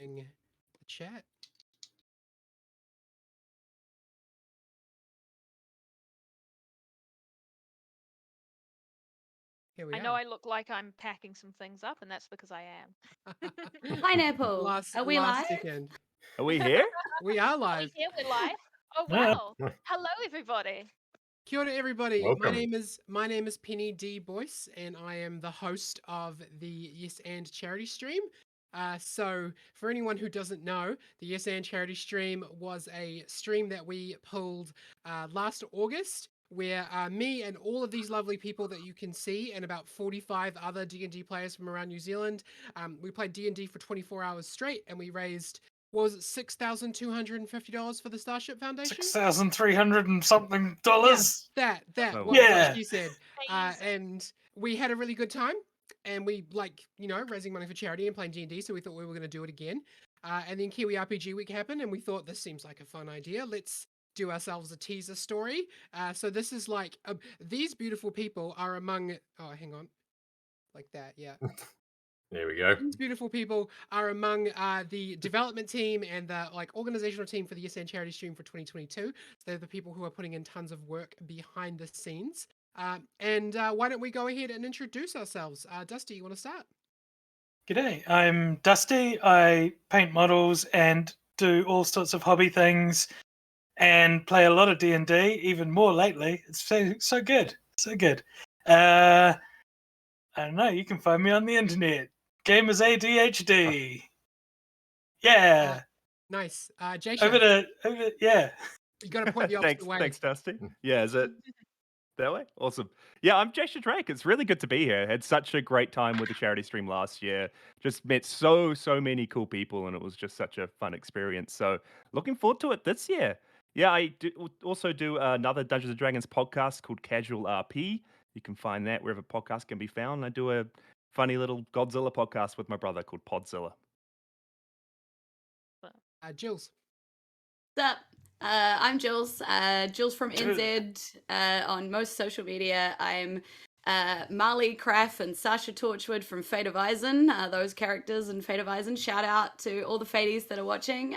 in the chat. Here we I know are. I look like I'm packing some things up, and that's because I am. Pineapple. last Are we live? second. Are we here? We are Are we live. here? We're live. Oh Yeah. wow! Hello, everybody. Kia ora, everybody. Welcome. My name is Penny D. Boyce, and I am the host of the Yes and charity stream. So, for anyone who doesn't know, the Yes and charity stream was a stream that we pulled last August, where me and all of these lovely people that you can see, and about 45 other D&D players from around New Zealand, we played D&D for 24 hours straight, and we raised, what was it, $6,250 for the Starship Foundation? $6,300 and something dollars. That Oh, what, Yeah. what she said, Amazing. and we had a really good time, and we raising money for charity and playing D&D, so we thought we were going to do it again. And then Kiwi RPG Week happened, and we thought this seems like a fun idea. Let's do ourselves a teaser story. So this is like these beautiful people are among. Oh, hang on, like that, yeah. There we go. These beautiful people are among the development team and the organizational team for the Yes and Charity Stream for 2022. So they're the people who are putting in tons of work behind the scenes. And why don't we go ahead and introduce ourselves? Dusty, you want to start? G'day, I'm Dusty. I paint models and do all sorts of hobby things and play a lot of D&D, even more lately. It's so good. So good. I don't know, you can find me on the internet. Gamers ADHD. Yeah. Nice. Jasher, Over yeah. you got to point the opposite way. Thanks, Dusty. Yeah, is it that way? Awesome. Yeah, I'm Jasher Drake. It's really good to be here. Had such a great time with the charity stream last year. Just met so many cool people, and it was just such a fun experience. So looking forward to it this year. Yeah, I also do another Dungeons and Dragons podcast called Casual RP. You can find that wherever podcasts can be found. I do a funny little Godzilla podcast with my brother called Podzilla. Julz. What's up? I'm Julz. Julz from NZ on most social media. I'm Marley Craft and Sasha Torchwood from Fate of Eisen, those characters in Fate of Eisen. Shout out to all the Faties that are watching.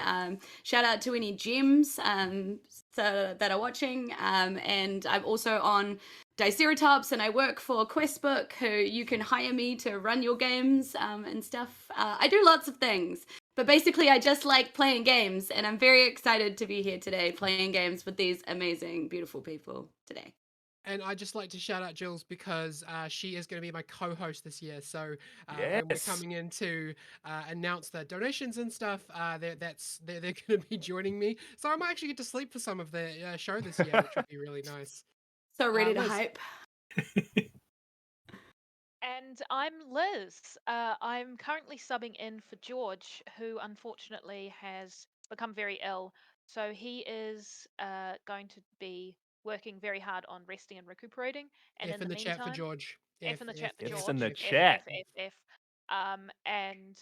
Shout out to any gems that are watching. And I'm also on Diceratops, and I work for Questbook, who you can hire me to run your games and stuff. I do lots of things. But basically, I just like playing games, and I'm very excited to be here today playing games with these amazing, beautiful people today. And I'd just like to shout out Jules because she is going to be my co-host this year. So when we're Yes. coming in to announce the donations and stuff, they're going to be joining me. So I might actually get to sleep for some of the show this year, which would be really nice. So ready to Liz. hype. And I'm Liz. I'm currently subbing in for George, who unfortunately has become very ill. So he is going to be working very hard on resting and recuperating. And F in the chat for George. F in the chat for F's George. in the F, chat. F, F, F. And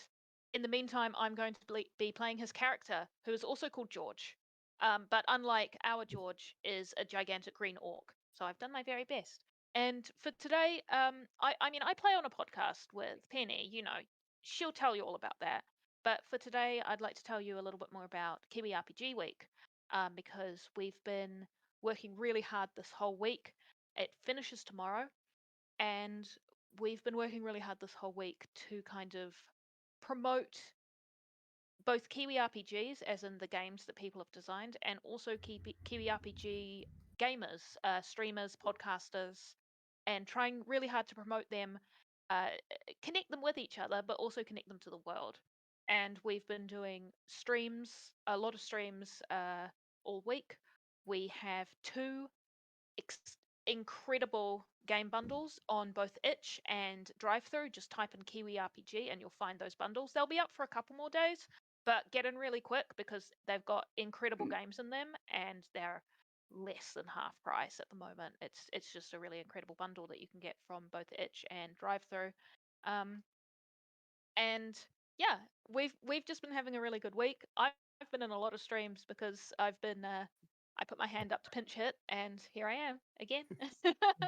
in the meantime, I'm going to be playing his character, who is also called George. But unlike our George, is a gigantic green orc. So I've done my very best. And for today, I mean, I play on a podcast with Penny. You know, she'll tell you all about that. But for today, I'd like to tell you a little bit more about Kiwi RPG Week, because we've been working really hard this whole week. It finishes tomorrow, and we've been working really hard this whole week to kind of promote both Kiwi RPGs, as in the games that people have designed, and also Kiwi RPG gamers, streamers, podcasters, and trying really hard to promote them, uh, connect them with each other, but also connect them to the world. And we've been doing streams, a lot of streams all week. We have two incredible game bundles on both itch and drive-through. Just type in Kiwi RPG and you'll find those bundles. They'll be up for a couple more days, but get in really quick because they've got incredible games in them and they're less than half price at the moment. It's just a really incredible bundle that you can get from both itch and drive-through. And yeah, we've just been having a really good week. I've been in a lot of streams because I've been I put my hand up to pinch hit, and here I am again.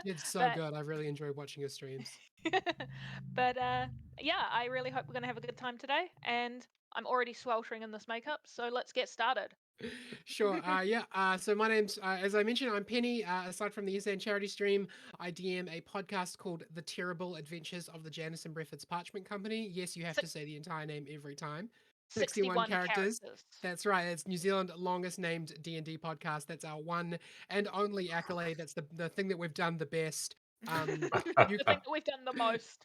It's so But good. I really enjoy watching your streams. but yeah, I really hope we're gonna have a good time today, and I'm already sweltering in this makeup, so let's get started. Sure. Yeah. So my name's, as I mentioned, I'm Penny. Aside from the SN charity stream, I DM a podcast called The Terrible Adventures of the Janice and Breford's Parchment Company. Yes, you have Si- to say the entire name every time. 61 61 characters. characters. That's right. It's New Zealand's longest named D&D podcast. That's our one and only accolade. That's the thing that we've done the best. You The thing that we've done the most.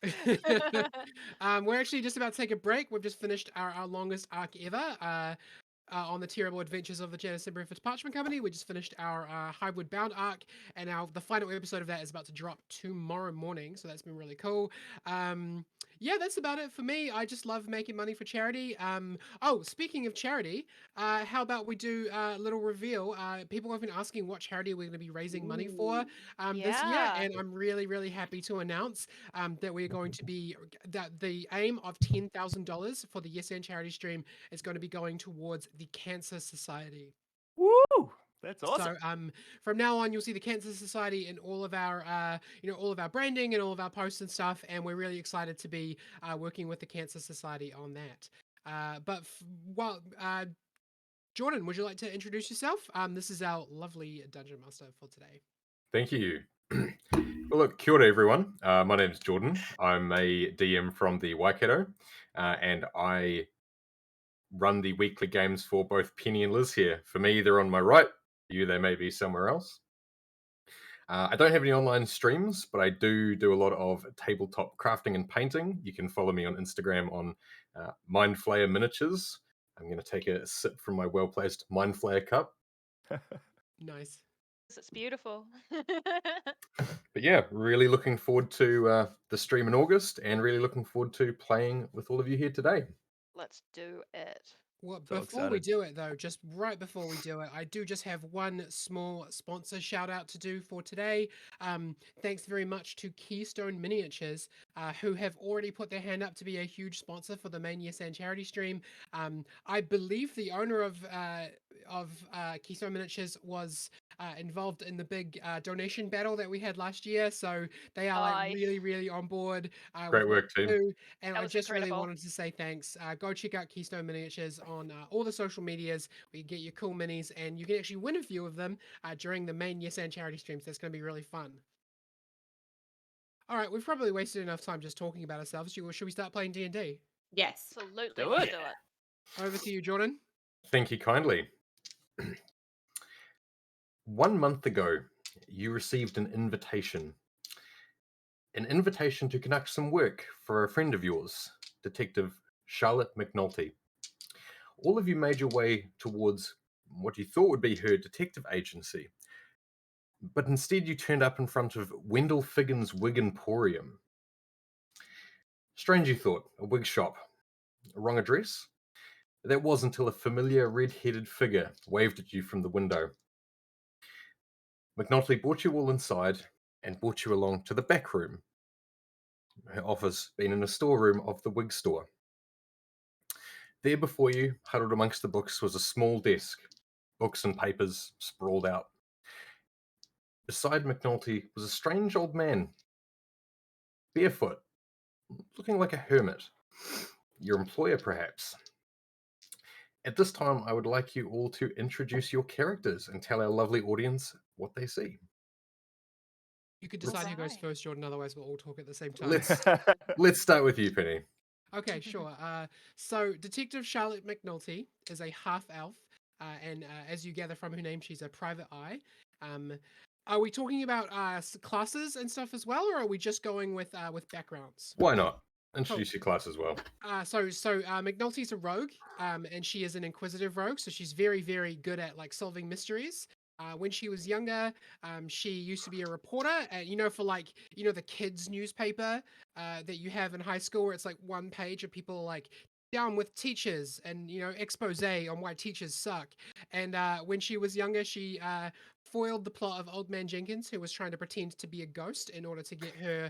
we're actually just about to take a break. We've just finished our longest arc ever. On the terrible adventures of the Janice and Breford's Parchment Company. We just finished our Highwood Bound arc, and the final episode of that is about to drop tomorrow morning. So that's been really cool. Yeah, that's about it for me. I just love making money for charity. Oh, speaking of charity, how about we do a little reveal? People have been asking what charity we're going to be raising money for this year, Yeah. and I'm really, really happy to announce that we're going to be that the aim of $10,000 for the Yes and charity stream is going to be going towards the Cancer Society. Woo! That's awesome. So from now on, you'll see the Cancer Society in all of our all of our branding and all of our posts and stuff, and we're really excited to be working with the Cancer Society on that. Jordan, would you like to introduce yourself? This is our lovely dungeon master for today. Thank you. Well, look, kia ora, everyone. My name's Jordan. I'm a DM from the Waikato, and I run the weekly games for both Penny and Liz here. For me, they're on my right. For you, they may be somewhere else. I don't have any online streams, but I do a lot of tabletop crafting and painting. You can follow me on Instagram on Mindflayer Miniatures. I'm going to take a sip from my well-placed Mindflayer cup. Nice. It's beautiful. But yeah, really looking forward to the stream in August, and really looking forward to playing with all of you here today. Let's do it. Well, So before we excited. do it, though, just right before we do it, I do just have one small sponsor shout out to do for today. Thanks very much to Keystone Miniatures, who have already put their hand up to be a huge sponsor for the main Yes and charity stream. I believe the owner of Keystone Miniatures was involved in the big donation battle that we had last year, so they are like Aye. really, really on board. Great with work, what we team. do. And That I was just really incredible. wanted to say thanks. Go check out Keystone Miniatures on all the social medias. We can get your cool minis, and you can actually win a few of them during the main Yes and charity streams. That's going to be really fun. All right, we've probably wasted enough time just talking about ourselves. Should we start playing D&D? Yes. Absolutely. Do Let's it. do it. Over to you, Jordan. Thank you kindly. 1 month ago, you received an invitation. An invitation to conduct some work for a friend of yours, Detective Charlotte Mcnulty. All of you made your way towards what you thought would be her detective agency, but instead you turned up in front of Wendell Figgins' Wig Emporium. Strange, you thought, a wig shop. Wrong address? That was until a familiar red-headed figure waved at you from the window. Mcnulty brought you all inside and brought you along to the back room, her office being in a storeroom of the wig store. There before you, huddled amongst the books, was a small desk, books and papers sprawled out. Beside Mcnulty was a strange old man, barefoot, looking like a hermit. Your employer, perhaps. At this time, I would like you all to introduce your characters and tell our lovely audience what they see. You could decide who goes Alright. first, Jordan. Otherwise, we'll all talk at the same time. Let's start with you, Penny. Okay, sure. So Detective Charlotte Mcnulty is a half elf, and as you gather from her name, she's a private eye. Are we talking about classes and stuff as well, or are we just going with backgrounds? Why not? Introduce your class as well. So McNulty's a rogue, and she is an inquisitive rogue. So she's very, very good at like solving mysteries. When she was younger, she used to be a reporter, for the kids' newspaper that you have in high school, where it's like one page of people like down with teachers and, expose on why teachers suck. And when she was younger, she foiled the plot of Old Man Jenkins, who was trying to pretend to be a ghost in order to get her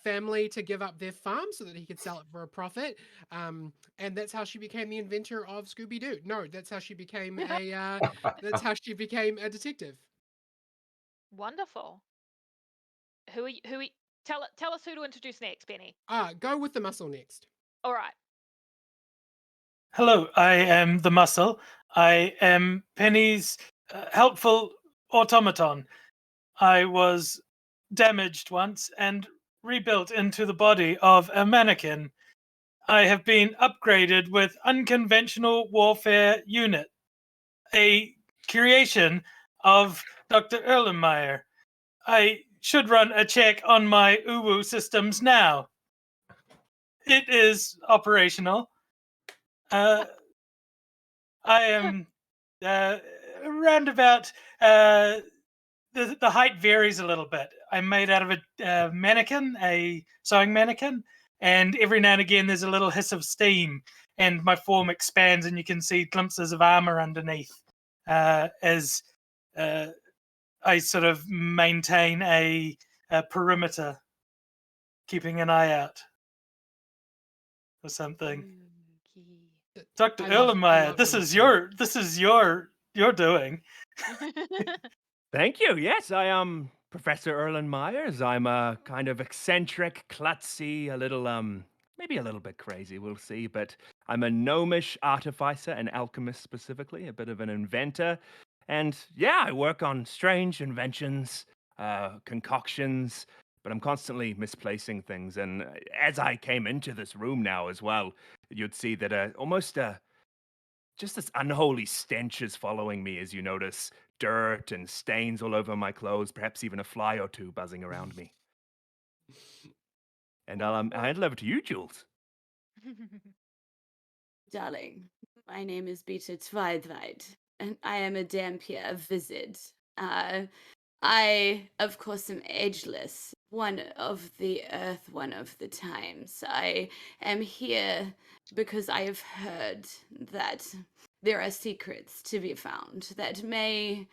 family to give up their farm so that he could sell it for a profit. And that's how she became the inventor of Scooby Doo. No, that's how she became a detective. Wonderful. Tell us who to introduce next, Penny. Go with the muscle next. All right. Hello, I am the muscle. I am Penny's helpful automaton. I was damaged once and rebuilt into the body of a mannequin. I have been upgraded with Unconventional Warfare Unit, a creation of Dr. Erlenmeyer. I should run a check on my uwu systems now. It is operational. I am around about the height varies a little bit. I'm made out of a mannequin, a sewing mannequin, and every now and again there's a little hiss of steam, and my form expands, and you can see glimpses of armor underneath as I sort of maintain a perimeter, keeping an eye out or something. Dr. I love Erlenmeyer, this when is you your doing. Thank you. Yes, I am Professor Erlen Myers. I'm a kind of eccentric, klutzy, a little maybe a little bit crazy, we'll see, but I'm a gnomish artificer, an alchemist specifically, a bit of an inventor. And yeah, I work on strange inventions, concoctions, but I'm constantly misplacing things. And as I came into this room now as well, you'd see that just this unholy stench is following me as you notice dirt and stains all over my clothes, perhaps even a fly or two buzzing around me. And I'll hand it over to you, Julz. Darling, my name is Bita Twilight, and I am a Dampier Wizard. I, of course, am ageless, one of the earth, one of the times. I am here because I have heard that there are secrets to be found that may,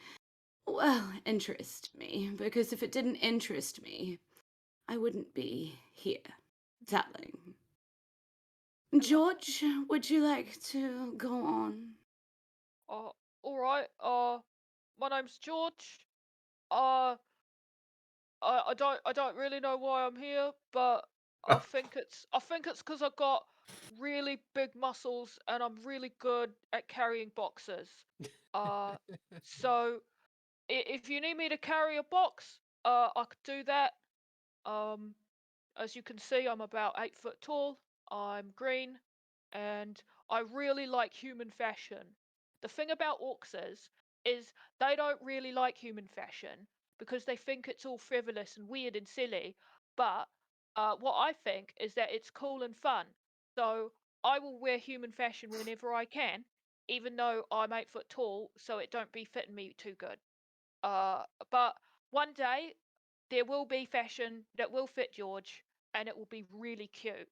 well, interest me. Because if it didn't interest me, I wouldn't be here, darling. George, would you like to go on? All right. My name's George. I don't really know why I'm here, but I think it's because I've got really big muscles and I'm really good at carrying boxes. So if you need me to carry a box, I could do that. As you can see, I'm about 8 foot tall. I'm green, and I really like human fashion. The thing about orcs is they don't really like human fashion because they think it's all frivolous and weird and silly. But what I think is that it's cool and fun. So I will wear human fashion whenever I can, even though I'm 8 foot tall, so it don't be fitting me too good. But one day there will be fashion that will fit George, and it will be really cute,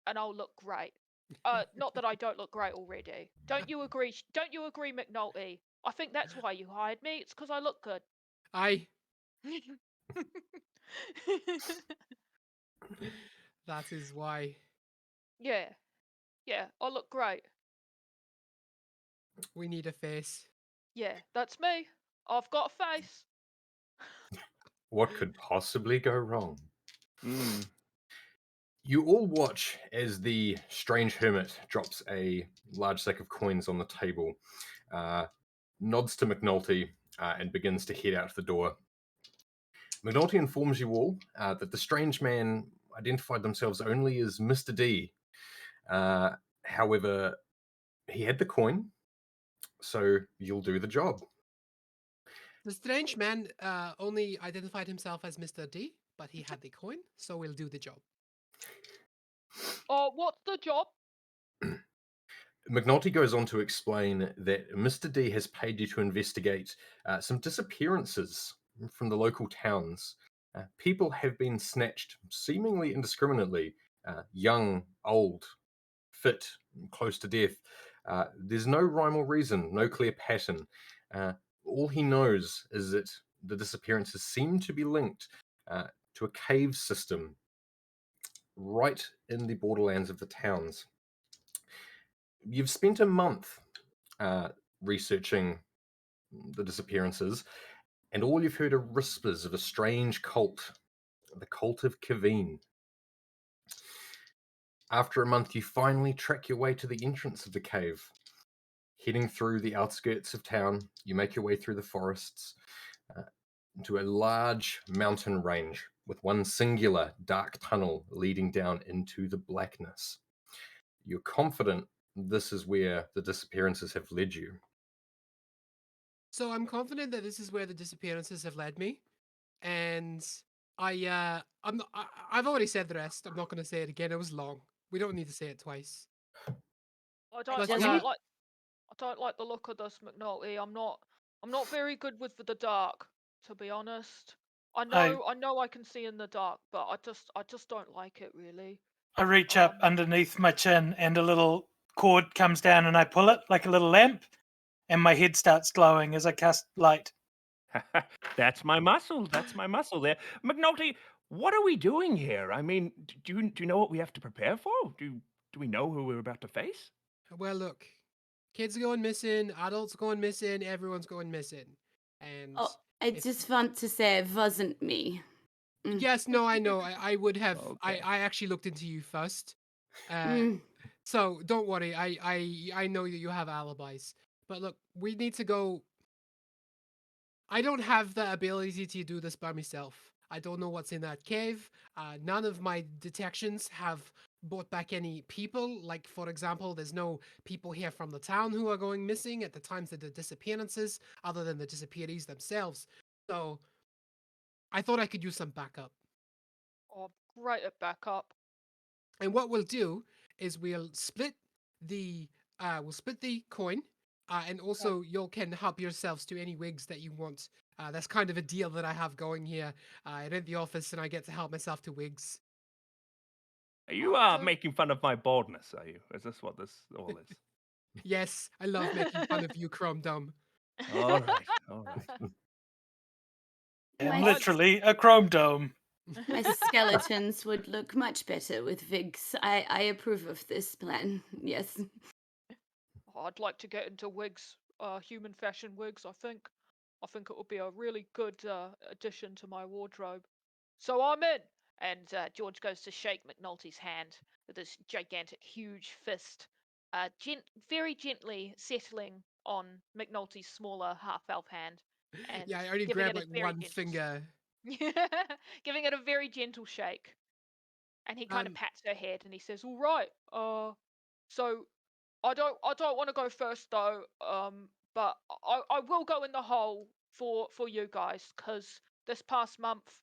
and I'll look great. Not that I don't look great already. Don't you agree? Don't you agree, Mcnulty? I think that's why you hired me. It's because I look good. That is why Yeah, I look great. we need a face. Yeah, that's me. I've got a face. What could possibly go wrong? Mm. You all watch as the strange hermit drops a large sack of coins on the table, nods to Mcnulty, and begins to head out the door. Mcnulty informs you all that the strange man identified themselves only as Mr. D. However, he had the coin, so you'll do the job. The strange man only identified himself as Mr. D, but he had the coin, so we'll do the job. What's the job? Mcnulty goes on to explain that Mr. D has paid you to investigate some disappearances from the local towns. People have been snatched seemingly indiscriminately, young, old, fit, close to death. There's no rhyme or reason, no clear pattern. All he knows is that the disappearances seem to be linked to a cave system right in the borderlands of the towns. You've spent a month researching the disappearances, and all you've heard are whispers of a strange cult, the Cult of Keviine. After a month, you finally track your way to the entrance of the cave. Heading through the outskirts of town, you make your way through the forests into a large mountain range with one singular dark tunnel leading down into the blackness. You're confident this is where the disappearances have led you. So I'm confident that this is where the disappearances have led me, and I've already said the rest. I'm not going to say it again. It was long. We don't need to say it twice. I Plus, don't we- like. I don't like the look of this, McNulty. I'm not very good with the dark, to be honest. I know I can see in the dark, but I just don't like it really. I reach up underneath my chin and a little cord comes down and I pull it like a little lamp and my head starts glowing as I cast light. That's my muscle. That's my muscle there. McNulty, what are we doing here? I mean, do you know what we have to prepare for? Do we know who we're about to face? Well, look, kids are going missing, adults are going missing, everyone's going missing, and Oh, I if- just want to say it wasn't me. yes, no, I know. I would have. Okay. I actually looked into you first. Mm. So don't worry. I know that you have alibis. But look, we need to go. I don't have the ability to do this by myself. I don't know what's in that cave. None of my detections have brought back any people. Like, for example, there's no people here from the town who are going missing at the times of the disappearances, other than the disappearees themselves. So I thought I could use some backup. Oh, great at backup. And what we'll do is we'll split the coin, and also you can help yourselves to any wigs that you want. That's kind of a deal that I have going here. I rent the office and I get to help myself to wigs. Are you Dude. making fun of my baldness, are you? Is this what this all is? Yes, I love making fun of you, Chrome Dumb. All right, all right. I'm My, literally a chrome dome. my skeletons would look much better with Vigs. I approve of this plan. Yes. I'd like to get into wigs, human fashion wigs. I think it would be a really good addition to my wardrobe. So I'm in. And George goes to shake McNulty's hand with his gigantic, huge fist, very gently settling on McNulty's smaller half-elf hand. And Yeah, I only giving grab it a like very one gentle finger. giving it a very gentle shake. And he kind of Um, pats her head and he says, "All right. So I don't want to go first though. But I will go in the hole for you guys because this past month,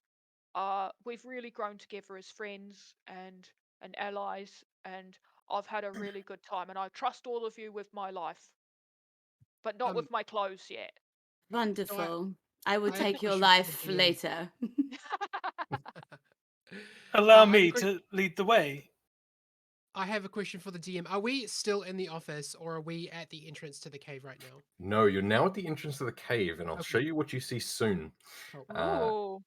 we've really grown together as friends and allies, and I've had a really good time, and I trust all of you with my life, but not Um, with my clothes yet." Wonderful. I will I have a take your question for life the DM. later. Allow I have a me que- to lead the way. I have a question for the DM. Are we still in the office or are we at the entrance to the cave right now? No, you're now at the entrance of the cave, and I'll Okay. show you what you see soon. Ooh.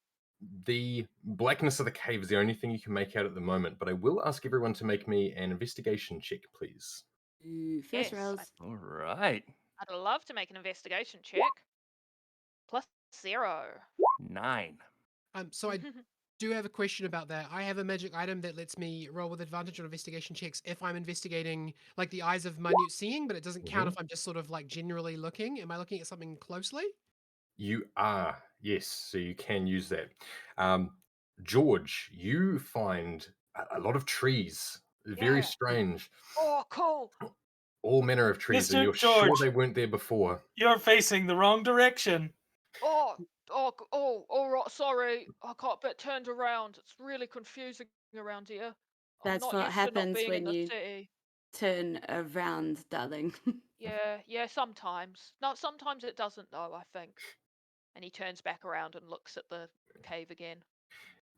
The blackness of the cave is the only thing you can make out at the moment, but I will ask everyone to make me an investigation check, please. First Yes, rolls. All right. I'd love to make an investigation check. +0. 9. So I do have a question about that. I have a magic item that lets me roll with advantage on investigation checks if I'm investigating like the eyes of minute seeing, but it doesn't count if I'm just sort of like generally looking. Am I looking at something closely? You are, yes, so you can use that. George, you find a lot of trees, very Yeah. strange, Oh, cool. all manner of trees, and Mr. you're sure George. they weren't there before. You're facing the wrong direction. Oh, all right. Sorry, I got a bit turned around. It's really confusing around here. I'm That's not what used to not happens being in when the you city. turn around, darling. Yeah, sometimes. No, sometimes it doesn't though, I think. And he turns back around and looks at the cave again.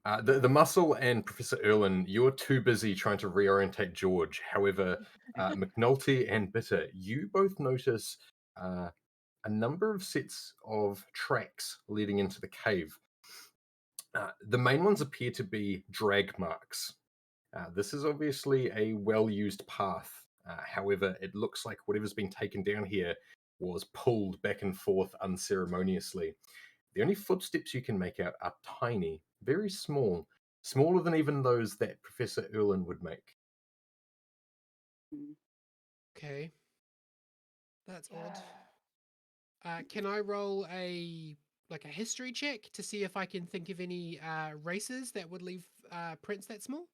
The muscle and Professor Erlen, you're too busy trying to reorientate George. However, Mcnulty and Bita, you both notice a number of sets of tracks leading into the cave. The main ones appear to be drag marks. This is obviously a well-used path. However, it looks like whatever's been taken down here was pulled back and forth unceremoniously. The only footsteps you can make out are tiny, very small, smaller than even those that Professor Erlen would make. Okay. That's odd. Yeah. Can I roll a history check to see if I can think of any races that would leave prints that small?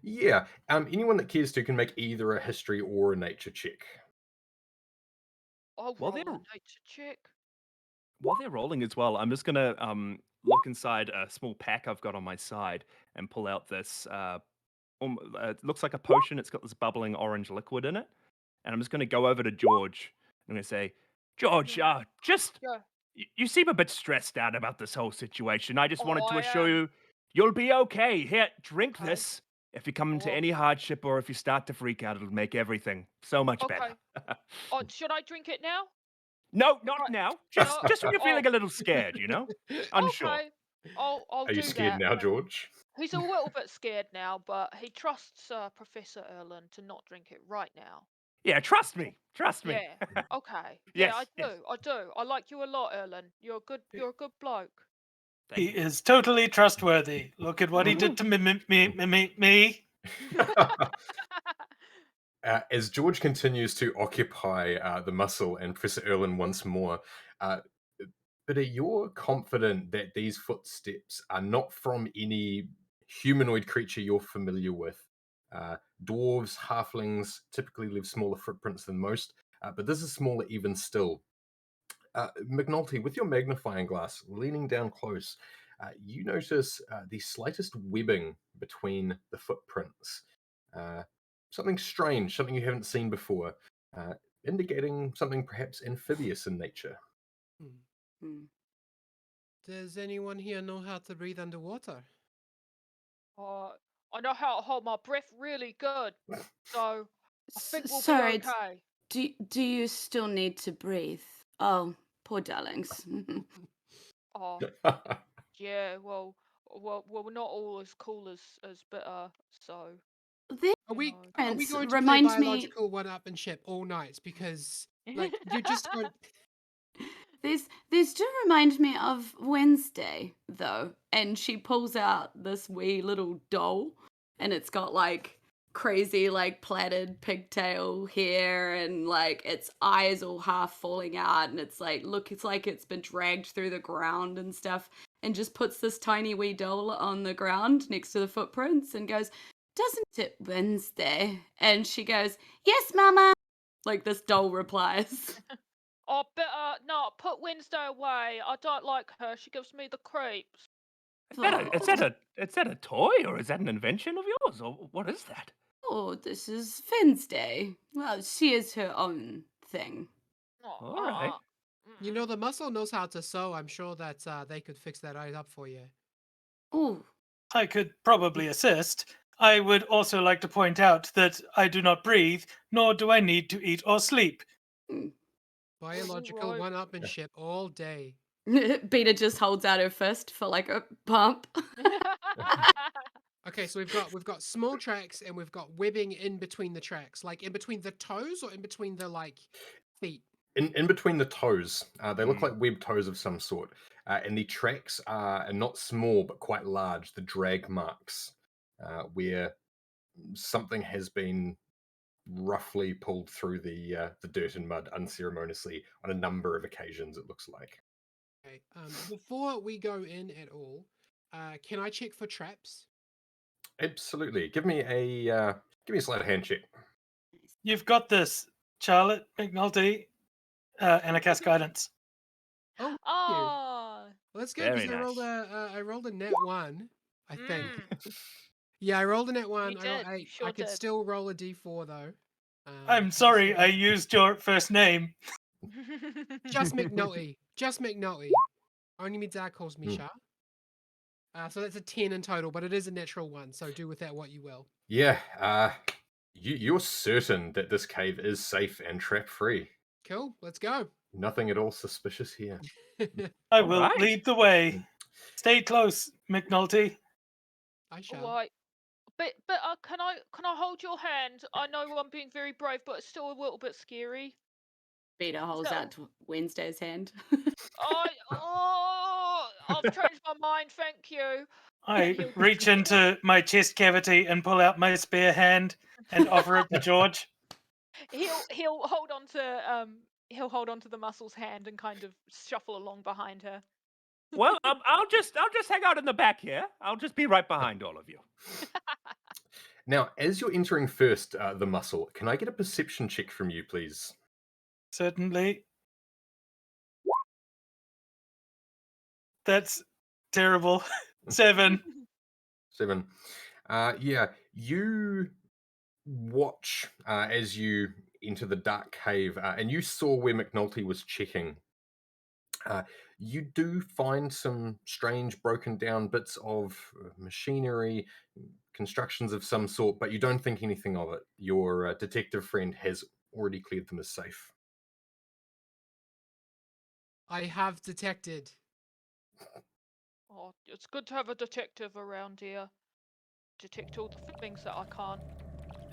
Yeah, anyone that cares to can make either a history or a nature check. I'll Well, roll a they're- nature check. While they're rolling as well, I'm just gonna look inside a small pack I've got on my side and pull out this. It looks like a potion. It's got this bubbling orange liquid in it, and I'm just gonna go over to George. I'm gonna say, George, Yeah. just Yeah. you seem a bit stressed out about this whole situation. I just wanted to I assure am. you, you'll be okay. Here, drink Okay. this. If you come into Oh. any hardship or if you start to freak out, it'll make everything so much better. Okay. Oh, should I drink it now? No, not Right. now. No. Just when you're feeling Oh. a little scared, you know? Unsure. Okay. I'll Are you do scared that. now, George? He's a little bit scared now, but he trusts Professor Erlen to not drink it right now. Yeah, trust me. Trust me. Yeah. Okay. Yes, Yeah, I do. yes. I do. I like you a lot, Erlen. You're a good bloke. He Thank you. is totally trustworthy. Look at what he did to me. As George continues to occupy the muscle and Professor Erlen once more, but are you confident that these footsteps are not from any humanoid creature you're familiar with? Dwarves, halflings typically leave smaller footprints than most, but this is smaller even still. Mcnulty, with your magnifying glass leaning down close, you notice the slightest webbing between the footprints. Something strange, something you haven't seen before, indicating something perhaps amphibious in nature. Does anyone here know how to breathe underwater? I know how to hold my breath really good, so I think we'll Sorry, be okay. do you still need to breathe? Oh, poor darlings. Oh, yeah. Well, we're not all as cool as Bitter, so. This Are we know. Prince going to play reminds me. biological one-upmanship all night? Because you're just going. These do remind me of Wednesday, though. And she pulls out this wee little doll, and it's got like crazy, like plaited pigtail hair, and like its eyes all half falling out, and it's like it's been dragged through the ground and stuff, and just puts this tiny wee doll on the ground next to the footprints and goes, "Doesn't it Wednesday?" And she goes, "Yes, Mama." Like this doll replies. Oh, Bitter, no, put Wednesday away. I don't like her. She gives me the creeps. Is that a toy or is that an invention of yours or what is that? Oh, this is Wednesday. Well, she is her own thing. Oh, All right. You know, the muscle knows how to sew. I'm sure that they could fix that right up for you. Oh, I could probably assist. I would also like to point out that I do not breathe, nor do I need to eat or sleep. Biological right. one-upmanship all day. Beta just holds out her fist for like a pump. Okay, so we've got small tracks and we've got webbing in between the tracks, like in between the toes or in between the feet. In between the toes, they look Mm. like webbed toes of some sort, and the tracks are not small but quite large. The drag marks, where something has been roughly pulled through the dirt and mud unceremoniously on a number of occasions. It looks like. Okay. Before we go in at all, can I check for traps? Absolutely. Give me a sleight of hand check. You've got this, Charlotte McNulty, and a cast guidance. Oh, thank you. Oh. Well, that's good Very because nice. I rolled a net one, I think. Yeah, I rolled a net one. I rolled did, you 8. sure I could did. still roll a d4 though. I'm sorry, I used your first name. Just McNulty. Just McNulty. Only my dad calls me Hmm. Sha. So that's a 10 in total, but it is a natural one, so do with that what you will. Yeah, you're certain that this cave is safe and trap-free. Cool, let's go. Nothing at all suspicious here. I All will right. lead the way. Stay close, Mcnulty. I shall. Right. But can I hold your hand? I know I'm being very brave, but it's still a little bit scary. Bita holds So- out Wednesday's hand. I've changed my mind. Thank you. I He'll- reach into my chest cavity and pull out my spare hand and offer it to George. He'll hold on to the muscle's hand and kind of shuffle along behind her. Well, I'll just hang out in the back here. I'll just be right behind all of you. Now, as you're entering first, the muscle, can I get a perception check from you, please? Certainly. That's terrible. 7. 7. Yeah, you watch as you enter the dark cave, and you saw where Mcnulty was checking. You do find some strange broken down bits of machinery, constructions of some sort, but you don't think anything of it. Your detective friend has already cleared them as safe. I have detected. Oh, it's good to have a detective around here. Detect all the things that I can't.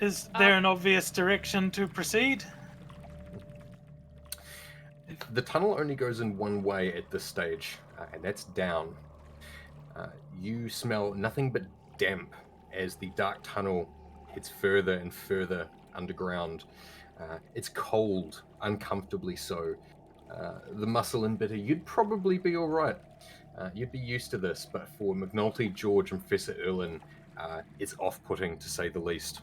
Is there an obvious direction to proceed? The tunnel only goes in one way at this stage, and that's down. You smell nothing but damp as the dark tunnel heads further and further underground. It's cold, uncomfortably so. The muscle and Bitter, you'd probably be all right. You'd be used to this, but for Mcnulty, George, and Professor Erlen, it's off-putting to say the least.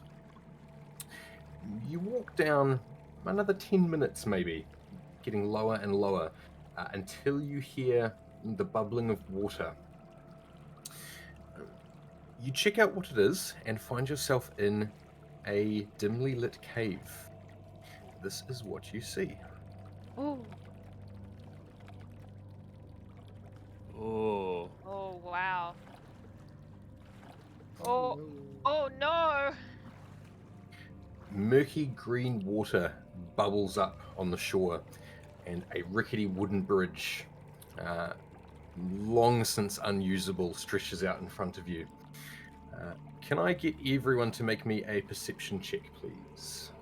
You walk down another 10 minutes maybe, getting lower and lower, until you hear the bubbling of water. You check out what it is and find yourself in a dimly lit cave. This is what you see. Oh, Oh. oh wow. Oh no. Murky green water bubbles up on the shore, and a rickety wooden bridge, long since unusable, stretches out in front of you. Can I get everyone to make me a perception check, please?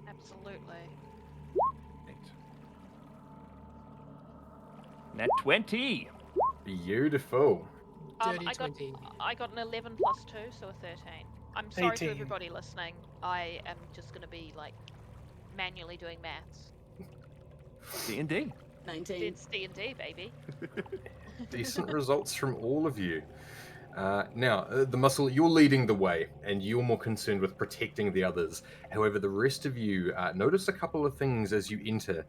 Absolutely. Nat 20. Beautiful. Dirty I got 20. I got an 11 plus 2, so a 13. I'm sorry 18. to everybody listening. I am just going to be like manually doing maths. D&D. 19. It's D&D, baby. Decent results from all of you. Now, the muscle, you're leading the way, and you're more concerned with protecting the others. However, the rest of you notice a couple of things as you enter.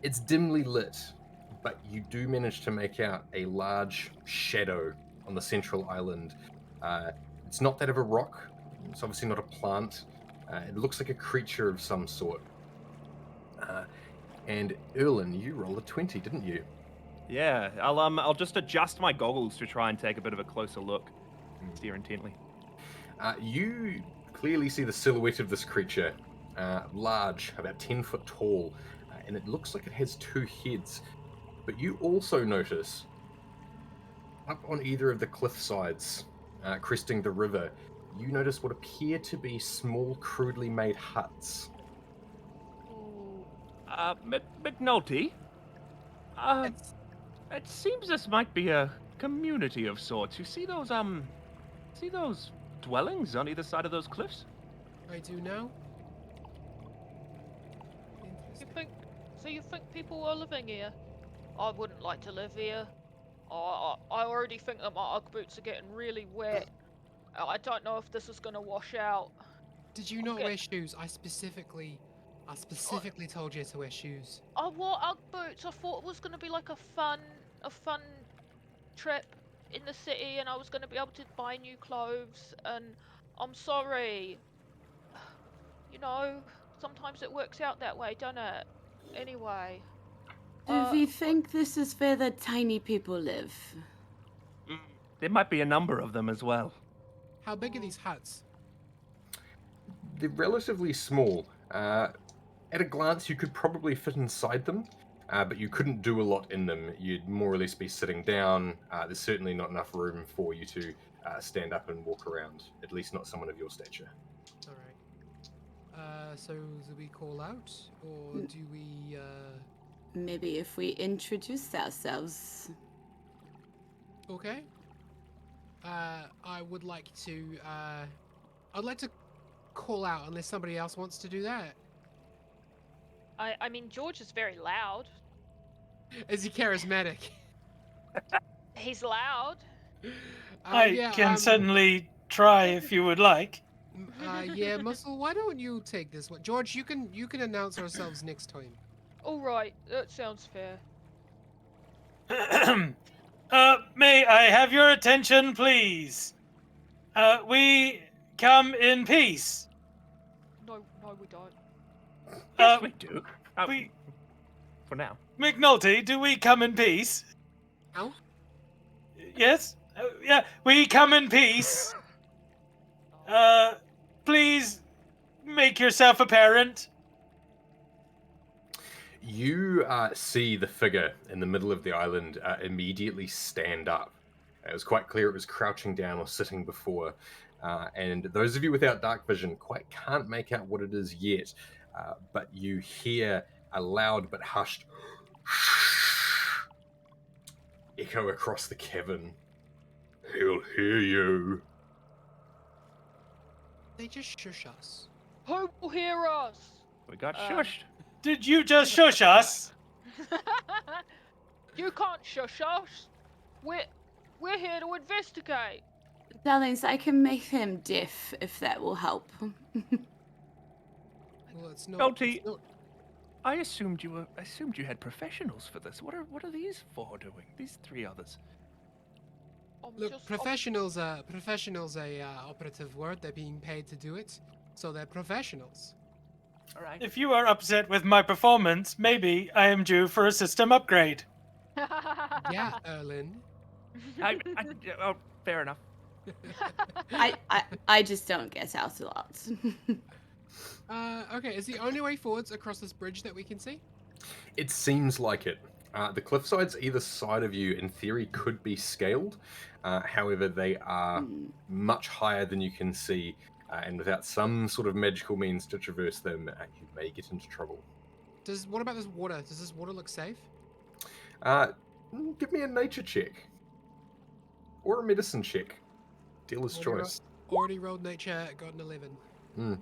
It's dimly lit, but you do manage to make out a large shadow on the central island. It's not that of a rock. It's obviously not a plant. It looks like a creature of some sort. And Erlen, you rolled a 20, didn't you? Yeah, I'll just adjust my goggles to try and take a bit of a closer look. Stare intently. You clearly see the silhouette of this creature, large, about 10 foot tall, and it looks like it has 2 heads. But you also notice, up on either of the cliff sides, cresting the river, you notice what appear to be small, crudely made huts. Ooh. Mcnulty? It seems this might be a community of sorts. You see those dwellings on either side of those cliffs? I do now. You Interesting. you think people are living here? I wouldn't like to live here. I already think that my Ugg boots are getting really wet. I don't know if this is gonna wash out. Did you not Okay. wear shoes? I specifically told you to wear shoes. I wore Ugg boots. I thought it was gonna be like a fun trip in the city, and I was gonna be able to buy new clothes. And I'm sorry. You know, sometimes it works out that way, doesn't it? Anyway. Do we think this is where the tiny people live? There might be a number of them as well. How big are these huts? They're relatively small. At a glance, you could probably fit inside them, but you couldn't do a lot in them. You'd more or less be sitting down. There's certainly not enough room for you to stand up and walk around, at least not someone of your stature. All right. So do we call out, or do we? Maybe if we introduce ourselves. Okay. I would like to. I'd like to call out unless somebody else wants to do that. I mean, George is very loud. Is he charismatic? He's loud. I can certainly try if you would like. Yeah, Muscle. Why don't you take this one, George? You can announce ourselves next time. All right, that sounds fair. May I have your attention, please? We come in peace. No, we don't. Yes, we do. we- For now. McNulty, do we come in peace? How? Yes? Yeah, we come in peace. Please make yourself apparent. You see the figure in the middle of the island immediately stand up. It was quite clear it was crouching down or sitting before. And those of you without dark vision quite can't make out what it is yet. But you hear a loud but hushed echo across the cavern. He'll hear you. They just shush us. Who will hear us? We got shushed. Did you just shush us? You can't shush us. We're here to investigate. Darlings, I can make him deaf if that will help. Well, it's not. Mcnulty, it's not- I assumed you had professionals for this. What are these four doing? These three others. Look, professionals are operative word. They're being paid to do it, so they're professionals. All right. If you are upset with my performance, maybe I am due for a system upgrade. Yeah, Erlen. Oh, fair enough. I just don't get out a lot. Okay, is the only way forwards across this bridge that we can see? It seems like it. The cliffsides either side of you, in theory, could be scaled. However, they are much higher than you can see, and without some sort of magical means to traverse them, you may get into trouble. What about this water? Does this water look safe? Give me a nature check. Or a medicine check. Dealer's choice. Already rolled nature, got an 11.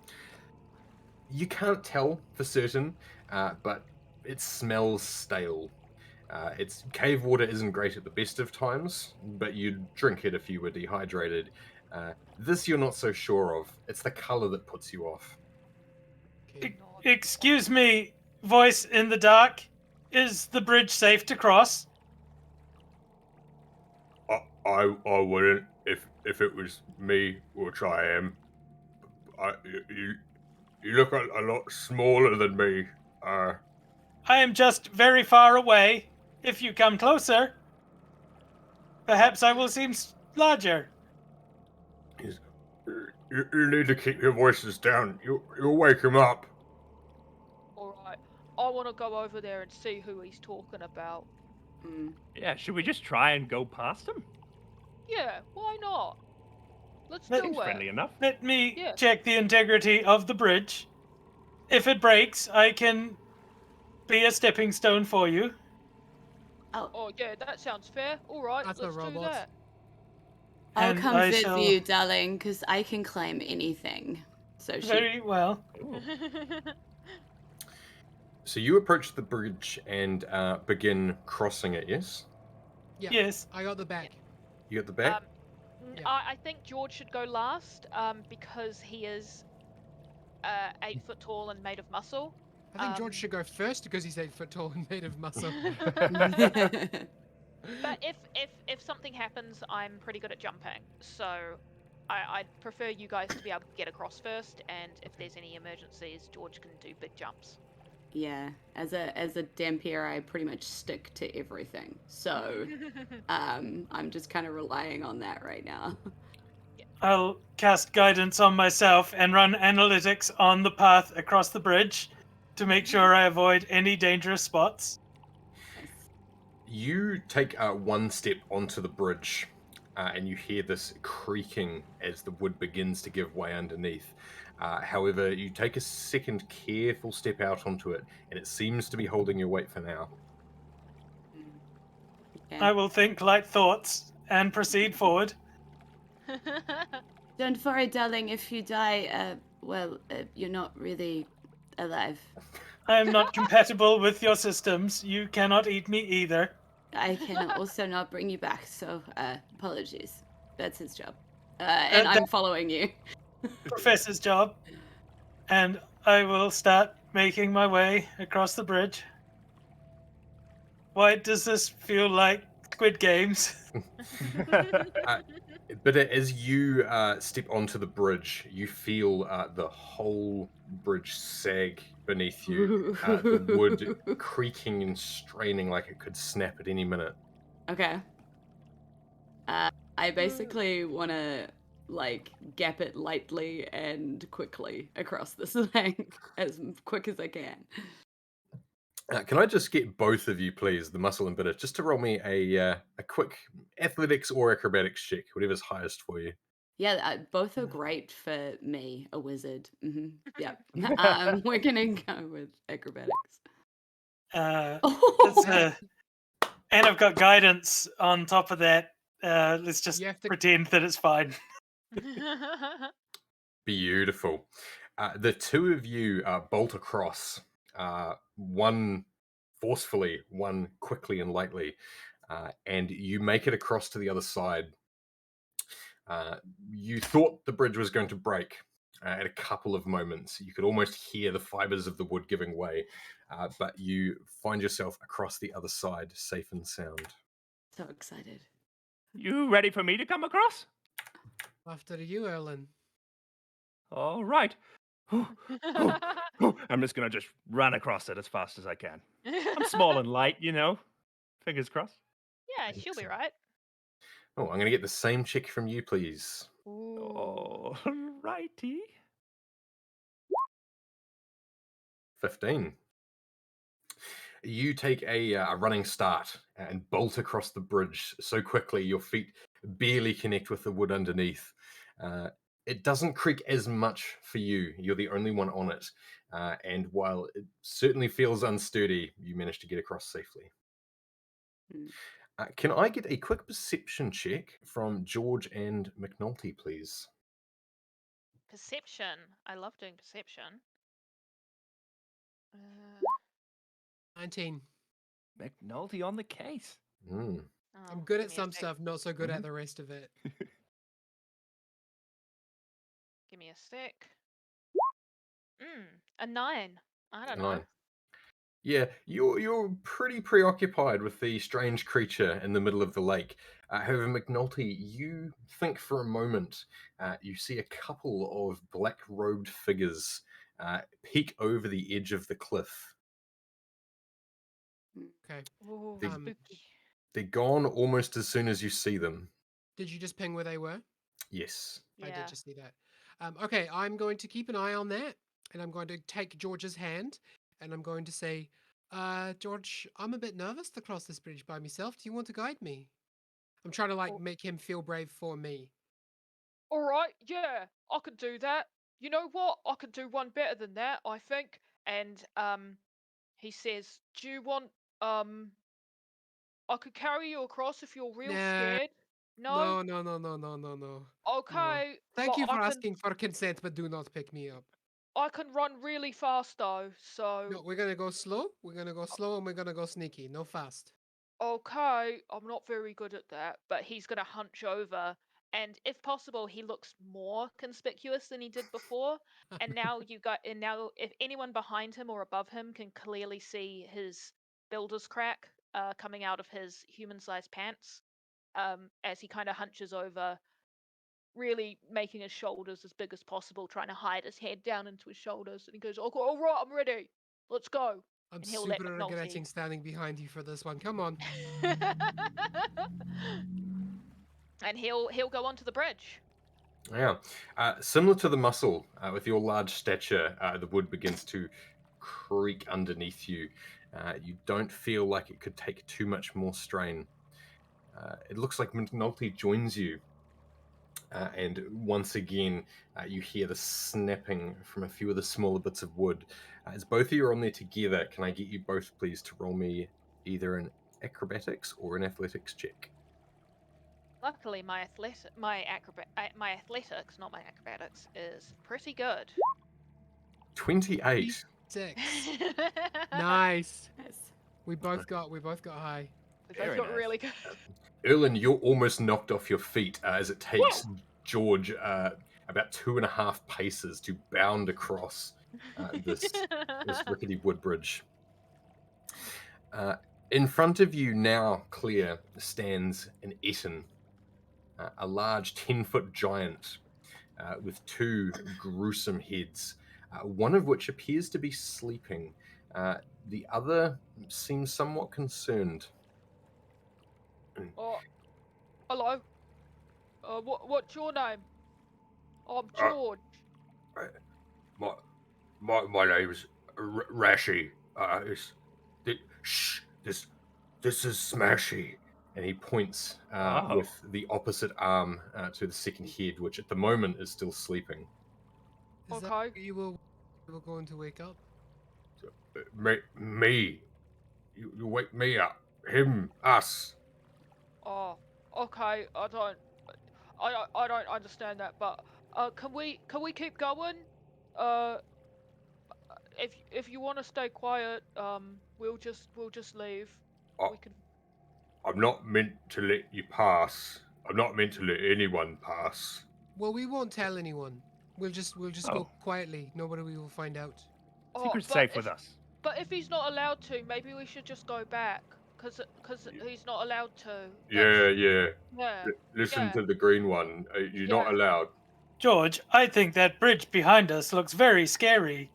You can't tell for certain, but it smells stale. Its cave water isn't great at the best of times, but you'd drink it if you were dehydrated. This you're not so sure of. It's the color that puts you off. Okay. Excuse me, voice in the dark. Is the bridge safe to cross? I wouldn't if it was me, which I am. You look a lot smaller than me. I am just very far away. If you come closer, perhaps I will seem larger. You need to keep your voices down. You'll wake him up. Alright, I want to go over there and see who he's talking about. Yeah, should we just try and go past him? Yeah, why not? Let's That do Seems it. friendly enough. Let me Yeah. check the integrity of the bridge. If it breaks, I can be a stepping stone for you. Oh yeah, that sounds fair. Alright, That's a let's do robot. that. I'll And come I visit shall- you, darling, because I can climb anything. So she. Very well. Ooh. So you approach the bridge and begin crossing it, yes? Yeah, Yes. I got the back. You got the back? Yeah. I think George should go last, because he is 8 foot tall and made of muscle. I think George should go first because he's 8 foot tall and made of muscle. But if something happens, I'm pretty good at jumping, so I'd prefer you guys to be able to get across first, and if there's any emergencies, George can do big jumps. Yeah, as a Dampier, I pretty much stick to everything. So I'm just kind of relying on that right now. I'll cast guidance on myself and run analytics on the path across the bridge to make sure I avoid any dangerous spots. Nice. You take one step onto the bridge, and you hear this creaking as the wood begins to give way underneath. However, you take a second careful step out onto it, and it seems to be holding your weight for now. Okay. I will think light thoughts and proceed forward. Don't worry, darling. If you die, you're not really alive. I am not compatible with your systems. You cannot eat me either. I can also not bring you back, so apologies. That's his job. And I'm following you. Professor's job. And I will start making my way across the bridge. Why does this feel like Squid Games? But as you step onto the bridge, you feel the whole bridge sag beneath you, the wood creaking and straining like it could snap at any minute. Okay. I basically want to gap it lightly and quickly across this thing as quick as I can. Can I just get both of you, please, the muscle and bitter, just to roll me a quick athletics or acrobatics check, whatever's highest for you. Yeah, both are great for me, a wizard. Yeah. We're gonna go with acrobatics. And I've got guidance on top of that. Let's just pretend that it's fine. Beautiful. The two of you bolt across, one forcefully, one quickly and lightly, and you make it across to the other side. You thought the bridge was going to break at a couple of moments. You could almost hear the fibers of the wood giving way, but you find yourself across the other side, safe and sound. So excited. You ready for me to come across? After you, Erlen. All right. I'm just going to just run across it as fast as I can. I'm small and light, you know. Fingers crossed. Yeah, she'll be right. Oh, I'm going to get the same check from you, please. All righty. 15. You take a running start and bolt across the bridge so quickly your feet barely connect with the wood underneath. It doesn't creak as much for you. You're the only one on it. And while it certainly feels unsturdy, you manage to get across safely. Can I get a quick perception check from George and Mcnulty, please? Perception. I love doing perception. 19. Mcnulty on the case. Mm. I'm good at some stuff, not so good at the rest of it. Give me a sec. A 9. I don't know. 9. Yeah, you're pretty preoccupied with the strange creature in the middle of the lake. However, Mcnulty, you think for a moment. You see a couple of black-robed figures peek over the edge of the cliff. Okay. Ooh, spooky. They're gone almost as soon as you see them. Did you just ping where they were? Yes. I did just see that. Okay, I'm going to keep an eye on that, and I'm going to take George's hand, and I'm going to say, George, I'm a bit nervous to cross this bridge by myself. Do you want to guide me? I'm trying to make him feel brave for me. All right, yeah, I could do that. You know what? I could do one better than that, I think. And he says, "Do you want I could carry you across if you're real scared." No. No. Okay. Thank but you for I can, asking for consent, but do not pick me up. I can run really fast though, so. No, we're gonna go slow. We're gonna go slow, and we're gonna go sneaky. No fast. Okay, I'm not very good at that, but he's gonna hunch over, and if possible, he looks more conspicuous than he did before. And now if anyone behind him or above him can clearly see his builder's crack coming out of his human-sized pants, as he kind of hunches over, really making his shoulders as big as possible, trying to hide his head down into his shoulders, and he goes, "Okay, all right, I'm ready." Let's go. I'm And he'll let super McNulty. regretting standing behind you for this one. Come on. And he'll go onto the bridge. Yeah. Similar to the muscle, with your large stature, the wood begins to creak underneath you. You don't feel like it could take too much more strain. It looks like Mcnulty joins you. And once again, you hear the snapping from a few of the smaller bits of wood. As both of you are on there together, can I get you both, please, to roll me either an acrobatics or an athletics check? Luckily, my athletics, not my acrobatics, is pretty good. 28. 6. We Nice. Nice. We both got high. both Very got nice. really good. Erlen, you're almost knocked off your feet as it takes George about 2.5 paces to bound across this rickety wood bridge. In front of you now, Claire, stands an Eton, a large 10-foot giant with two gruesome heads, one of which appears to be sleeping. The other seems somewhat concerned. Oh, hello. What's your name? I'm George. My name's Rashi. This is Smashy, and he points with the opposite arm to the second head, which at the moment is still sleeping. Is that Okay. where you were going to wake up? Me, you wake me up. Him, us. Oh, okay. I don't understand that, but can we keep going? If you want to stay quiet, we'll just leave. Oh. We can. I'm not meant to let you pass. I'm not meant to let anyone pass. Well, we won't tell anyone. We'll just Oh. go quietly. Nobody will find out. Secret's but safe if, with us. But if he's not allowed to, maybe we should just go back, cause he's not allowed to. Yeah. Yeah. Listen Yeah. to the green one. You're not Yeah. allowed. George, I think that bridge behind us looks very scary.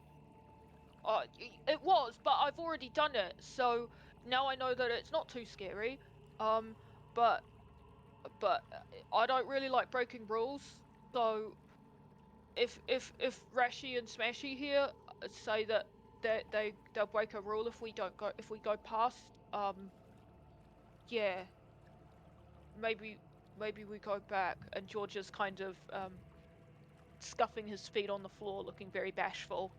It was, but I've already done it, so now I know that it's not too scary. But I don't really like breaking rules, so if Rashi and Smashy here say that they'll break a rule if we go past, yeah, maybe we go back. And George is kind of scuffing his feet on the floor, looking very bashful.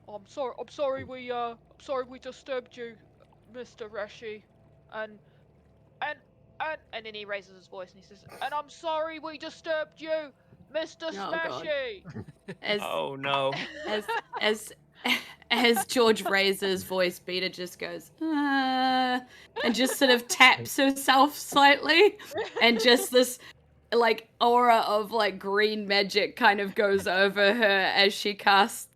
Oh, I'm sorry we disturbed you, Mr. Rashi, and and then he raises his voice and he says, and I'm sorry we disturbed you, Mr. God. Smashy. As Oh no. as George raises voice, Bita just goes, and just sort of taps herself slightly, and just this like aura of like green magic kind of goes over her as she casts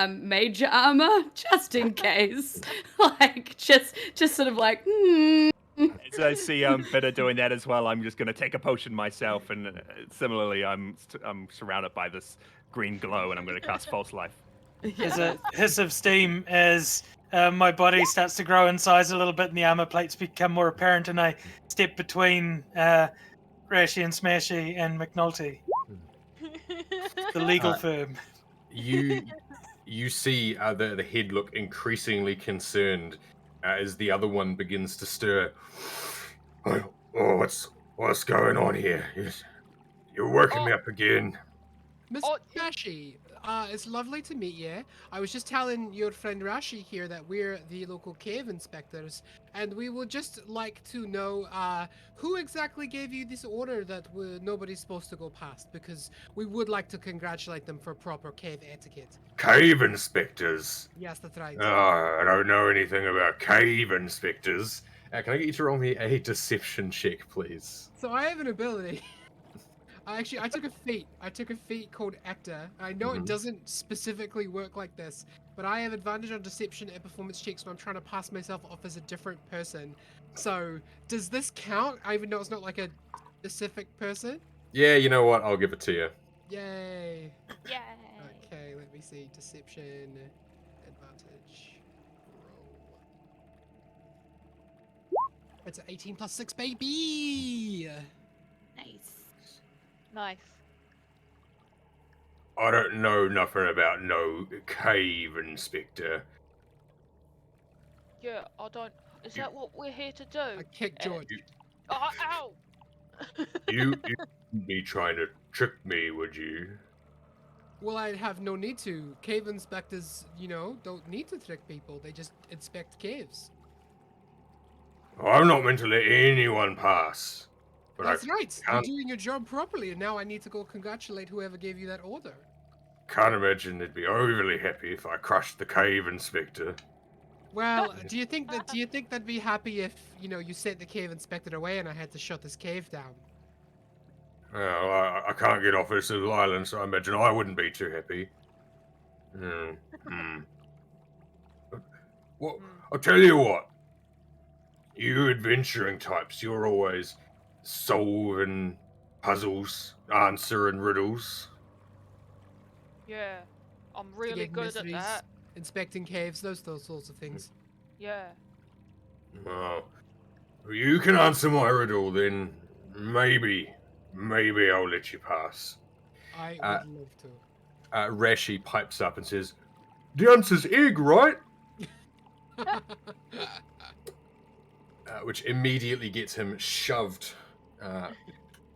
mage armor, just in case. Like just sort of like, As I see Bita doing that as well, I'm just going to take a potion myself, and similarly, I'm surrounded by this green glow, and I'm going to cast False Life. There's a hiss of steam as my body starts to grow in size a little bit and the armor plates become more apparent, and I step between Rashi and Smashy and Mcnulty, the legal firm. You see the head look increasingly concerned as the other one begins to stir. Oh, what's going on here? You're working me up again. Mr. Rashi, it's lovely to meet you. I was just telling your friend Rashi here that we're the local cave inspectors, and we would just like to know who exactly gave you this order that nobody's supposed to go past, because we would like to congratulate them for proper cave etiquette. Cave inspectors? Yes, that's right. I don't know anything about cave inspectors. Can I get you to roll me a deception check, please? So I have an ability. I took a feat. I took a feat called Actor. I know it doesn't specifically work like this, but I have advantage on deception and performance checks when I'm trying to pass myself off as a different person. So, does this count? I even know it's not like a specific person. Yeah, you know what? I'll give it to you. Yay. Yay. Okay, let me see. Deception advantage. It's an 18 plus 6, baby! Nice. Nice. I don't know nothing about no cave inspector. Yeah, I don't. Is You- that what we're here to do? I kicked George. Oh, ow! You wouldn't be trying to trick me, would you? Well, I'd have no need to. Cave inspectors, don't need to trick people. They just inspect caves. I'm not meant to let anyone pass. But That's I right. You're can't, doing your job properly, and now I need to go congratulate whoever gave you that order. can't imagine they'd be overly happy if I crushed the cave inspector. Well, do you think they'd be happy if, you sent the cave inspector away and I had to shut this cave down? Well, I can't get off this little island, so I imagine I wouldn't be too happy. Well, I'll tell you what. You adventuring types, you're always solving puzzles, answering riddles. Yeah, I'm really Investigating good at mysteries, that. inspecting caves, those sorts of things. Yeah. Well, if you can answer my riddle, then maybe I'll let you pass. I would love to. Rashi pipes up and says, "The answer's egg, right?" Which immediately gets him shoved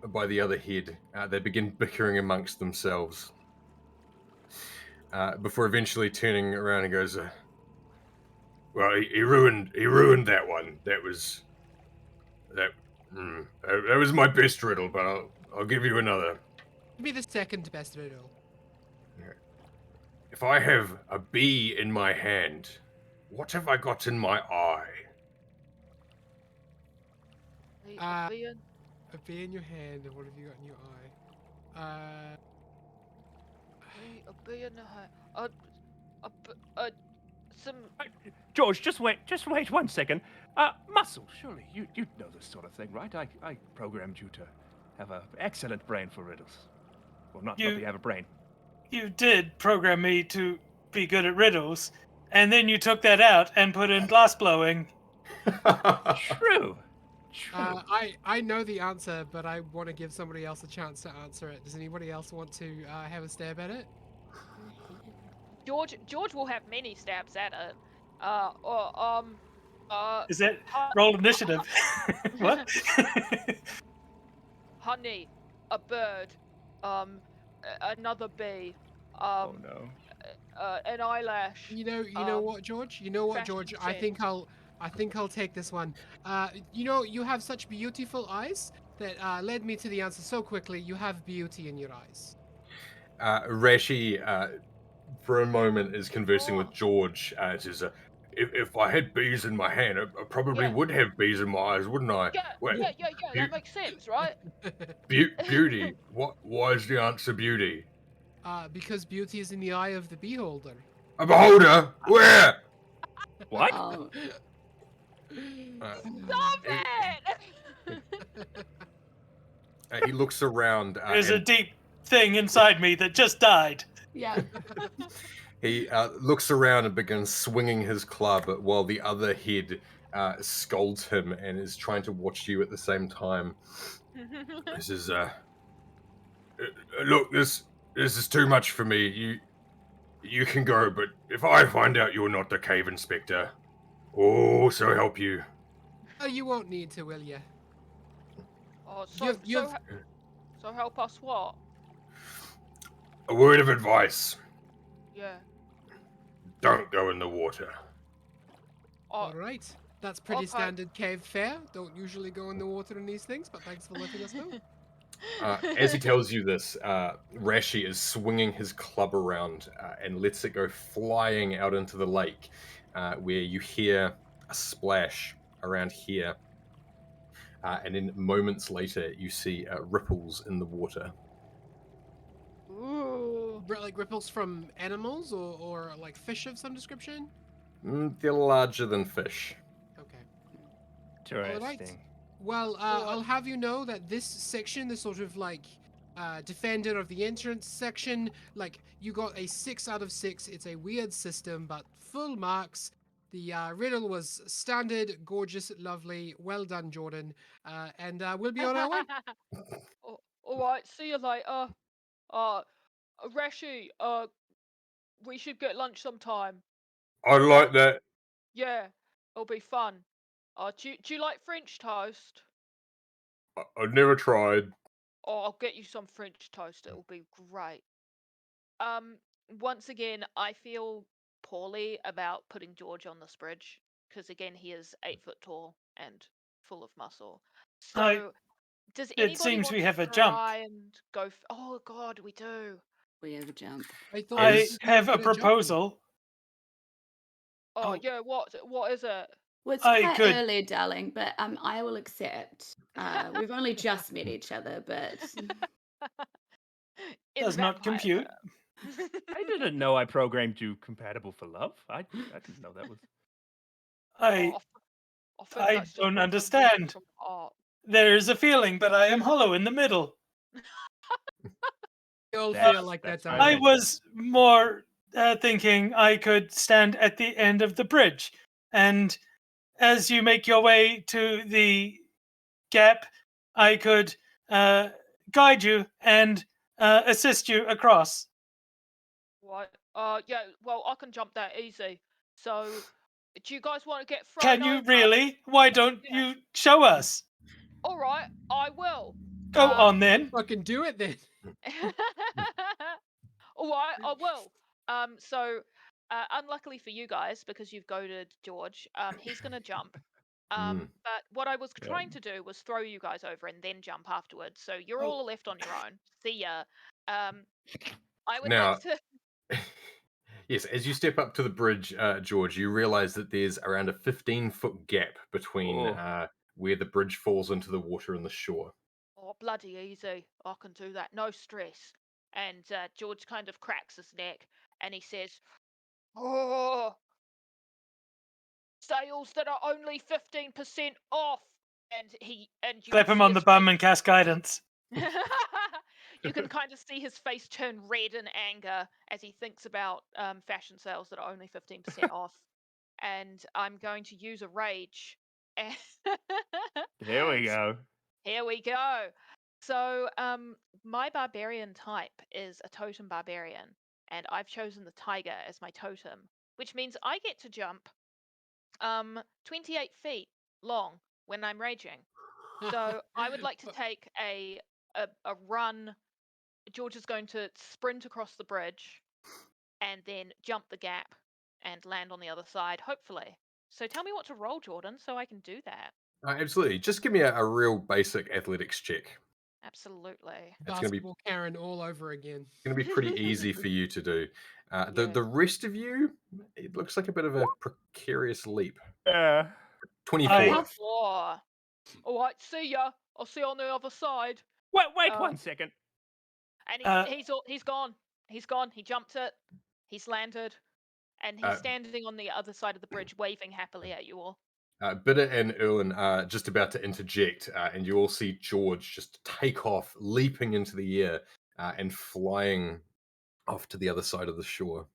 by the other head. They begin bickering amongst themselves. Before eventually turning around and goes, Well, he ruined that one. That was my best riddle, but I'll give you another. Give me the second best riddle. If I have a bee in my hand, what have I got in my eye? Ian? A bee in your hand, and what have you got in your eye? A bee in the hand. Some. George, just wait 1 second. Muscle, surely you know this sort of thing, right? I programmed you to have an excellent brain for riddles. Well, not that you have a brain. You did program me to be good at riddles, and then you took that out and put in glass blowing. True. I know the answer, but I want to give somebody else a chance to answer it. Does anybody else want to have a stab at it? George will have many stabs at it. Is that roll initiative? What? Honey, a bird, another bee, Oh no. an eyelash. You know what, George? You know what, fashion George? sense. I think I'll take this one. You have such beautiful eyes that led me to the answer so quickly. You have beauty in your eyes. Rashi, for a moment, is conversing with George. Says, If I had bees in my hand, I probably Yeah. would have bees in my eyes, wouldn't I? Yeah, Well, that makes sense, right? Beauty. Why is the answer beauty? Because beauty is in the eye of the beholder. A beholder? Where? What? Oh, Stop it! he looks around. There's a and deep thing inside me that just died. yeah. he looks around and begins swinging his club while the other head scolds him and is trying to watch you at the same time. This is look, this is too much for me. You can go, but if I find out you're not the cave inspector, oh, so help you. Oh, you won't need to, will you? Oh, so help us what? A word of advice: Yeah. don't go in the water. All right. That's pretty okay. standard cave fare. Don't usually go in the water in these things, but thanks for letting us know. As he tells you this, Rashi is swinging his club around and lets it go flying out into the lake, where you hear a splash around here. And then moments later, you see ripples in the water. Ooh. Like ripples from animals or like fish of some description? They're larger than fish. Okay. Interesting. Well, I'll have you know that this section, this sort of like defender of the entrance section, like you got a 6 out of 6. It's a weird system, but full marks. The riddle was standard, gorgeous, lovely. Well done, Jordan. And we'll be on our way. All right, see you later. Rashi, we should get lunch sometime. I like that. Yeah, it'll be fun. Do you like French toast? I've never tried. Oh, I'll get you some French toast. It'll be great. Once again, I feel poorly about putting George on this bridge because again, he is 8 foot tall and full of muscle. So, does It anybody seems want we to have a jump. try and go? Oh God, we do. We have a jump. I thought I you have were a gonna jump me. proposal. Oh Oh. yeah, what is it? Well, it's I quite could- early, darling, but I will accept. We've only just met each other, but In Does not vampire compute. terms. I didn't know I programmed you compatible for love. I didn't know that was. I think I that's just don't what some people understand. from art. There's a feeling, but I am hollow in the middle. We all That's- feel like that, that's darling. right. I was more thinking I could stand at the end of the bridge, and as you make your way to the gap, I could guide you and assist you across. What? Yeah. Well, I can jump that easy. So, do you guys want to get thrown Can you over? really? Why don't Yeah. you show us? All right, I will. Go on then. Fucking do it then. All right, I will. So, unluckily for you guys, because you've goaded George, he's gonna jump. But what I was trying to do was throw you guys over and then jump afterwards. So you're all left on your own. See ya. I would Now- like to. Yes, as you step up to the bridge, George, you realize that there's around a 15-foot gap between Oh. where the bridge falls into the water and the shore. Oh, bloody easy. I can do that. No stress. And George kind of cracks his neck and he says, "Oh, sales that are only 15% off." And you Clap can him see on the his bum face- and cast guidance. You can kind of see his face turn red in anger as he thinks about fashion sales that are only 15% off. And I'm going to use a rage. There we go. Here we go. So, my barbarian type is a totem barbarian, and I've chosen the tiger as my totem, which means I get to jump 28 feet long when I'm raging. So I would like to take a run. George is going to sprint across the bridge and then jump the gap and land on the other side, hopefully. So tell me what to roll, Jordan, so I can do that. Absolutely. Just give me a real basic athletics check. Absolutely. It's gonna be- Basketball Karen all over again. It's going to be pretty easy for you to do. Yeah. The rest of you, it looks like a bit of a precarious leap. Yeah. 24. I- Four. All right, see ya. I'll see you on the other side. Wait Uh, 1 second. And he's gone. He's gone. He jumped it. He's landed, and he's standing on the other side of the bridge, waving happily at you all. Bita and Erlen are just about to interject, and you all see George just take off, leaping into the air and flying off to the other side of the shore.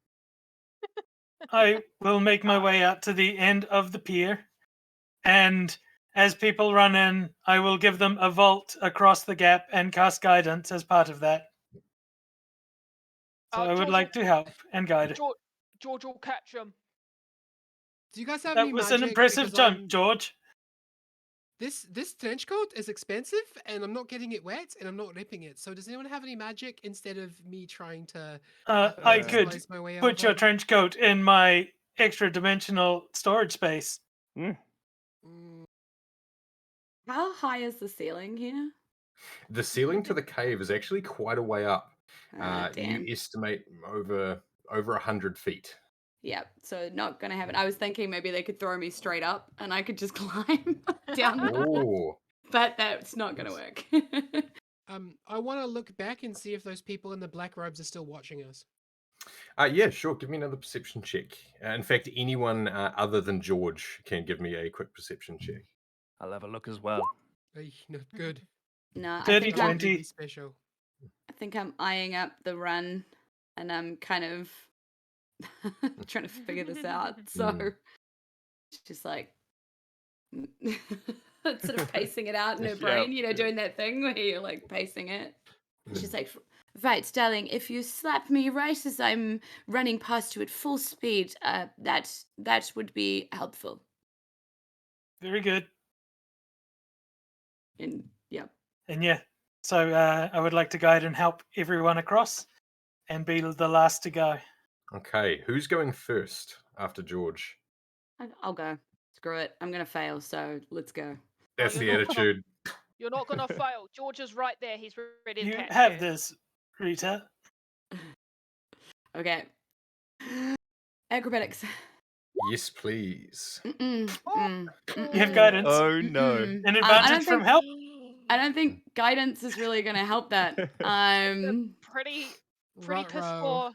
I will make my way out to the end of the pier, and as people run in, I will give them a vault across the gap and cast guidance as part of that. So I would George like to help and guide. George will catch him. Do you guys have That any was magic? an impressive Because jump, George. This trench coat is expensive, and I'm not getting it wet, and I'm not ripping it. So does anyone have any magic instead of me trying to? I could slice my way out put of your it? trench coat in my extra dimensional storage space. Mm, how high is the ceiling here? The ceiling to the cave is actually quite a way up. Damn. You estimate over 100 feet. Yeah, so not gonna happen. I was thinking maybe they could throw me straight up and I could just climb down, Oh, but that's not gonna work. I want to look back and see if those people in the black robes are still watching us. yeah, sure. Give me another perception check. In fact, anyone other than George can give me a quick perception check. I'll have a look as well. Ay, not good. No, I Dirty think, 20. Really special. I think I'm eyeing up the run and I'm kind of trying to figure this out. So She's like, sort of pacing it out in her Yep, brain, yep. doing that thing where you're like pacing it. And she's like, right, darling, if you slap me right as I'm running past you at full speed, that would be helpful. Very good. And yeah. And yeah, so I would like to guide and help everyone across and be the last to go. Okay, who's going first after George? I'll go. Screw it. I'm going to fail, so let's go. That's you're the not attitude. You're not gonna fail. George is right there. He's ready to You catch have you. this, Rita. Okay. Acrobatics. Yes, please. Mm-mm, mm, You have mm-mm, guidance Oh no. mm-mm. and I advantage don't from think help. I don't think guidance is really going to help that. Pretty Ruh-roh. piss poor.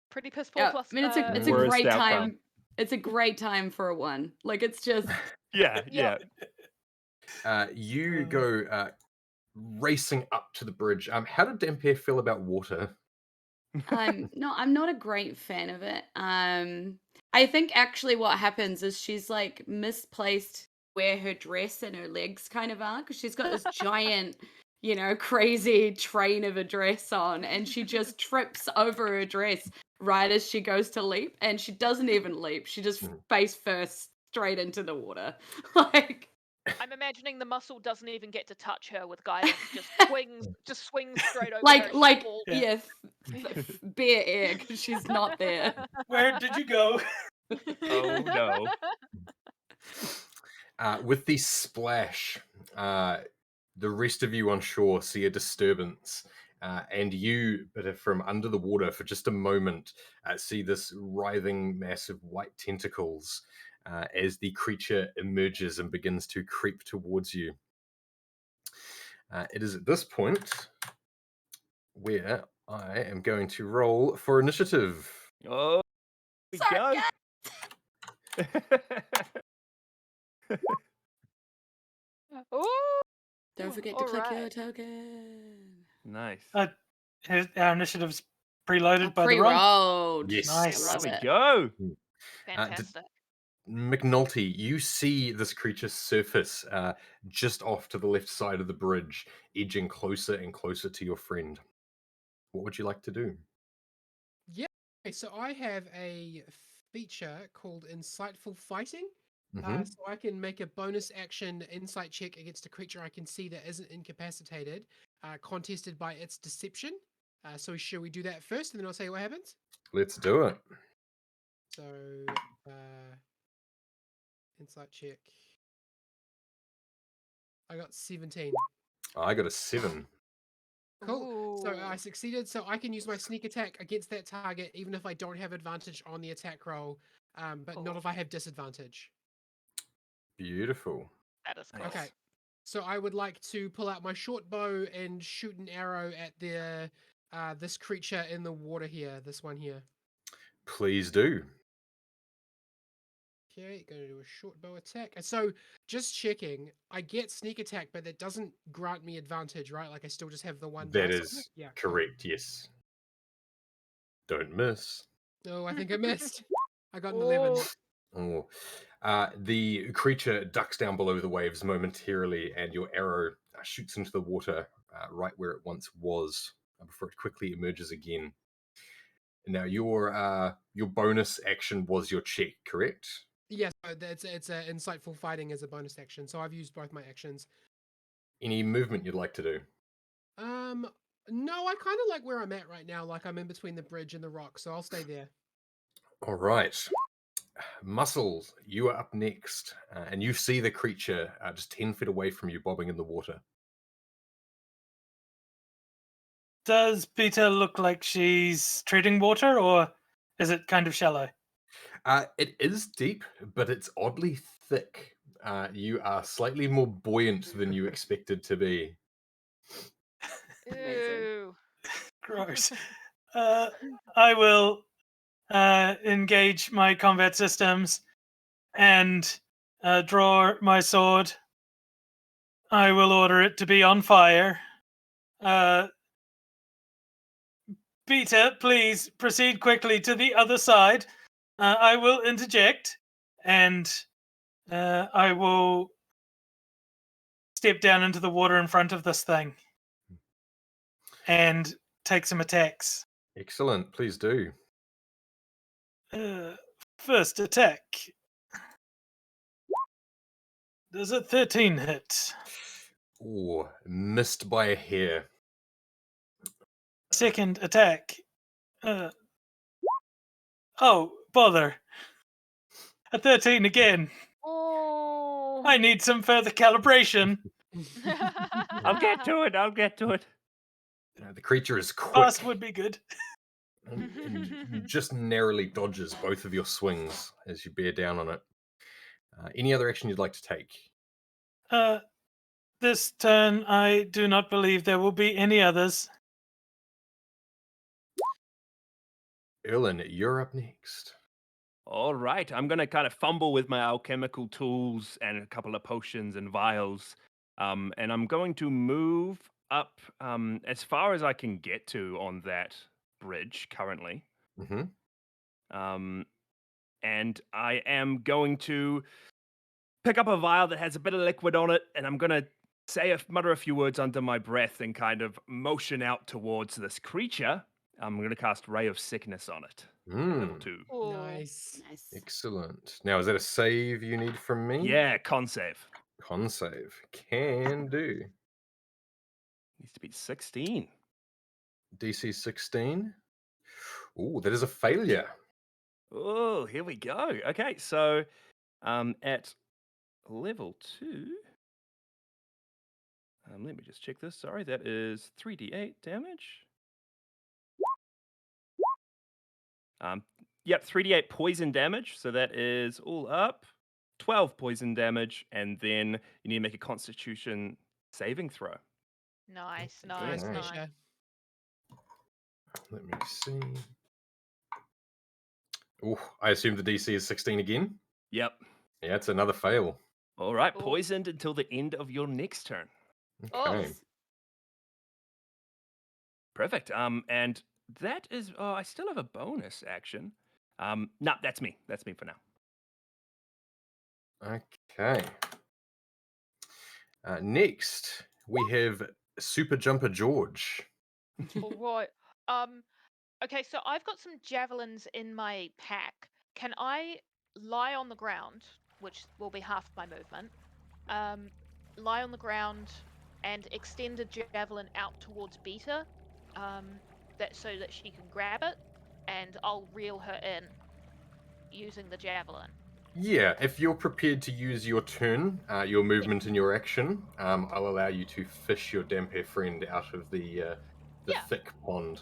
Pretty piss poor Yeah, plus. I mean, it's a Worst great outcome. time. It's a great time for a 1. Like, it's just Yeah, Yeah. yeah. You go racing up to the bridge. How did Dampier feel about water? I'm not a great fan of it. I think actually what happens is she's like misplaced where her dress and her legs kind of are, because she's got this giant, crazy train of a dress on, and she just trips over her dress right as she goes to leap, and she doesn't even leap. She just face first straight into the water. Like, I'm imagining the muscle doesn't even get to touch her with guidance. Just swings straight over her. like She like falls. yeah, bare air, because she's not there. Where did you go? Oh no. With the splash, the rest of you on shore see a disturbance, and you, Bita, from under the water for just a moment, see this writhing mass of white tentacles as the creature emerges and begins to creep towards you. It is at this point where I am going to roll for initiative. Oh, we Sorry, go. Ooh, Don't forget to all click your right. token. Nice. Our initiative's preloaded by the roll. Pre-rolled. Yes. Nice. I love There we it. go. Fantastic. Mcnulty, you see this creature surface just off to the left side of the bridge, edging closer and closer to your friend. What would you like to do? Yeah. Okay, so I have a feature called Insightful Fighting. Mhm. So I can make a bonus action insight check against a creature I can see that isn't incapacitated, contested by its deception. So should we do that first, and then I'll say what happens? Let's do it. So, insight check. I got 17. I got a 7. Cool. So I Ooh. succeeded. So I can use my sneak attack against that target, even if I don't have advantage on the attack roll, but not Cool. if I have disadvantage. Beautiful. That is cool. Okay. So I would like to pull out my short bow and shoot an arrow at this creature in the water here. This one here. Please do. Okay, going to do a short bow attack. And so, just checking, I get sneak attack, but that doesn't grant me advantage, right? Like I still just have the one That dice on is it? Yeah, cool. correct, yes. Don't miss. No, I think I missed. I got an 11. Oh, Oh. The creature ducks down below the waves momentarily, and your arrow shoots into the water right where it once was before it quickly emerges again. Now, your bonus action was your check, correct? Yes, it's a insightful fighting as a bonus action. So I've used both my actions. Any movement you'd like to do? No, I kind of like where I'm at right now. Like I'm in between the bridge and the rock, so I'll stay there. All right. Muscles, you are up next, and you see the creature just 10 feet away from you, bobbing in the water. Does Bita look like she's treading water, or is it kind of shallow? It is deep, but it's oddly thick. You are slightly more buoyant than you expected to be. Amazing. ew. Gross. I will engage my combat systems and draw my sword. I will order it to be on fire. Bita, please proceed quickly to the other side. I will interject and I will step down into the water in front of this thing and take some attacks. Excellent. Please do. First attack. Does a 13 hit? Ooh, missed by a hair. Second attack. Oh, bother. A 13 again. Oh. I need some further calibration. I'll get to it. I'll get to it. The creature is quick Fast would be good. and just narrowly dodges both of your swings as you bear down on it. Any other action you'd like to take? This turn, I do not believe there will be any others. Erlen, you're up next. All right, I'm going to kind of fumble with my alchemical tools and a couple of potions and vials. And I'm going to move up as far as I can get to on that bridge currently. Mm-hmm. And I am going to pick up a vial that has a bit of liquid on it, and I'm going to mutter a few words under my breath and kind of motion out towards this creature. I'm going to cast Ray of Sickness on it. Level 2. Oh. Nice. Nice. Excellent. Now, is that a save you need from me? Yeah, con save. Con save. Can do. Needs to be 16. DC 16. Ooh, that is a failure. Oh, here we go. Okay, so at level 2, let me just check this. Sorry, that is 3d8 damage. Yep, 3d8 poison damage. So that is all up. 12 poison damage, and then you need to make a Constitution saving throw. Nice, Okay. nice, Nice. nice. Pressure. Let me see. Ooh, I assume the DC is 16 again. Yep. Yeah, it's another fail. All right, Oh. poisoned until the end of your next turn. Oh. Okay. Perfect. And that is. Oh, I still have a bonus action. No, that's me. That's me for now. Okay. Next, we have Super Jumper George. All right. Okay, so I've got some javelins in my pack. Can I lie on the ground, which will be half my movement? Lie on the ground and extend a javelin out towards Bita, so that she can grab it, and I'll reel her in using the javelin. Yeah, if you're prepared to use your turn, your movement and your action, I'll allow you to fish your Damper friend out of the Yeah. thick pond.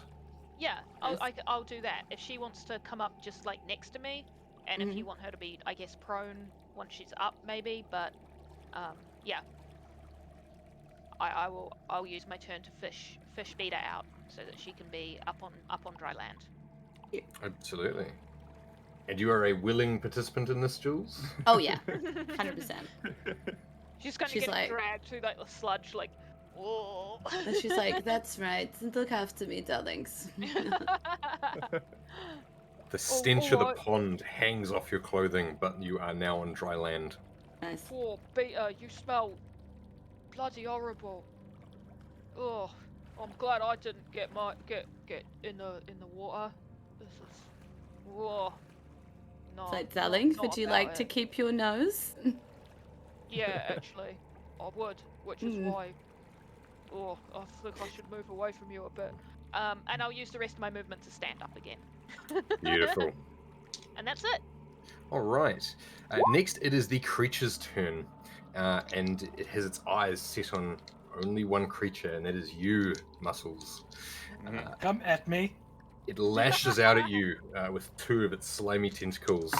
Yeah, Nice. I'll do that. If she wants to come up just like next to me, and if you want her to be, I guess, prone once she's up, maybe. But yeah, I'll use my turn to fish Beta out so that she can be up on dry land. Absolutely. And you are a willing participant in this, Julz? Oh yeah, 100%. She's kind of She's getting like- dragged through that sludge, like, whoa. And she's like, "That's right. Look after me, darlings." The stench of the alright. pond hangs off your clothing, but you are now on dry land. Nice. Poor Beta, you smell bloody horrible. Oh, I'm glad I didn't get in the water. This is, whoa. No, It's like, darlings, not would you about like to it. keep your nose? Yeah, actually, I would, which is Mm. why. Oh, I think I should move away from you a bit. And I'll use the rest of my movement to stand up again. Beautiful. And that's it. All right. Next, it is the creature's turn, and it has its eyes set on only one creature, and that is you, Muscles. Come at me. It lashes out at you with two of its slimy tentacles,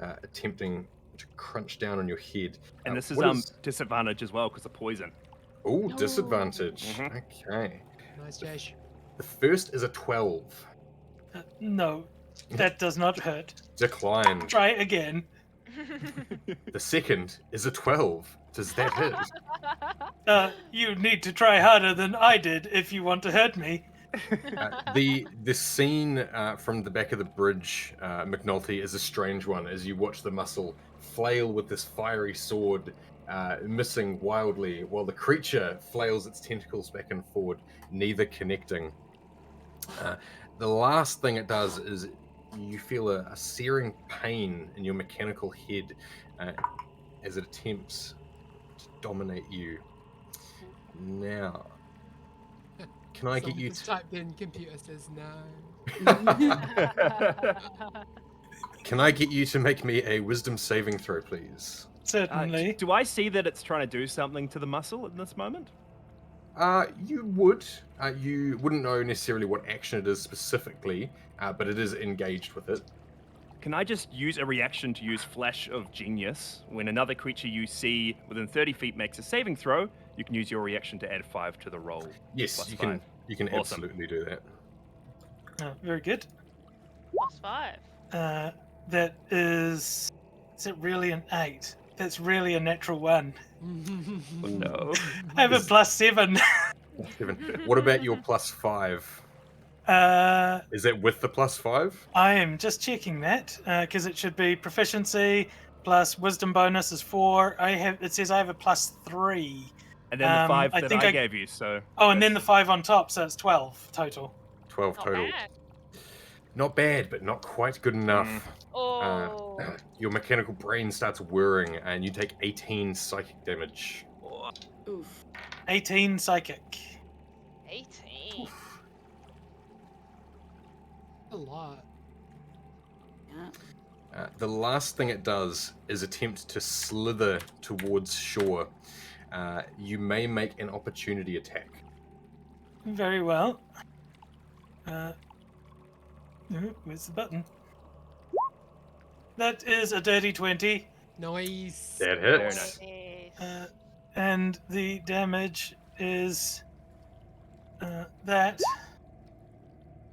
attempting to crunch down on your head. And this is what disadvantage as well because of poison. Oh, No. disadvantage. Mhm. Okay. Nice, Jash. The first is a 12. No, that does not hurt. Declined. Try again. The second is a 12. Does that hit? You need to try harder than I did if you want to hurt me. The scene from the back of the bridge, Mcnulty, is a strange one as you watch the muscle flail with this fiery sword, missing wildly, while the creature flails its tentacles back and forward, neither connecting. The last thing it does is you feel a searing pain in your mechanical head as it attempts to dominate you. Now, can I get you Someone's to... typed in, computer says no. Can I get you to make me a wisdom saving throw, please? Certainly. Do I see that it's trying to do something to the muscle in this moment? You would. You wouldn't know necessarily what action it is specifically, but it is engaged with it. Can I just use a reaction to use Flash of Genius? When another creature you see within 30 feet makes a saving throw, you can use your reaction to add 5 to the roll. Yes, Plus you 5. can. You can Awesome. absolutely do that. Very good. +5. That is it really an 8? That's really a natural 1. Oh, no. I have a +7. What about your +5? Is that with the +5? I am just checking that because it should be proficiency plus wisdom bonus is 4. It says I have a +3. And then the 5 I that think I I- gave you, so... Oh, and then the 5 on top, so it's 12 total. 12 Not total. bad. Not bad, but not quite good enough. Oh. Your mechanical brain starts whirring, and you take 18 psychic damage. Oof. 18 psychic. 18. A lot. Yeah. The last thing it does is attempt to slither towards shore. You may make an opportunity attack. Very well. Where's the button? That is a dirty 20. Nice. That Very hits. Nice. And the damage is that.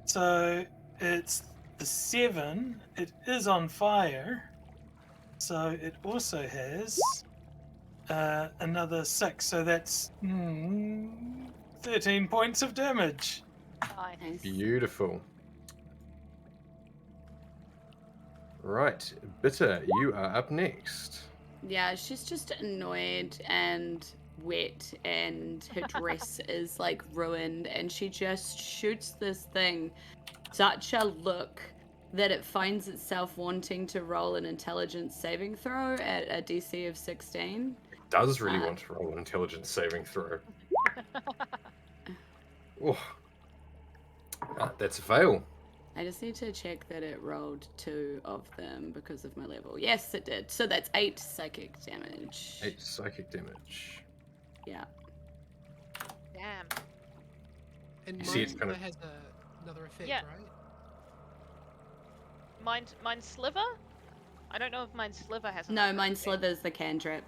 So it's the 7. It is on fire. So it also has another 6. So that's 13 points of damage. Nice. Nice. Beautiful. Right, Bita, you are up next. Yeah, she's just annoyed and wet, and her dress is like ruined, and she just shoots this thing such a look that it finds itself wanting to roll an intelligence saving throw at a DC of 16. Does really want to roll an intelligence saving throw. Oh. That's a fail. I just need to check that it rolled 2 of them because of my level. Yes, it did. So that's 8 psychic damage. 8 psychic damage. Yeah. Damn. And You see it's mine kind of- has another effect, Yeah. right? Mine sliver? I don't know if mine sliver has No, another mine effect. slithers the cantrip.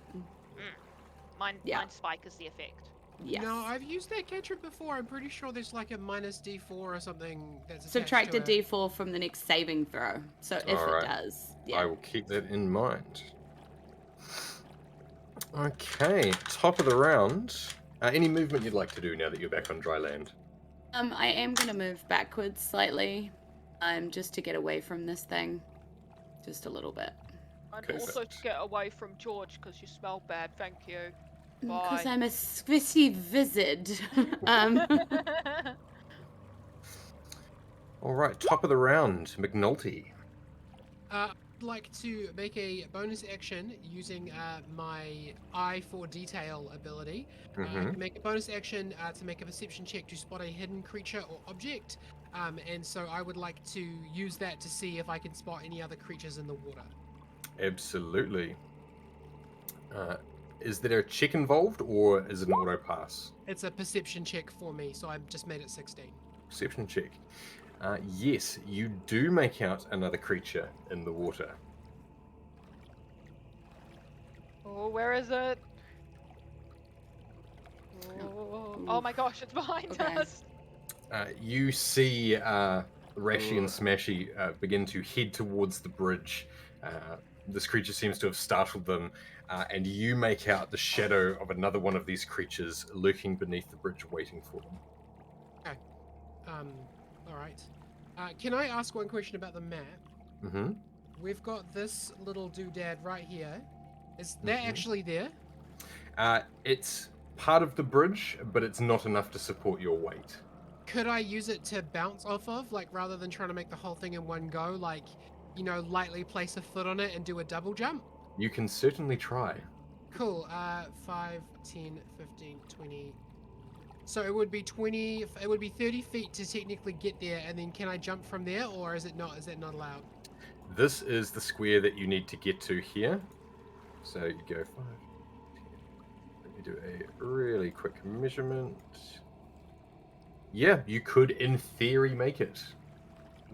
Mine Yeah. spike is the effect. Yes. No, I've used that cantrip before. I'm pretty sure there's like a minus D4 or something that's attached Subtract to a it. D4 from the next saving throw. So if Alright. it does. Yeah. I will keep that in mind. Okay, top of the round. Any movement you'd like to do now that you're back on dry land? I am going to move backwards slightly. Just to get away from this thing. Just a little bit. And Okay, also to perfect. get away from George because you smell bad. Thank you. Because Bye. I'm a squishy wizard. Alright, top of the round, Mcnulty. I'd like to make a bonus action using my Eye for Detail ability. I Mm-hmm. can make a bonus action to make a perception check to spot a hidden creature or object. And so I would like to use that to see if I can spot any other creatures in the water. Absolutely. Is there a check involved, or is it an auto pass? It's a perception check for me, so I've just made it 16. Perception check. Yes, you do make out another creature in the water. Oh, where is it? Oh my gosh, it's behind Okay. us. You see Rashi and Smashy begin to head towards the bridge. This creature seems to have startled them, and you make out the shadow of another one of these creatures lurking beneath the bridge waiting for them. All right. Can I ask one question about the map? Mm-hmm. We've got this little doodad right here. Is that actually there? It's part of the bridge, but it's not enough to support your weight. Could I use it to bounce off of, like, rather than trying to make the whole thing in one go, like, you know, lightly place a foot on it and do a double jump? You can certainly try. Cool. 5, 10, 15, 20. So it would be 20, it would be 30 feet to technically get there, and then can I jump from there, or is it not, is that not allowed? This is the square that you need to get to here. So you go 5, 10. Let me do a really quick measurement. Yeah, you could, in theory, make it.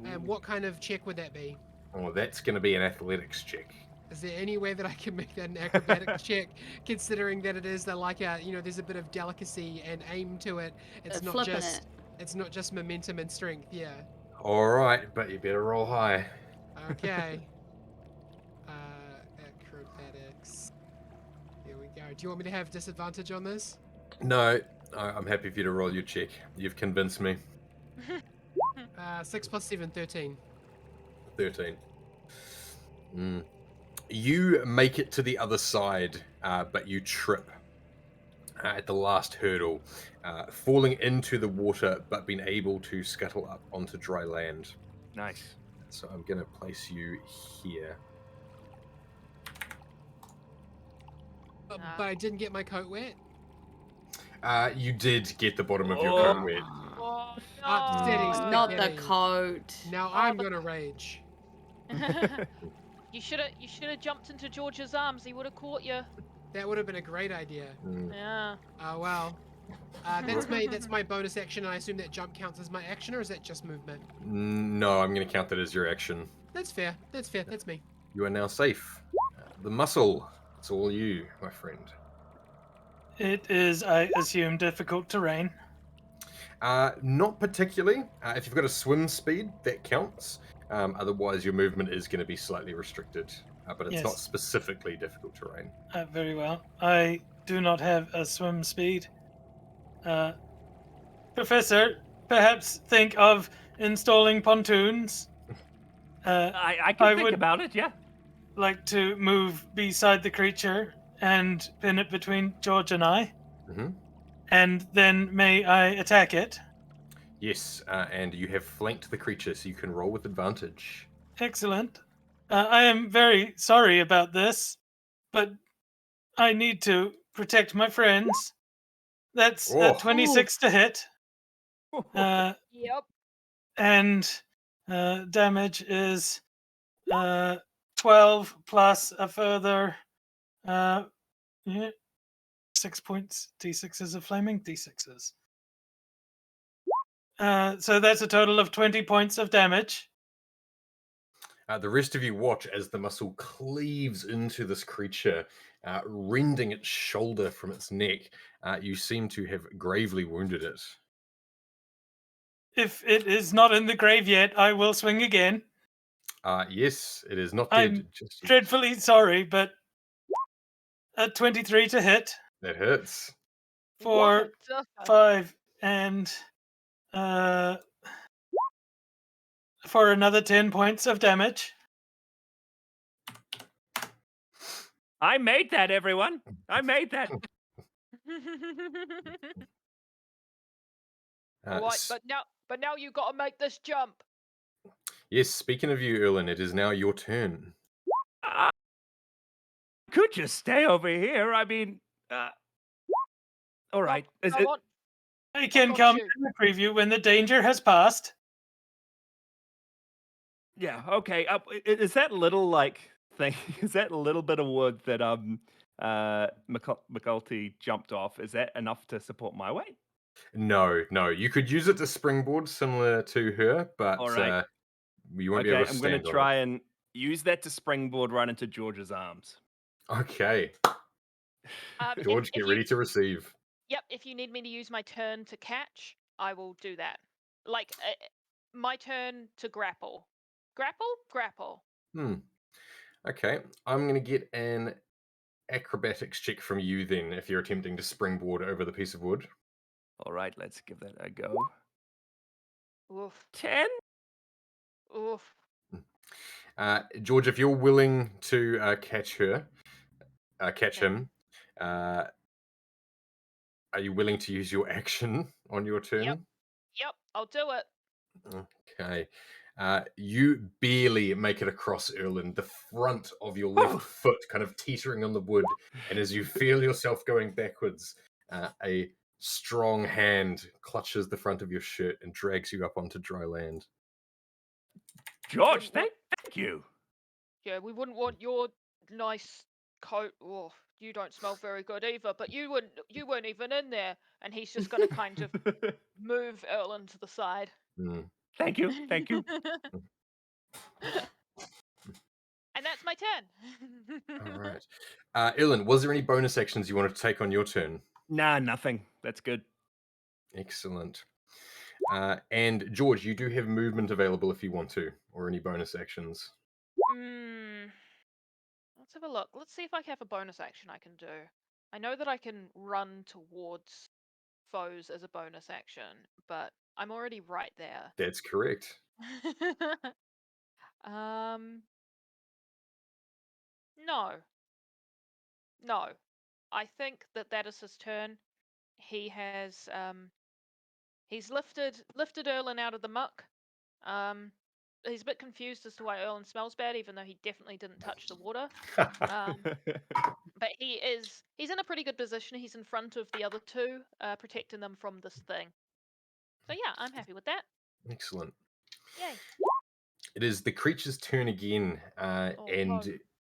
And what kind of check would that be? Oh, that's going to be an athletics check. Is there any way that I can make that an acrobatics check, considering that it is like a, you know, there's a bit of delicacy and aim to it. It's not Flipping just, it. it's not just momentum and strength. Yeah. All right, but you better roll high. Okay. Acrobatics. Here we go. Do you want me to have disadvantage on this? No, I'm happy for you to roll your check. You've convinced me. 6 plus 7, 13. 13. You make it to the other side, but you trip at the last hurdle, falling into the water, but being able to scuttle up onto dry land. Nice. So I'm going to place you here. But I didn't get my coat wet. You did get the bottom of your coat wet. Oh, Upsetting no. Not the spaghetti. coat. Now I'm gonna rage. You should have jumped into George's arms. He would have caught you. That would have been a great idea. Yeah. Oh well. That's my bonus action. I assume that jump counts as my action, or is that just movement? No, I'm going to count that as your action. That's fair. That's fair. That's me. You are now safe. The muscle, it's all you, my friend. It is, I assume, difficult terrain. Not particularly. If you've got a swim speed, that counts. Otherwise, your movement is going to be slightly restricted. But it's not Yes. specifically difficult terrain. Very well. I do not have a swim speed. Professor, perhaps think of installing pontoons. I can I think would- about it, yeah. Like to move beside the creature and pin it between George and I. Mhm. And then may I attack it? Yes, and you have flanked the creature, so you can roll with advantage. Excellent. I am very sorry about this, but I need to protect my friends. That's Oh. 26 to hit. Yep. And damage is 12 plus a further 6 points. D6s of flaming D6s. So that's a total of 20 points of damage. The rest of you watch as the muscle cleaves into this creature, rending its shoulder from its neck. You seem to have gravely wounded it. If it is not in the grave yet, I will swing again. Yes, it is not I'm dead. Just yet. Dreadfully sorry, but a 23 to hit That hurts. for What the fuck? 5 and for another 10 points of damage. I made that, everyone. I made that. Right, but now you got to make this jump. Yes, speaking of you, Erlen, it is now your turn. I could just stay over here. I mean, all right. Is Come it, on. I can got come you. in the preview when the danger has passed. yeah, okay. Is that little like thing? Is that little bit of wood that Mcnulty jumped off? Is that enough to support my weight? No. You could use it to springboard similar to her, but All right. you won't be Okay, able to I'm stand going to on try and use that to springboard right into George's arms. it. Okay. If- George, if get you- ready to receive. Yep, if you need me to use my turn to catch, I will do that. Like, my turn to grapple. Grapple. Okay, I'm going to get an acrobatics check from you then if you're attempting to springboard over the piece of wood. All right, let's give that a go. Oof. 10? Oof. George, if you're willing to catch him, are you willing to use your action on your turn? Yep, I'll do it. Okay. You barely make it across, Erlen. The front of your left foot kind of teetering on the wood, and as you feel yourself going backwards, a strong hand clutches the front of your shirt and drags you up onto dry land. George, thank you. Yeah, we wouldn't want your nice coat. Oh, you don't smell very good either. But you weren't even in there, and he's just gonna kind of move Erlen to the side. Mm. Thank you. Thank you. And that's my turn. All right. Erlen, was there any bonus actions you wanted to take on your turn? Nah, nothing. That's good. Excellent. And George, you do have movement available if you want to, or any bonus actions. Let's have a look. Let's see if I have a bonus action I can do. I know that I can run towards foes as a bonus action, but I'm already right there. That's correct. No. I think that is his turn. He has he's lifted Erlen out of the muck. He's a bit confused as to why Erlen smells bad, even though he definitely didn't touch the water. But he's in a pretty good position. He's in front of the other two, protecting them from this thing. So yeah, I'm happy with that. Excellent. Yay. It is the creature's turn again, and no.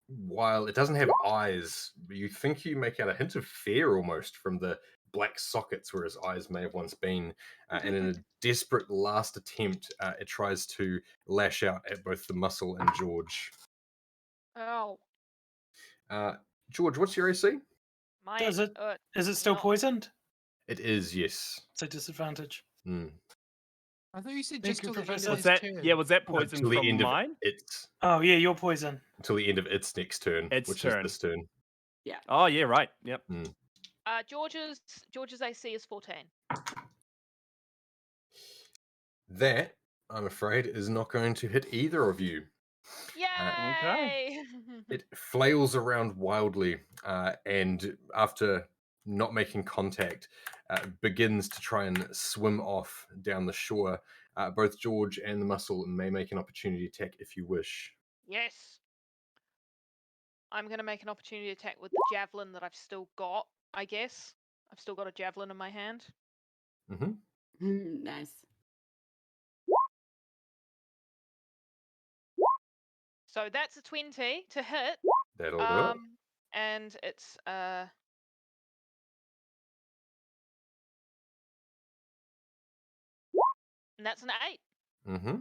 while it doesn't have eyes, you think you make out a hint of fear almost from the black sockets where his eyes may have once been. And in a desperate last attempt, it tries to lash out at both the muscle and George. Oh. George, what's your AC? Is it still no. poisoned? It is, yes. So disadvantage. I thought you said Thank just you, till the end Professor. of Was his that turn. was that poison Until the from end of mine? its Oh yeah, you're poison. until the end of its next turn, Its which turn. is this turn. Oh yeah, right. Yep. George's AC is 14. That, I'm afraid, is not going to hit either of you. Yay! It flails around wildly, and after not making contact, begins to try and swim off down the shore. Both George and the muscle may make an opportunity attack if you wish. Yes. I'm going to make an opportunity attack with the javelin that I've still got, I guess. I've still got a javelin in my hand. Nice. So that's a 20 to hit. That'll do it. And it's and that's an 8.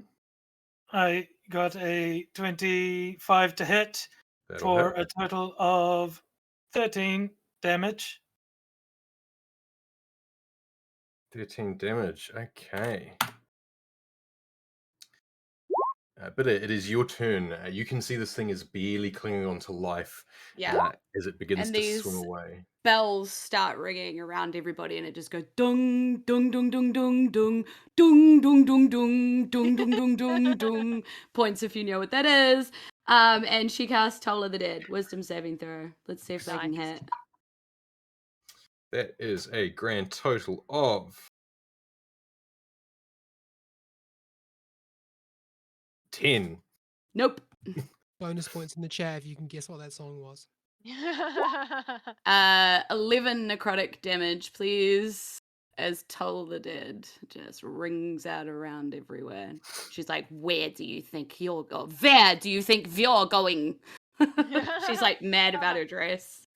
I got a 25 to hit That'll for hit. a total of 13 damage. 13 damage. Okay. But it is your turn. You can see this thing is barely clinging on to life as it begins And to these swim away. bells start ringing around everybody, and it just goes dung, dung, dung, dung, dung, dung, dung, dung, dung, dung, dung, dung, dung, dung, dung. Points if you know what that is. And she casts Toll of the Dead. Wisdom saving throw. Let's see if they can Nice. hit. That is a grand total of 10. Nope. Bonus points in the chat if you can guess what that song was. 11 necrotic damage, please. As Toll of the Dead just rings out around everywhere. She's like, where do you think you're going? Where do you think you're going? She's like mad about her dress.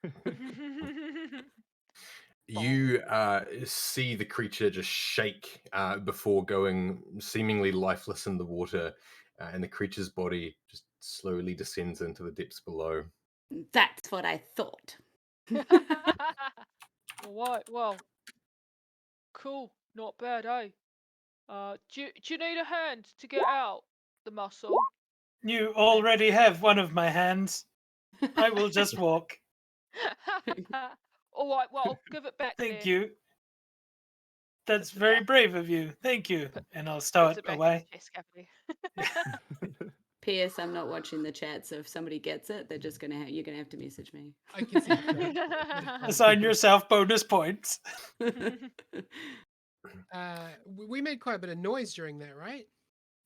You see the creature just shake before going seemingly lifeless in the water, and the creature's body just slowly descends into the depths below. That's what I thought. What? Well, cool. Not bad, eh? Do you need a hand to get out the muscle? You already have one of my hands. I will just walk. All right. Well, I'll give it back. Thank then. you. That's Puts it very down. brave of you. Thank you. And I'll stow Puts it it back away. in his chest cavity. P.S. I'm not watching the chat, so if somebody gets it, they're just you're gonna have to message me. I can see that. Assign yourself bonus points. We made quite a bit of noise during that, right?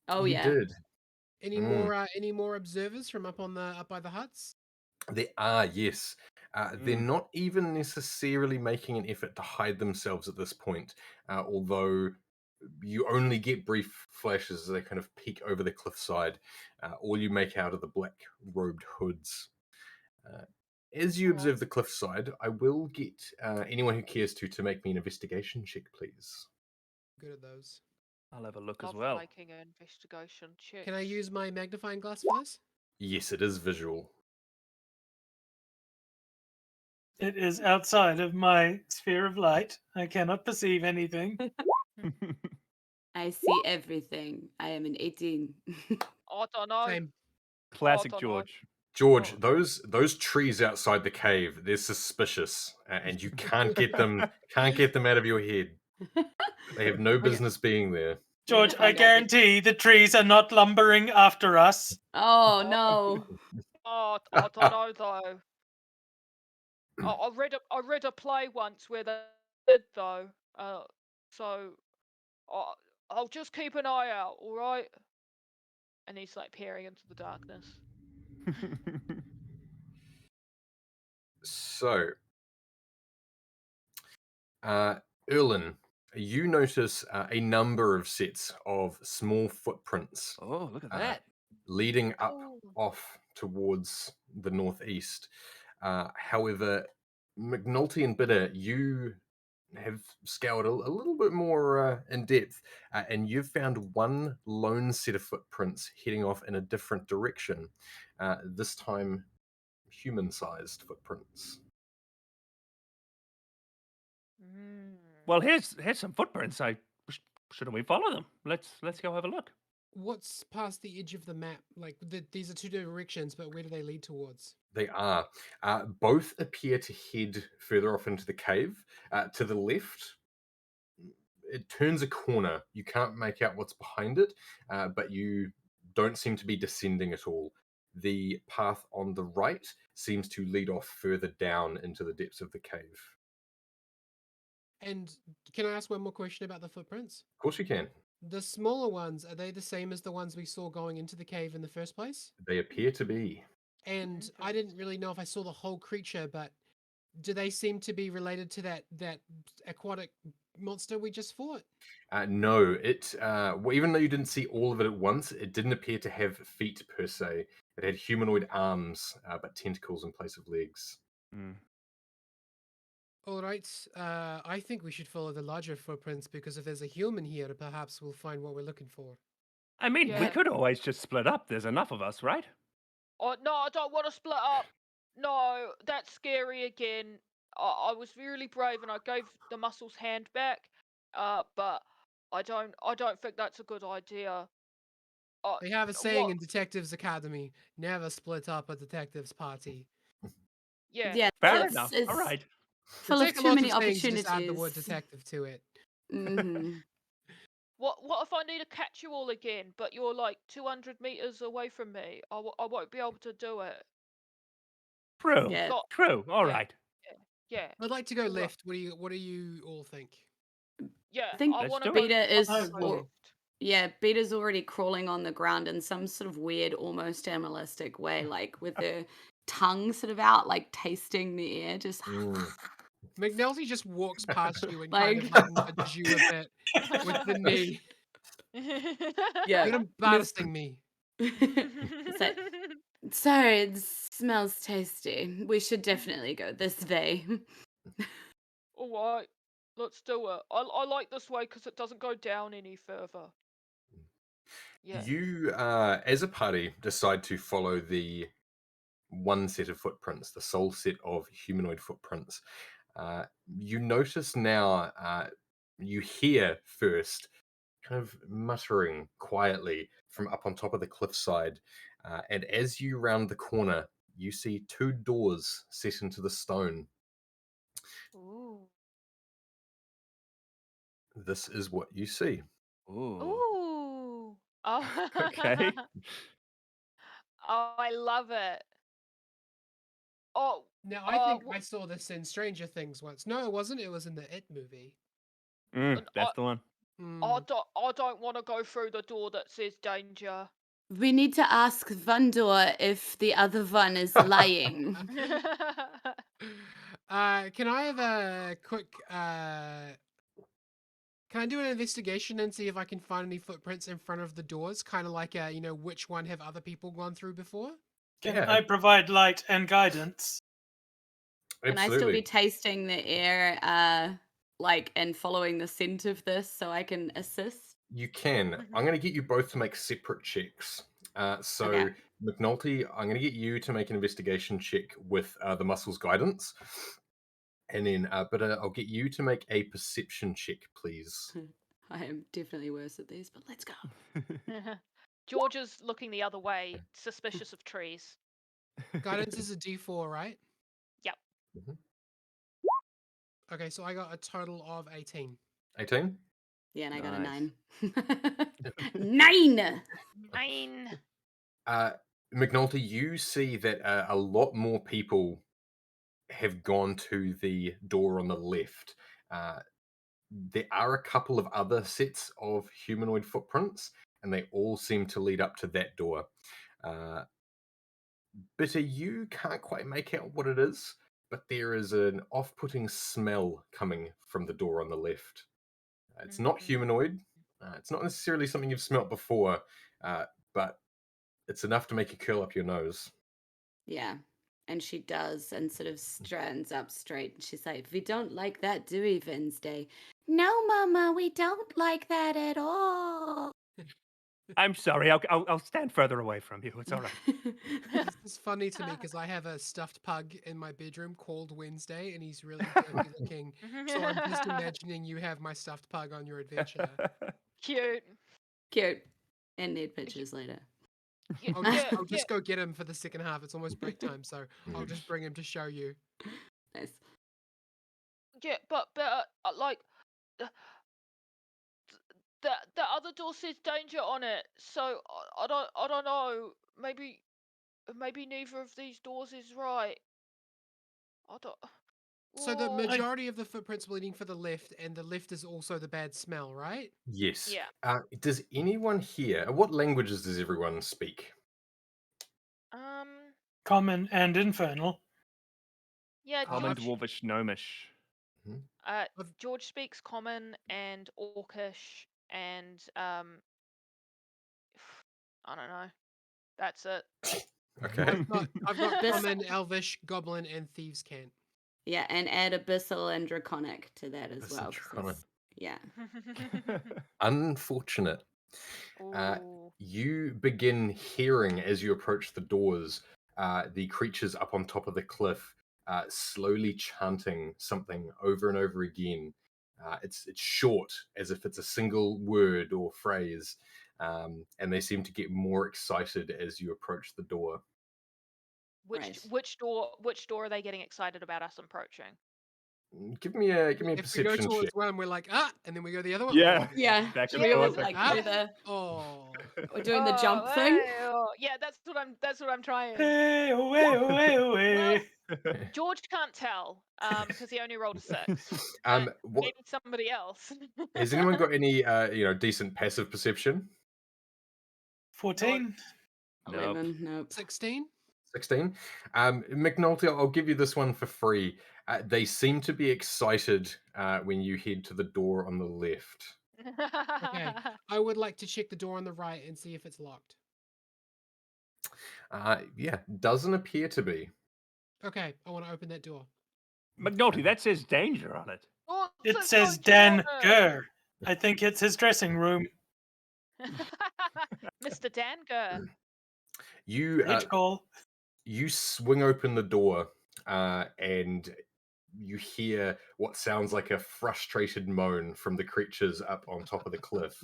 Oh You yeah. did. Any more observers from up by the huts? There are, yes. They're Mm. not even necessarily making an effort to hide themselves at this point, although you only get brief flashes as they kind of peek over the cliffside. All you make out are the black-robed hoods. As you observe the cliffside, I will get anyone who cares to make me an investigation check, please. Good at those. I'll have a look as Love well. making an investigation check. Can I use my magnifying glass for this? Yes, it is visual. It is outside of my sphere of light. I cannot perceive anything. I see everything. I am an 18. I don't know. Same. Classic don't know. George. George, Oh. those trees outside the cave, they're suspicious, and you can't get them out of your head. They have no business being there. George, I Find out guarantee the trees are not lumbering after us. Oh no. Oh, I don't know though. I read a play once where they did though. So I'll just keep an eye out, all right? And he's like peering into the darkness. So, Erlen, you notice a number of sets of small footprints Oh, look at that. leading up Cool. off towards the northeast. However, Mcnulty and Bita, you have scoured a little bit more in depth, and you've found one lone set of footprints heading off in a different direction. This time, human-sized footprints. Mm. Well, here's some footprints. Shouldn't we follow them? Let's go have a look. What's past the edge of the map? Like these are two directions, but where do they lead towards? They are. Both appear to head further off into the cave. To the left, it turns a corner. You can't make out what's behind it, but you don't seem to be descending at all. The path on the right seems to lead off further down into the depths of the cave. And can I ask one more question about the footprints? Of course you can. The smaller ones, are they the same as the ones we saw going into the cave in the first place? They appear to be. And I didn't really know if I saw the whole creature, but do they seem to be related to that aquatic monster we just fought? No, even though you didn't see all of it at once, it didn't appear to have feet per se. It had humanoid arms, but tentacles in place of legs. Mm. All right, I think we should follow the larger footprints because if there's a human here, perhaps we'll find what we're looking for. I mean, we Yeah. could always just split up. There's enough of us, right? Oh no, I don't want to split up. No, that's scary again. I was really brave and I gave the muscle's hand back. But I don't think that's a good idea. They have a saying What? in Detectives Academy: "Never split up a detective's party." Yeah. Yeah, Fair it's, enough. it's All right. full of Take a too lot many of things, opportunities. just add the word detective to it. Mhm. What if I need to catch you all again, but you're like 200 meters away from me? I won't be able to do it. True. Yeah. Got True. All Yeah. right. yeah. I'd like to go Right. left. What do you all think? Yeah, I think I Let's want to do go. it. Beta is I go will. or, left. yeah, Beta's already crawling on the ground in some sort of weird, almost animalistic way, like with her tongue sort of out, like tasting the air, just Mm. Mcnulty just walks past you and Like- kind of like nudges you a bit with the knee. yeah. You're embarrassing me. It's like, sorry, it smells tasty. We should definitely go this way. All right, let's do it. I like this way because it doesn't go down any further. Yeah. You, as a party, decide to follow the one set of footprints, the sole set of humanoid footprints. You notice now, you hear first kind of muttering quietly from up on top of the cliffside. And as you round the corner, you see two doors set into the stone. Ooh. this is what you see. Ooh. Ooh. Oh. Okay. Oh, I love it. Oh, Now, I think I saw this in Stranger Things once. No, it wasn't. It was in the It movie. That's the one. I don't want to go through the door that says danger. We need to ask Vandor if the other one is lying. Can I have a quick can I do an investigation and see if I can find any footprints in front of the doors? Kind of like which one have other people gone through before? Can Yeah. I provide light and guidance? Can I still be Absolutely. tasting the air, and following the scent of this so I can assist? You can. I'm going to get you both to make separate checks. So, Okay. McNulty, I'm going to get you to make an investigation check with the muscles guidance. And then, Bita, I'll get you to make a perception check, please. I am definitely worse at these, but let's go. George is looking the other way, suspicious of trees. Guidance is a D4, right? Yep. Mhm. Okay, so I got a total of 18. 18? Yeah, and I got a Nice. 9. 9! 9. McNulty, you see that a lot more people have gone to the door on the left. There are a couple of other sets of humanoid footprints, and they all seem to lead up to that door. Bitter, you can't quite make out what it is, but there is an off-putting smell coming from the door on the left. It's not humanoid. It's not necessarily something you've smelt before, but it's enough to make you curl up your nose. Yeah, and she does, and sort of stands up straight. And she's like, "We don't like that, do we, Wednesday?" "No, Mama, we don't like that at all." I'm sorry. I'll stand further away from you. It's all right. This is funny to me because I have a stuffed pug in my bedroom called Wednesday, and he's really dirty looking. So I'm just imagining you have my stuffed pug on your adventure. Cute. Cute. And need pictures later. I'll just go get him for the second half. It's almost break time, so I'll just bring him to show you. Nice. Yeah, but like the other door says danger on it, so I don't know. Maybe neither of these doors is right. I don't. So the Oh. majority of the footprints leading for the left, and the left is also the bad smell, right? Yes. Yeah. Does anyone here? What languages does everyone speak? Common and infernal. Yeah. Common, George, dwarvish, gnomish. George speaks Common and Orcish and I don't know. That's it. Okay. I've got Common, Elvish, Goblin, and Thieves' Cant. Yeah, and add Abyssal and Draconic to that as Abyssal well. Draconic. Yeah. Unfortunate. Ooh. You begin hearing as you approach the doors the creatures up on top of the cliff slowly chanting something over and over again. It's short, as if it's a single word or phrase, and they seem to get more excited as you approach the door. Which door are they getting excited about us approaching? Give me a If we go perception towards check. one, we're like, and then we go the other one. Yeah. Yeah. Back Should and we all, forth. like, Ah. do the... Oh. We're doing the jump thing? Yeah, that's what I'm trying. Hey, away, away, away. George can't tell because he only rolled a 6. What Maybe somebody else. has anyone got any decent passive perception? 14. 11, nope. 16? 16. McNulty, I'll give you this one for free. They seem to be excited when you head to the door on the left. Okay. I would like to check the door on the right and see if it's locked. Yeah, doesn't appear to be. Okay, I want to open that door. McNulty, that says danger on it. Oh, It let's says go, Dan George. Gurr. I think it's his dressing room. Mr. Dan Gurr. H call. You swing open the door and you hear what sounds like a frustrated moan from the creatures up on top of the cliff.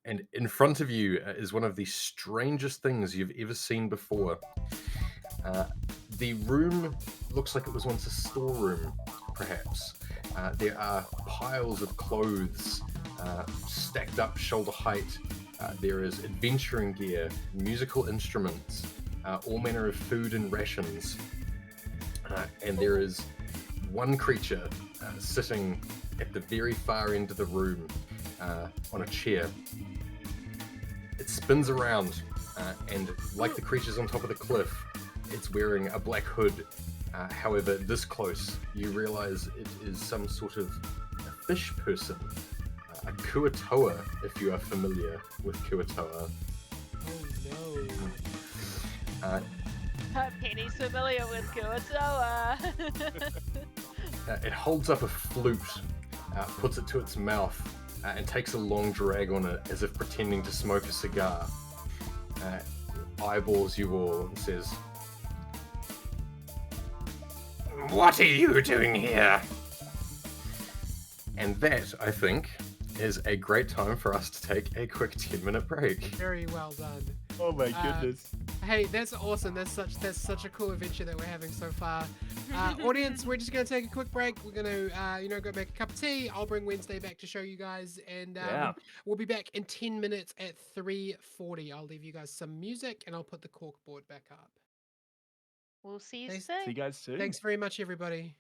And in front of you is one of the strangest things you've ever seen before. The room looks like it was once a storeroom, perhaps. There are piles of clothes stacked up shoulder height. There is adventuring gear, musical instruments, all manner of food and rations. And there is one creature sitting at the very far end of the room on a chair. It spins around, and like the creatures on top of the cliff, it's wearing a black hood. However, this close, you realize it is some sort of a fish person. A kuatoa, if you are familiar with kuatoa. Oh no. Penny's familiar with Kuatoa. It holds up a flute, puts it to its mouth, and takes a long drag on it as if pretending to smoke a cigar. Eyeballs you all and says, What are you doing here? and that, I think, is a great time for us to take a quick 10-minute break. Very well done. Oh my goodness. Hey, that's awesome. That's such a cool adventure that we're having so far. Audience, we're just gonna take a quick break. We're gonna go make a cup of tea. I'll bring Wednesday back to show you guys, and Yeah. we'll be back in 10 minutes at 3:40. I'll leave you guys some music, and I'll put the cork board back up. We'll see you Thanks. soon. See you guys soon. Thanks very much, everybody.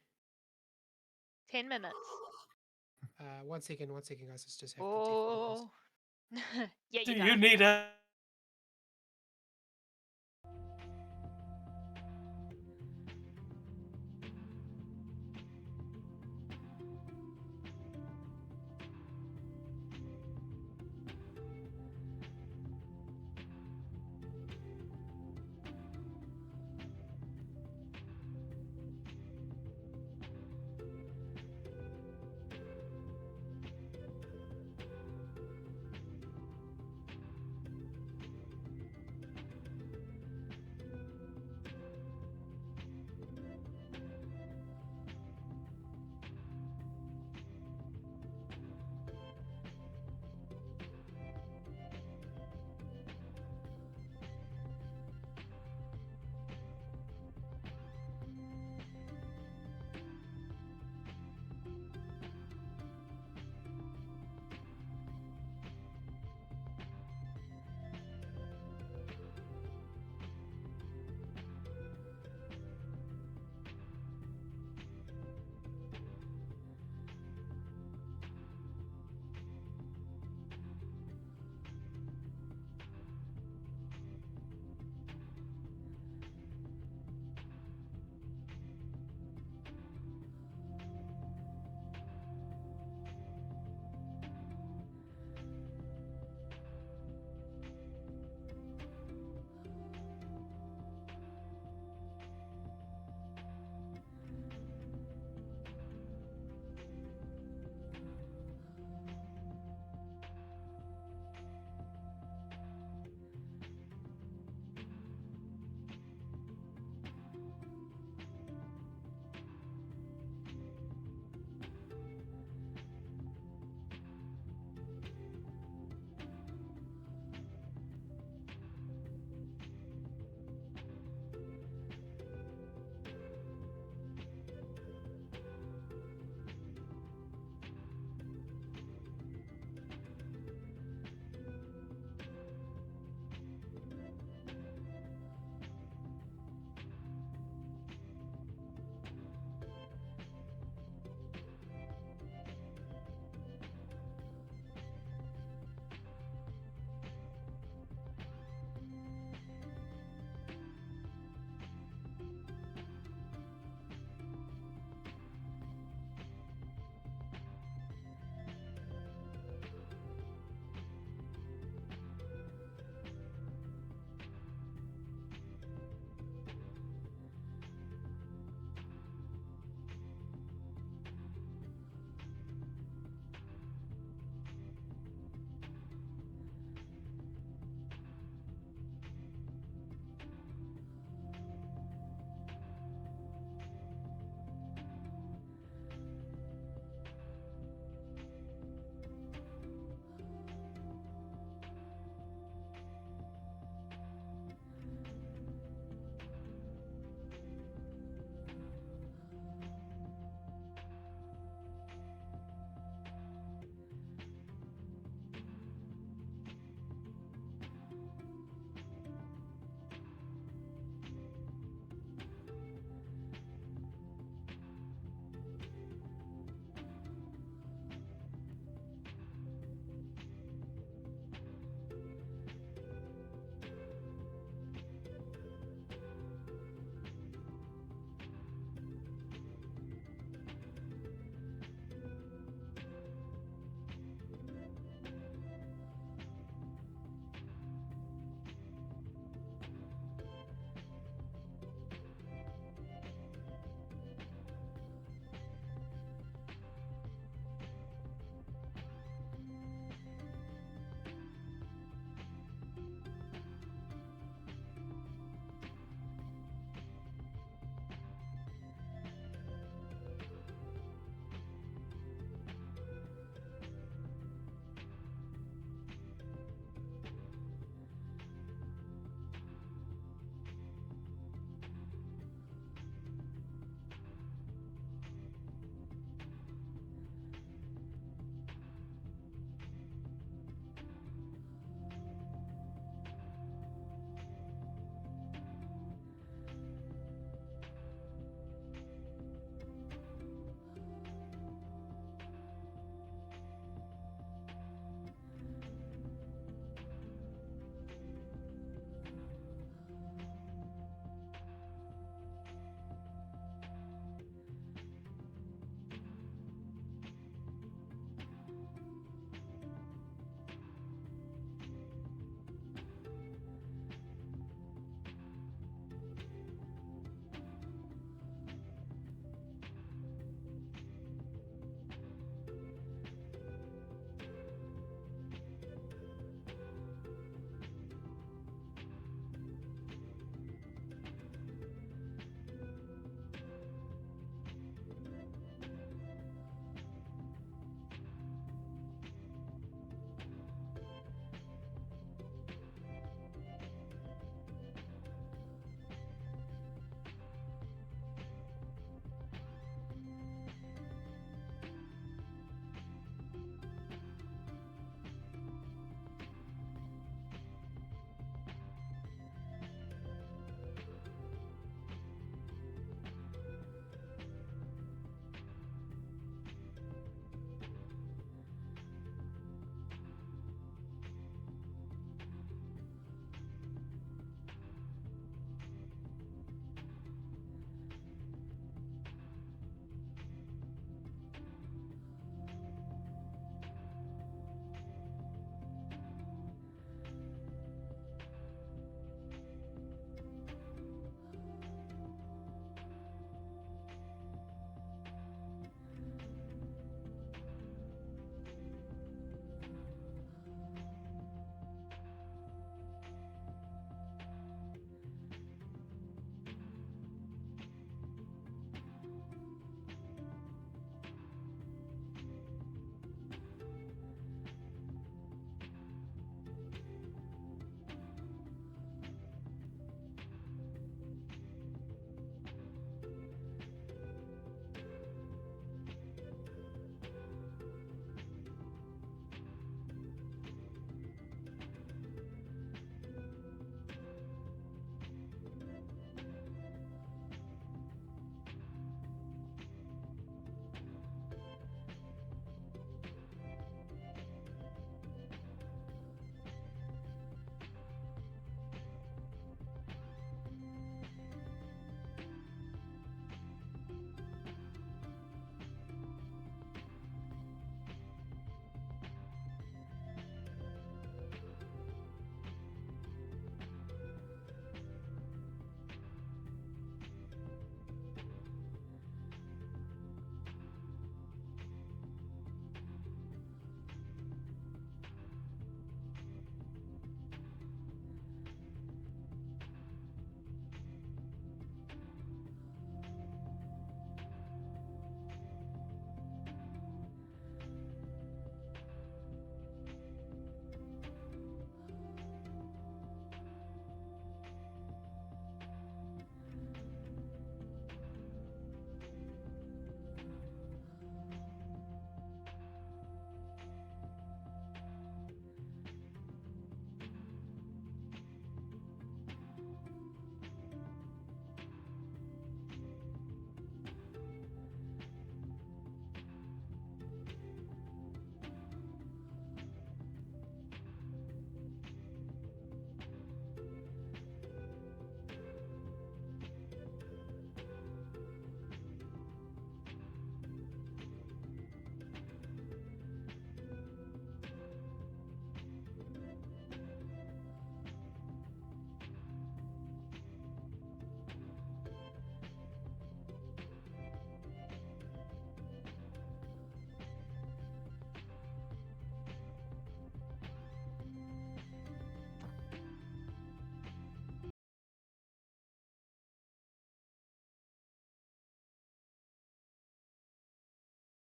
10 minutes. One second, guys. Let's just have the tea for this. Oh. Yeah, Do you you don't. need a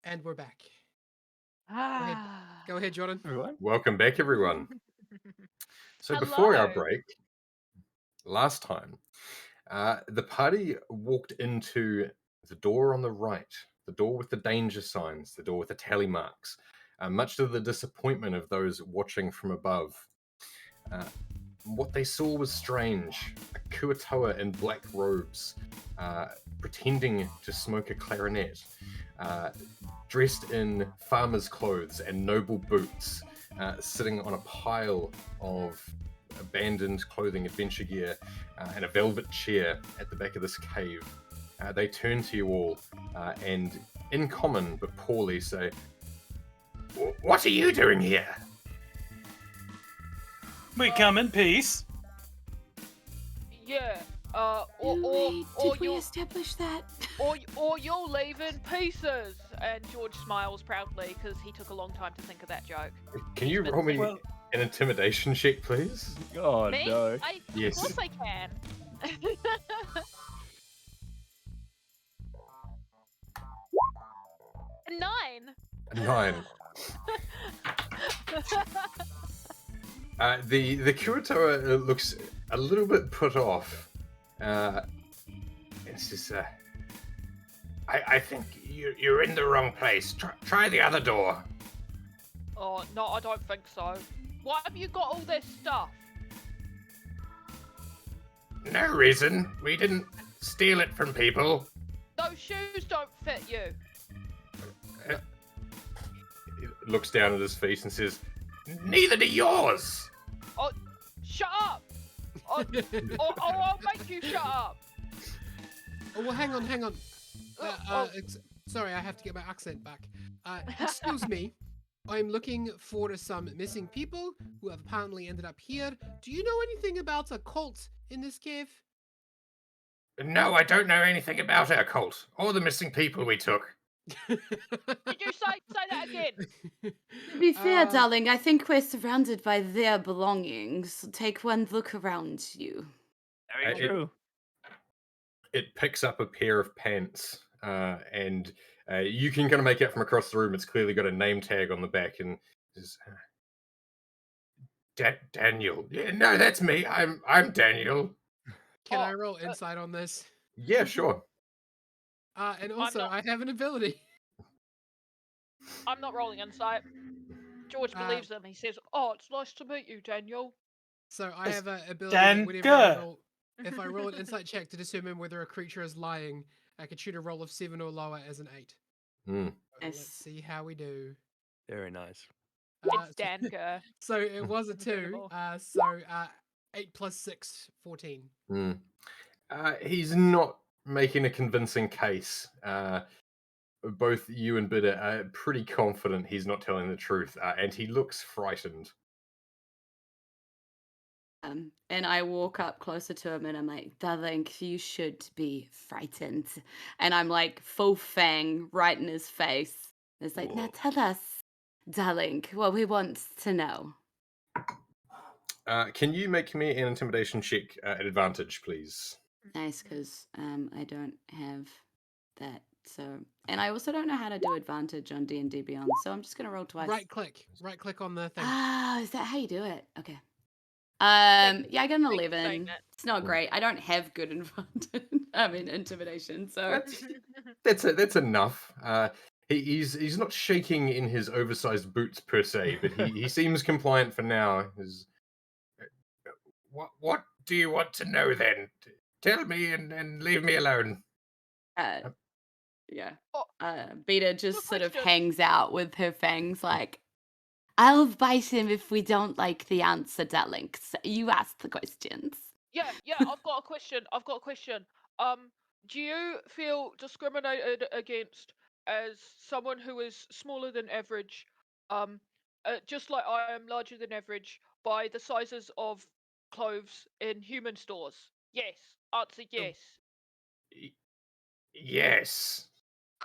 And we're back. Ah. Go ahead, Jordan. Everyone? Welcome back, everyone. So before our Hello. break, last time, the party walked into the door on the right, the door with the danger signs, the door with the tally marks, much to the disappointment of those watching from above. What they saw was strange. A kuatoa in black robes, pretending to smoke a clarinet, dressed in farmer's clothes and noble boots, sitting on a pile of abandoned clothing, adventure gear, and a velvet chair at the back of this cave. They turn to you all and, in common but poorly, say, "What are you doing here?" We come in peace. Yeah. Did we establish that? Or you'll leave in pieces. And George smiles proudly because he took a long time to think of that joke. Can you roll me Well, an intimidation check, please? Oh, Me? no. Yes. Of course I can. Nine. 9. The Kuratoa looks a little bit put off. It says, I think you're in the wrong place. Try the other door. Oh, no, I don't think so. Why have you got all this stuff? No reason. We didn't steal it from people. Those shoes don't fit you. He looks down at his feet and says, Neither do yours. Oh, shut up! I'll make you shut up. Oh, well, hang on. Oh. Sorry, I have to get my accent back. Excuse me. I'm looking for some missing people who have apparently ended up here. Do you know anything about a cult in this cave? No, I don't know anything about our cult or the missing people we took. Did you say that again? To be fair, Uh, darling, I think we're surrounded by their belongings. Take one look around you. Very it- true. it picks up a pair of pants, and you can kind of make out from across the room. It's clearly got a name tag on the back, and says, Daniel. Yeah, no, that's me. I'm Daniel. Can Oh, I roll insight on this? yeah, sure. And also, not- I have an ability. I'm not rolling insight. George believes him. He says, "Oh, it's nice to meet you, Daniel." So I Yes, have an ability that whenever I Danke. roll, if I roll an insight check to determine whether a creature is lying, I can shoot a roll of 7 or lower as an 8. Mm. Let's Nice. see how we do. Very nice. It's Dan Kerr. So it was a 2. Incredible. 8 plus 6, 14. Mm. He's not making a convincing case. Both you and Bita are pretty confident he's not telling the truth, and he looks frightened. And I walk up closer to him and I'm like, darling, you should be frightened. And I'm like full fang right in his face. It's like, now Whoa. tell us, darling, what we want to know. Can you make me an intimidation check at advantage, please? Nice, because I don't have that. So, and I also don't know how to do advantage on D&D Beyond, so I'm just gonna roll twice. Right click on the thing. Ah, is that how you do it? Okay. Thank Yeah, I got an thank you for saying 11. that. It's not great. I don't have good advantage. Intimidation. So That's enough. He's not shaking in his oversized boots per se, but he seems compliant for now. What do you want to know then? Tell me and leave me alone. yeah. Oh, Beta just good sort of question. hangs out with her fangs, like, I'll bite him if we don't like the answer, darling. So you ask the questions. Yeah, I've got a question. Do you feel discriminated against as someone who is smaller than average, just like I am larger than average, by the sizes of clothes in human stores? Yes. Answer yes. Yes.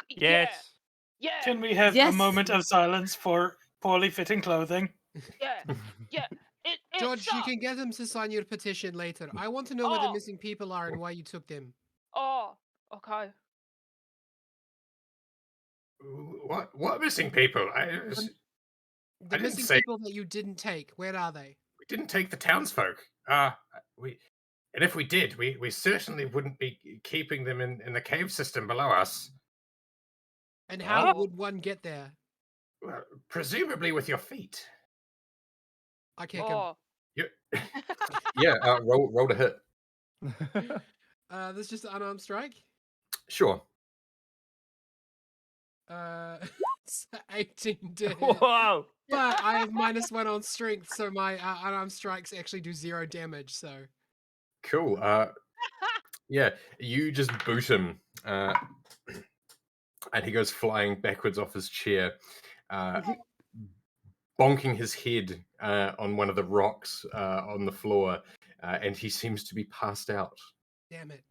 Yes. Yeah. Can we have a Yes. moment of silence for poorly fitting clothing? Yeah. Yeah. It George, you sucks. can get him to sign your petition later. I want to know where the Oh. missing people are and why you took them. Oh, okay. What missing people? I The didn't missing say people that you didn't take, where are they? we didn't take the townsfolk. And if we did, we certainly wouldn't be keeping them in the cave system below us. And how Oh. would one get there? Well, presumably with your feet. I kick him. Oh. You, Yeah, roll to hit. There's just an unarmed strike. Sure. It's 18 to hit. Wow. But I have -1 on strength, so my unarmed strikes actually do 0 damage. So Cool. Yeah, you just boot him, and he goes flying backwards off his chair, bonking his head on one of the rocks on the floor, and he seems to be passed out. damn it.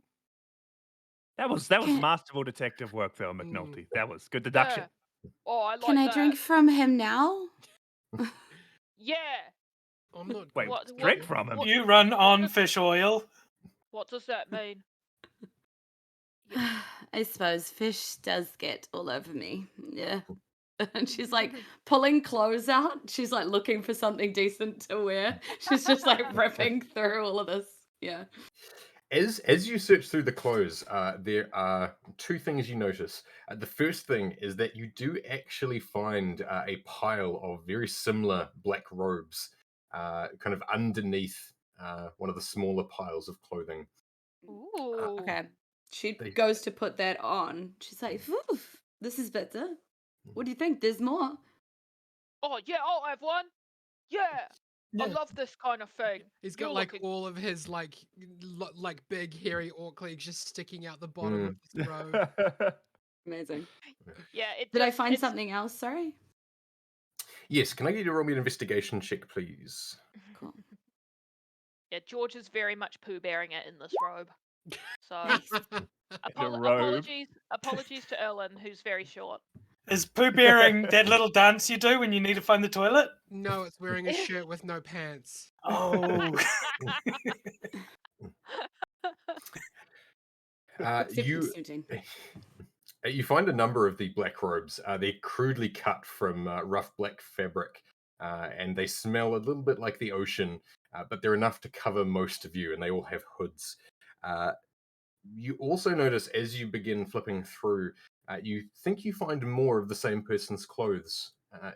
That was Can- masterful detective work, though, McNulty. That was good deduction. Yeah. Oh, I like Can I that. drink from him now? Yeah. I'm not. Wait, going to drink do it. from him. You run on fish oil. What does that mean? I suppose fish does get all over me. Yeah. And she's like pulling clothes out. She's like looking for something decent to wear. She's just like ripping through all of this. Yeah. As you search through the clothes, there are two things you notice. The first thing is that you do actually find a pile of very similar black robes, kind of underneath one of the smaller piles of clothing. Ooh. Okay. She They- goes to put that on. She's like, "Phew, this is better. What do you think? There's more." Oh yeah, I'll have one. Yeah. I Yeah. love this kind of thing. He's got You're like looking- all of his like big hairy orc legs just sticking out the bottom of his robe. Amazing. Yeah. It Did I just- find it's- something else? Sorry. Yes, can I get you to roll me an investigation check, please? Cool. Yeah, George is very much poo bearing it in this robe. So robe. apologies to Erlen, who's very short. Is Pooh Bearing that little dance you do when you need to find the toilet? No, it's wearing a shirt with no pants. Oh. You Suiting. you find a number of the black robes. They're crudely cut from rough black fabric, and they smell a little bit like the ocean, but they're enough to cover most of you, and they all have hoods. You also notice as you begin flipping through, you think you find more of the same person's clothes.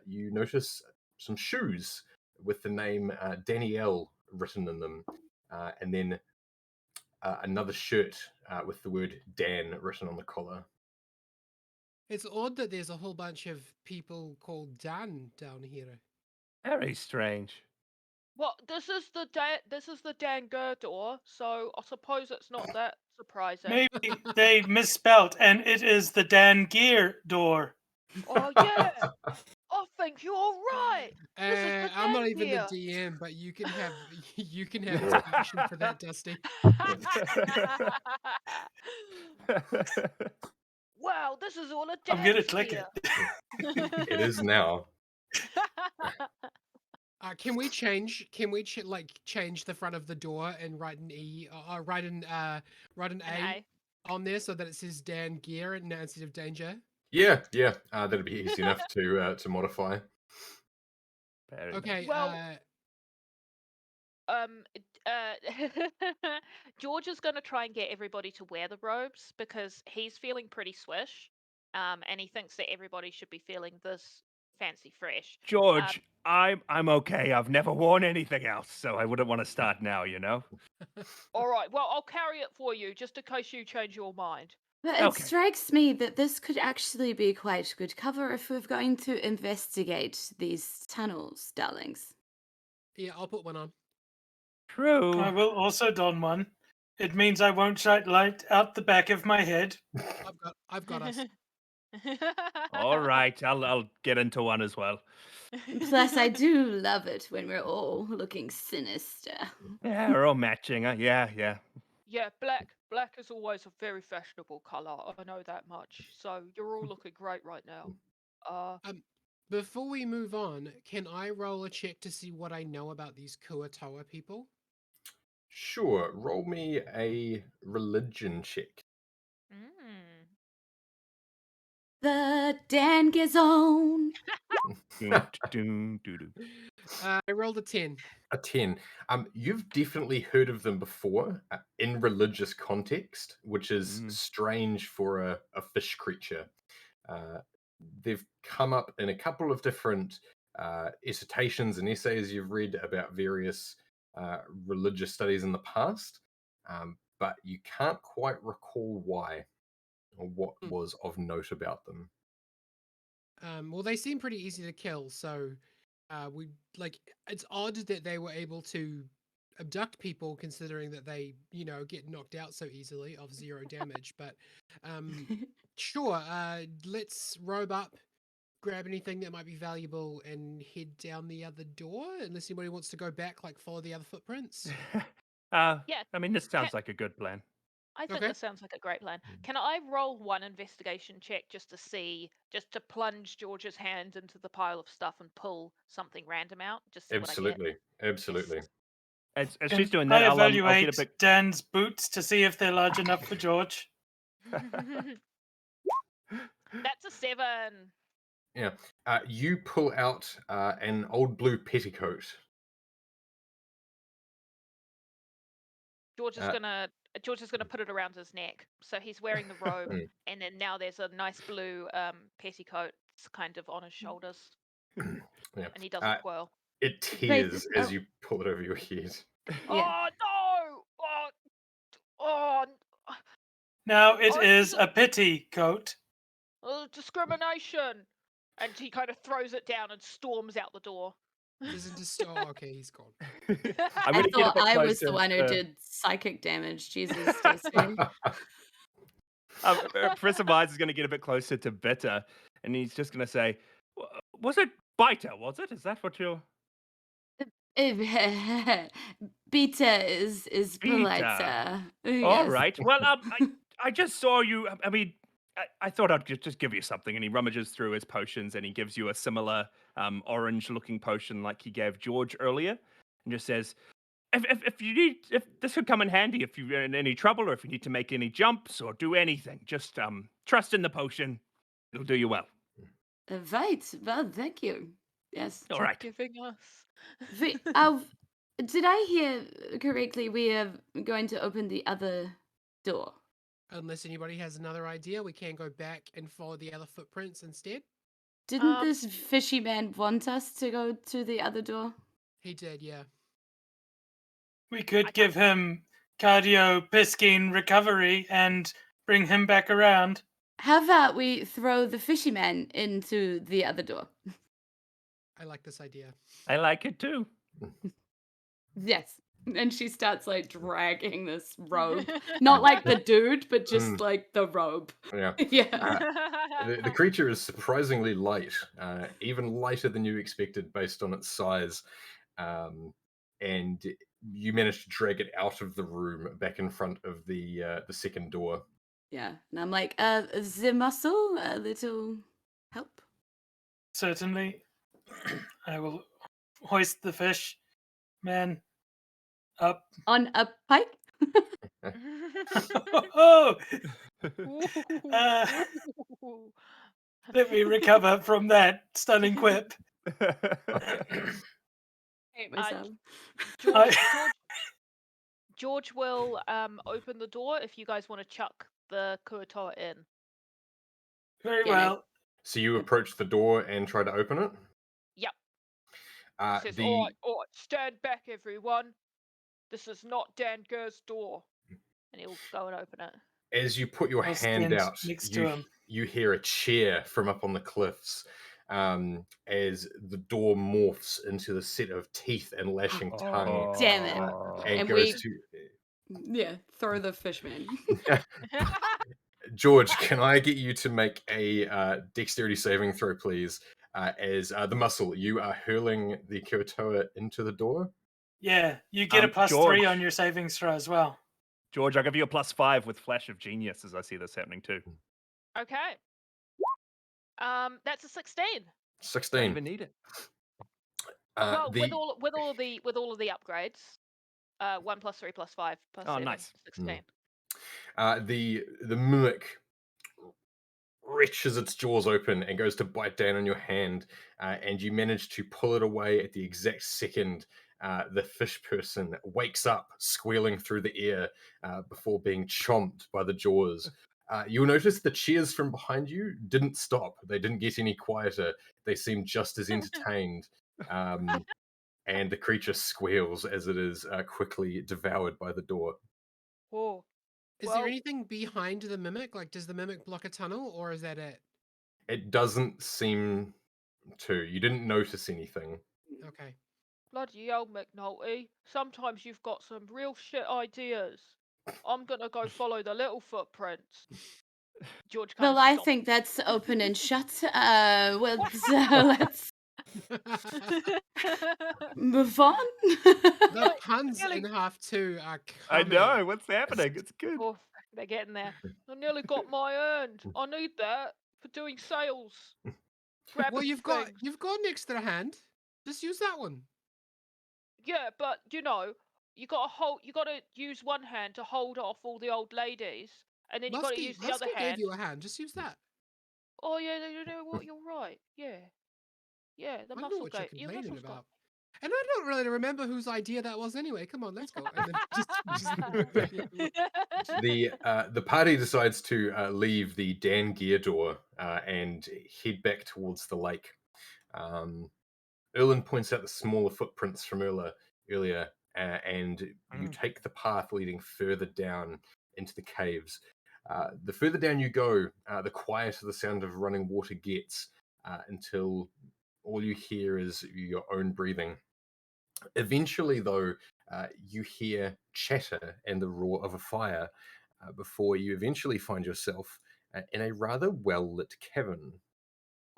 You notice some shoes with the name Danielle written in them, and then another shirt with the word Dan written on the collar. It's odd that there's a whole bunch of people called Dan down here. Very strange. Well, this is the Danger door, so I suppose it's not that surprising. Maybe they misspelt and it is the Dan Gear door. Oh yeah, I think you're right. This is the I'm not Dan even gear. the DM, but you can have execution for that, Dusty. Wow, this is all a I'm gonna dance click gear. It is now. Can we change? Can we change the front of the door and write an E? Write an An A on there so that it says Dan Gear instead of Danger. Yeah, that'd be easy enough to modify. Very Okay. Well, George is going to try and get everybody to wear the robes because he's feeling pretty swish, and he thinks that everybody should be feeling this fancy fresh. George, I'm okay. I've never worn anything else, so I wouldn't want to start now, you know? All right, well, I'll carry it for you just in case you change your mind. But it Okay. strikes me that this could actually be quite good cover if we're going to investigate these tunnels, darlings. Yeah, I'll put one on. True. I will also don one. It means I won't shine light out the back of my head. I've got us. All right, I'll get into one as well. Plus, I do love it when we're all looking sinister. Yeah, we're all matching. Yeah. Yeah, black. Black is always a very fashionable color. I know that much. So you're all looking great right now. Before we move on, can I roll a check to see what I know about these Kuatoa people? Sure, roll me a religion check. The danger zone. Doom, doom, doo, doo. I rolled a 10. A 10. You've definitely heard of them before in religious context, which is strange for a fish creature. They've come up in a couple of different dissertations and essays you've read about various religious studies in the past, but you can't quite recall why or what Hmm. was of note about them. Well, they seem pretty easy to kill, so we like. It's odd that they were able to abduct people, considering that they, get knocked out so easily of 0 damage. But sure, let's robe up, grab anything that might be valuable, and head down the other door. Unless anybody wants to go back, like follow the other footprints. Yeah. I mean, this sounds like a good plan. I think Okay. this sounds like a great plan. Can I roll one investigation check just to plunge George's hand into the pile of stuff and pull something random out? Just see what I Absolutely. Absolutely. As Can she's doing I that, I'll get evaluate a bit. Dan's boots to see if they're large enough for George? get. That's a 7. Yeah. You pull out an old blue petticoat. George is gonna put it around his neck. So he's wearing the robe, Mm. and then now there's a nice blue petticoat kind of on his shoulders, Yeah. and he doesn't twirl. It tears as you pull it over your head. Yeah. Oh no! Oh, Now it Oh, is you- a petticoat. discrimination! And he kind of throws it down and storms out the door. Doesn't just. Oh, okay, he's gone. I'm I gonna get a thought bit I was the closer one who to- did psychic damage. Jesus, Dusty. Professor Myers is going to get a bit closer to Bita, and he's just going to say, "Was it Bita? Was it? Is that what you're?" Beta is polite, Bita. sir. All Yes. right. Well, I just saw you. I mean, I thought I'd just give you something. And he rummages through his potions, and he gives you a similar orange-looking potion like he gave George earlier, and just says, if this could come in handy if you're in any trouble or if you need to make any jumps or do anything, just trust in the potion. It'll do you well. Right. Well, thank you. Yes. All right. Giving us. Did I hear correctly? We are going to open the other door. Unless anybody has another idea, we can go back and follow the other footprints instead. Didn't this fishy man want us to go to the other door? He did, yeah. We could give him cardio piscine recovery and bring him back around. How about we throw the fishy man into the other door? I like this idea. I like it too. Yes. And she starts like dragging this robe. Not like the dude, but just like the robe. Yeah. Yeah. The creature is surprisingly light, even lighter than you expected based on its size. And you managed to drag it out of the room back in front of the second door. Yeah. And I'm like, the muscle, a little help. Certainly. I will hoist the fish man up. On a pike? Oh! Let me recover from that stunning quip. Hate myself. George will open the door if you guys want to chuck the Kuatoa in. Very Yeah, well. So you approach the door and try to open it? Yep. Says, The all right, stand back, everyone. This is not Dan Gur's door. And he'll go and open it. As you put your I'll hand stand out, next to him. you hear a cheer from up on the cliffs as the door morphs into the set of teeth and lashing tongue. Damn it. And And goes we- to Yeah, throw the fish man. George, can I get you to make a dexterity saving throw, please? As the muscle, you are hurling the Kuatoa into the door. Yeah, you get a +3 George. on your savings throw as well. George, I'll give you a +5 with Flash of Genius as I see this happening too. Okay. That's a 16. 16. Don't even need it. Well, the- with all of the upgrades, 1 + 3 + 5 + 7, nice. 16. the mimic stretches its jaws open and goes to bite down on your hand, and you manage to pull it away at the exact second the fish person wakes up, squealing through the air before being chomped by the jaws. You'll notice the cheers from behind you didn't stop. They didn't get any quieter. They seemed just as entertained. And the creature squeals as it is quickly devoured by the door. Whoa. Is Well- there anything behind the mimic? Like, does the mimic block a tunnel, or is that it? It doesn't seem to. You didn't notice anything. Okay. Bloody hell, Mcnulty. Sometimes you've got some real shit ideas. I'm gonna go follow the little footprints. George kind Well, of I stops. think that's open and shut. Let's move on. The puns Really? in half two are I coming. know what's happening. It's good. Oh, they're getting there. I nearly got my hand. I need that for doing sales. Well, Grabbing you've got things. an extra hand. Just use that one. Yeah, but you gotta use one hand to hold off all the old ladies, and then you gotta use the other Lusky hand. gave you a hand. Just use that. Oh yeah, you know what? You're right. Yeah, the I know muscle what you're gate. Your complaining muscles got. about. And I don't really remember whose idea that was anyway. Come on, let's go. And then The party decides to leave the Dan Gear door and head back towards the lake. Erlen points out the smaller footprints from earlier, and you take the path leading further down into the caves. The further down you go, the quieter the sound of running water gets, until all you hear is your own breathing. Eventually, though, you hear chatter and the roar of a fire before you eventually find yourself in a rather well-lit cavern.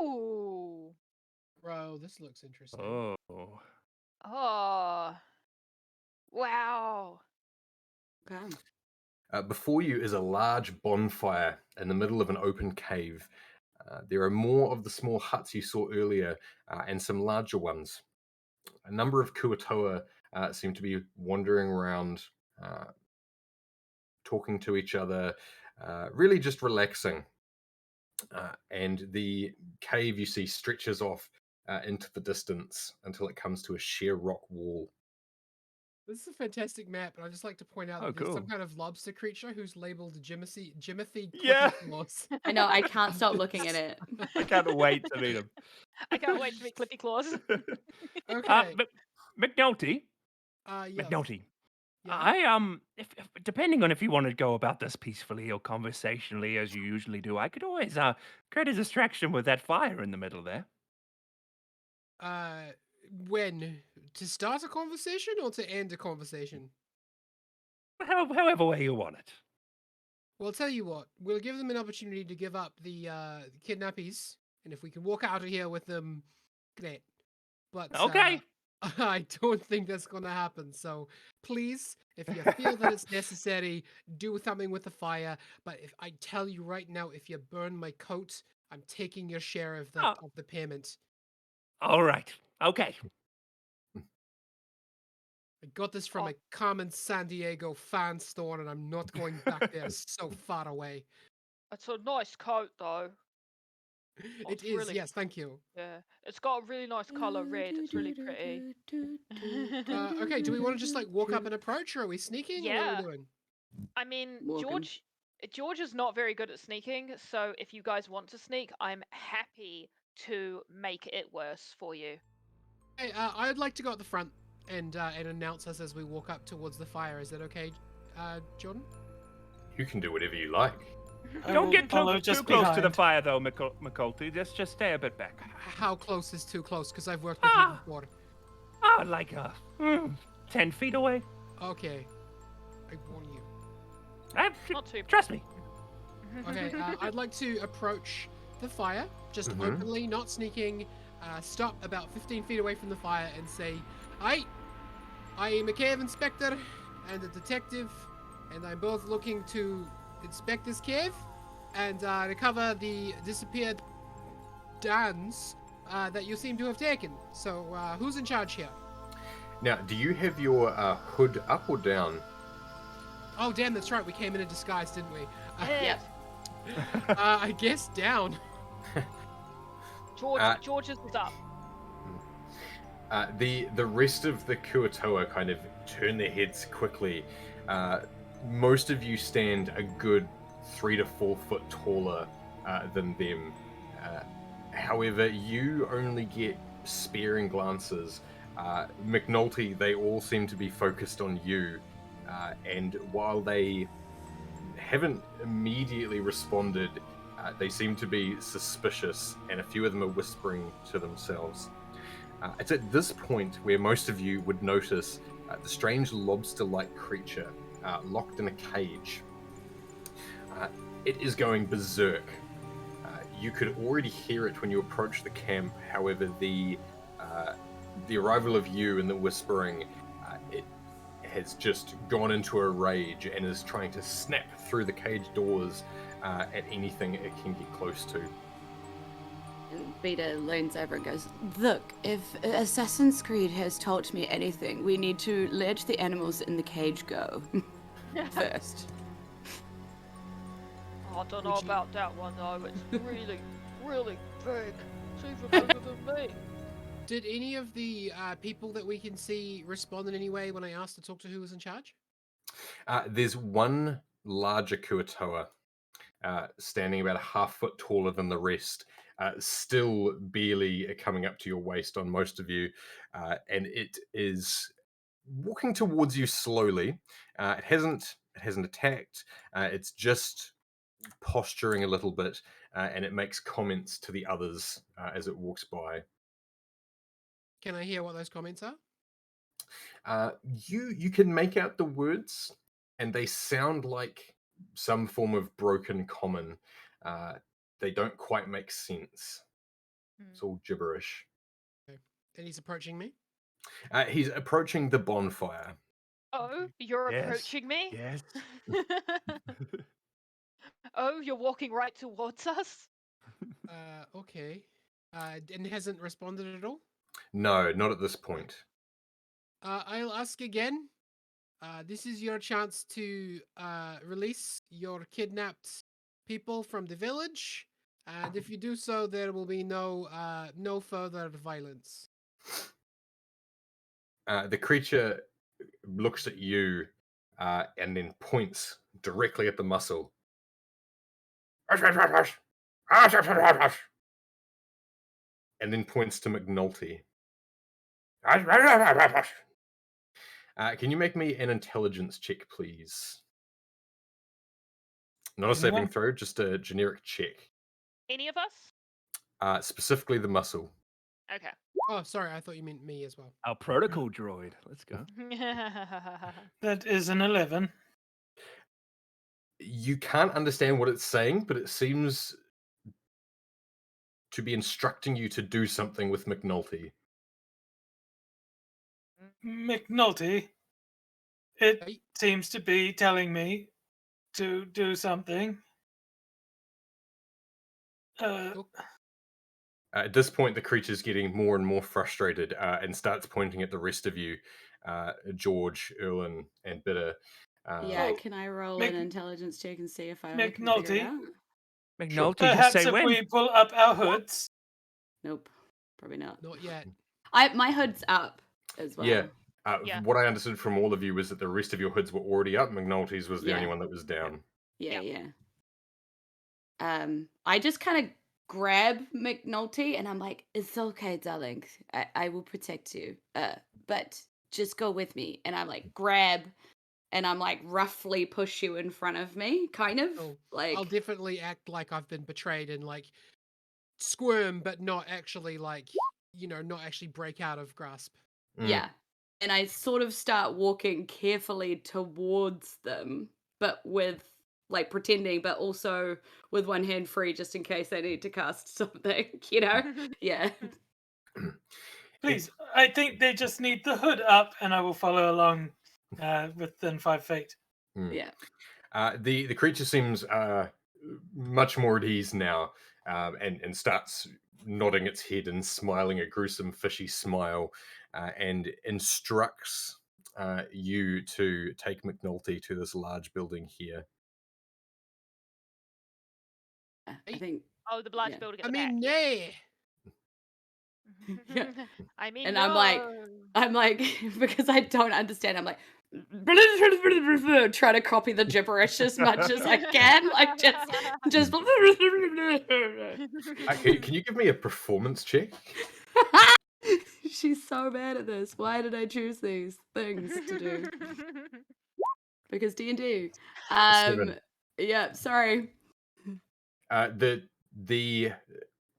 Ooh. Bro, this looks interesting. Oh. Oh. Wow. Okay. Before you is a large bonfire in the middle of an open cave. There are more of the small huts you saw earlier and some larger ones. A number of Kuatoa seem to be wandering around, talking to each other, really just relaxing. And the cave you see stretches off into the distance until it comes to a sheer rock wall. This is a fantastic map, and I'd just like to point out Oh, that there's some cool. kind of lobster creature who's labeled Jimothy Yeah. Claws. I know, I can't stop looking at it. I can't wait to meet him. I can't wait to meet Clippy Claus. Okay. McNulty. Yes. McNulty. Yeah. If depending on if you want to go about this peacefully or conversationally as you usually do, I could always create a distraction with that fire in the middle there. When? To start a conversation or to end a conversation? However way you want it. Well, I'll tell you what. We'll give them an opportunity to give up the kidnappies, and if we can walk out of here with them, great. But Okay. I don't think that's going to happen. So please, if you feel that it's necessary, do something with the fire. But if I tell you right now, if you burn my coat, I'm taking your share of the payment. All right. Okay. I got this from a common San Diego fan store, and I'm not going back there. So far away. It's a nice coat, though. It is, really- yes, thank you. Yeah, it's got a really nice color red. It's really pretty. Okay, do we want to just like walk up and approach, or are we sneaking? Or what are Yeah. we doing? I mean, Walking. George is not very good at sneaking, so if you guys want to sneak, I'm happy to make it worse for you. Hey, I'd like to go at the front and announce us as we walk up towards the fire. Is that okay, Jordan? You can do whatever you like. I Don't will get follow too just close to the behind. fire, though, McNulty. Just stay a bit back. How close is too close? Because I've worked with you before. Like 10 feet away. Okay, I warn you. Not too. Trust me. Okay, I'd like to approach the fire, just Mhm. openly, not sneaking. Stop about 15 feet away from the fire and say, I am a cave inspector and a detective, and I'm both looking to inspect this cave and recover the disappeared Dans that you seem to have taken. So, who's in charge here? Now, do you have your hood up or down? Oh, damn, that's right. We came in a disguise, didn't we? Yep. I guess down. George's is up. The rest of the Kuatoa kind of turn their heads quickly. Most of you stand a good 3 to 4 foot taller than them. However, you only get sparing glances. Mcnulty, they all seem to be focused on you, and while they haven't immediately responded, they seem to be suspicious, and a few of them are whispering to themselves. It's at this point where most of you would notice the strange lobster-like creature locked in a cage. It is going berserk. You could already hear it when you approach the camp. However, the arrival of you and the whispering, it has just gone into a rage and is trying to snap through the cage doors at anything it can get close to. And Bita leans over and goes, "Look, if Assassin's Creed has taught me anything, we need to let the animals in the cage go first." I don't know about that one though. It's really, really big. It's even bigger than me. Did any of the people that we can see respond in any way when I asked to talk to who was in charge? There's one larger Kuatoa standing about a half foot taller than the rest, still barely coming up to your waist on most of you, and it is walking towards you slowly. It hasn't attacked. It's just posturing a little bit, and it makes comments to the others as it walks by. Can I hear what those comments are? You can make out the words, and they sound like some form of broken common. They don't quite make sense. It's all gibberish. Okay. And he's approaching me? He's approaching the bonfire. Oh, you're Yes. approaching me? Yes. Oh, you're walking right towards us? Okay. And hasn't responded at all? No, not at this point. I'll ask again. This is your chance to release your kidnapped people from the village, and if you do so, there will be no further violence. The creature looks at you and then points directly at the muscle. And then points to Mcnulty. Can you make me an intelligence check, please? Not a saving Anyone? throw, just a generic check. Any of us? Specifically the muscle. Okay. Oh, sorry, I thought you meant me as well. Our protocol droid. Let's go. That is an 11. You can't understand what it's saying, but it seems to be instructing you to do something with Mcnulty. McNulty, it Hey. seems to be telling me to do something. Oh, At this point, the creature's getting more and more frustrated and starts pointing at the rest of you, George, Erlen, and Bita. Yeah, Oh, can I roll Mc- an intelligence check and see if I can figure it McNulty? out? McNulty, just Perhaps say if when. we pull up our hoods. Nope, probably not. not yet. My hood's up as well. Yeah. Yeah. What I understood from all of you was that the rest of your hoods were already up. McNulty's was the Yeah. only one that was down. Yeah, Yeah. yeah. I just kind of grab McNulty and I'm like, "It's okay, darling. I will protect you. But just go with me." And I'm like, grab, and I'm like, roughly push you in front of me, kind of Oh, like. I'll definitely act like I've been betrayed and like squirm, but not actually like not actually break out of grasp. Mm. Yeah. And I sort of start walking carefully towards them, but with like pretending, but also with one hand free just in case I need to cast something, Yeah. Please, I think they just need the hood up, and I will follow along within 5 feet. Yeah. The creature seems much more at ease now, and starts nodding its head and smiling a gruesome fishy smile, and instructs you to take McNulty to this large building here. I think. Oh, the large Yeah. building at I the mean, back. yeah. Yeah. I mean, And no. I'm like, because I don't understand, I'm like, try to copy the gibberish as much as I can, like just. Can you give me a performance check? She's so bad at this. Why did I choose these things to do? Because D&D. Seven. Yeah, sorry. The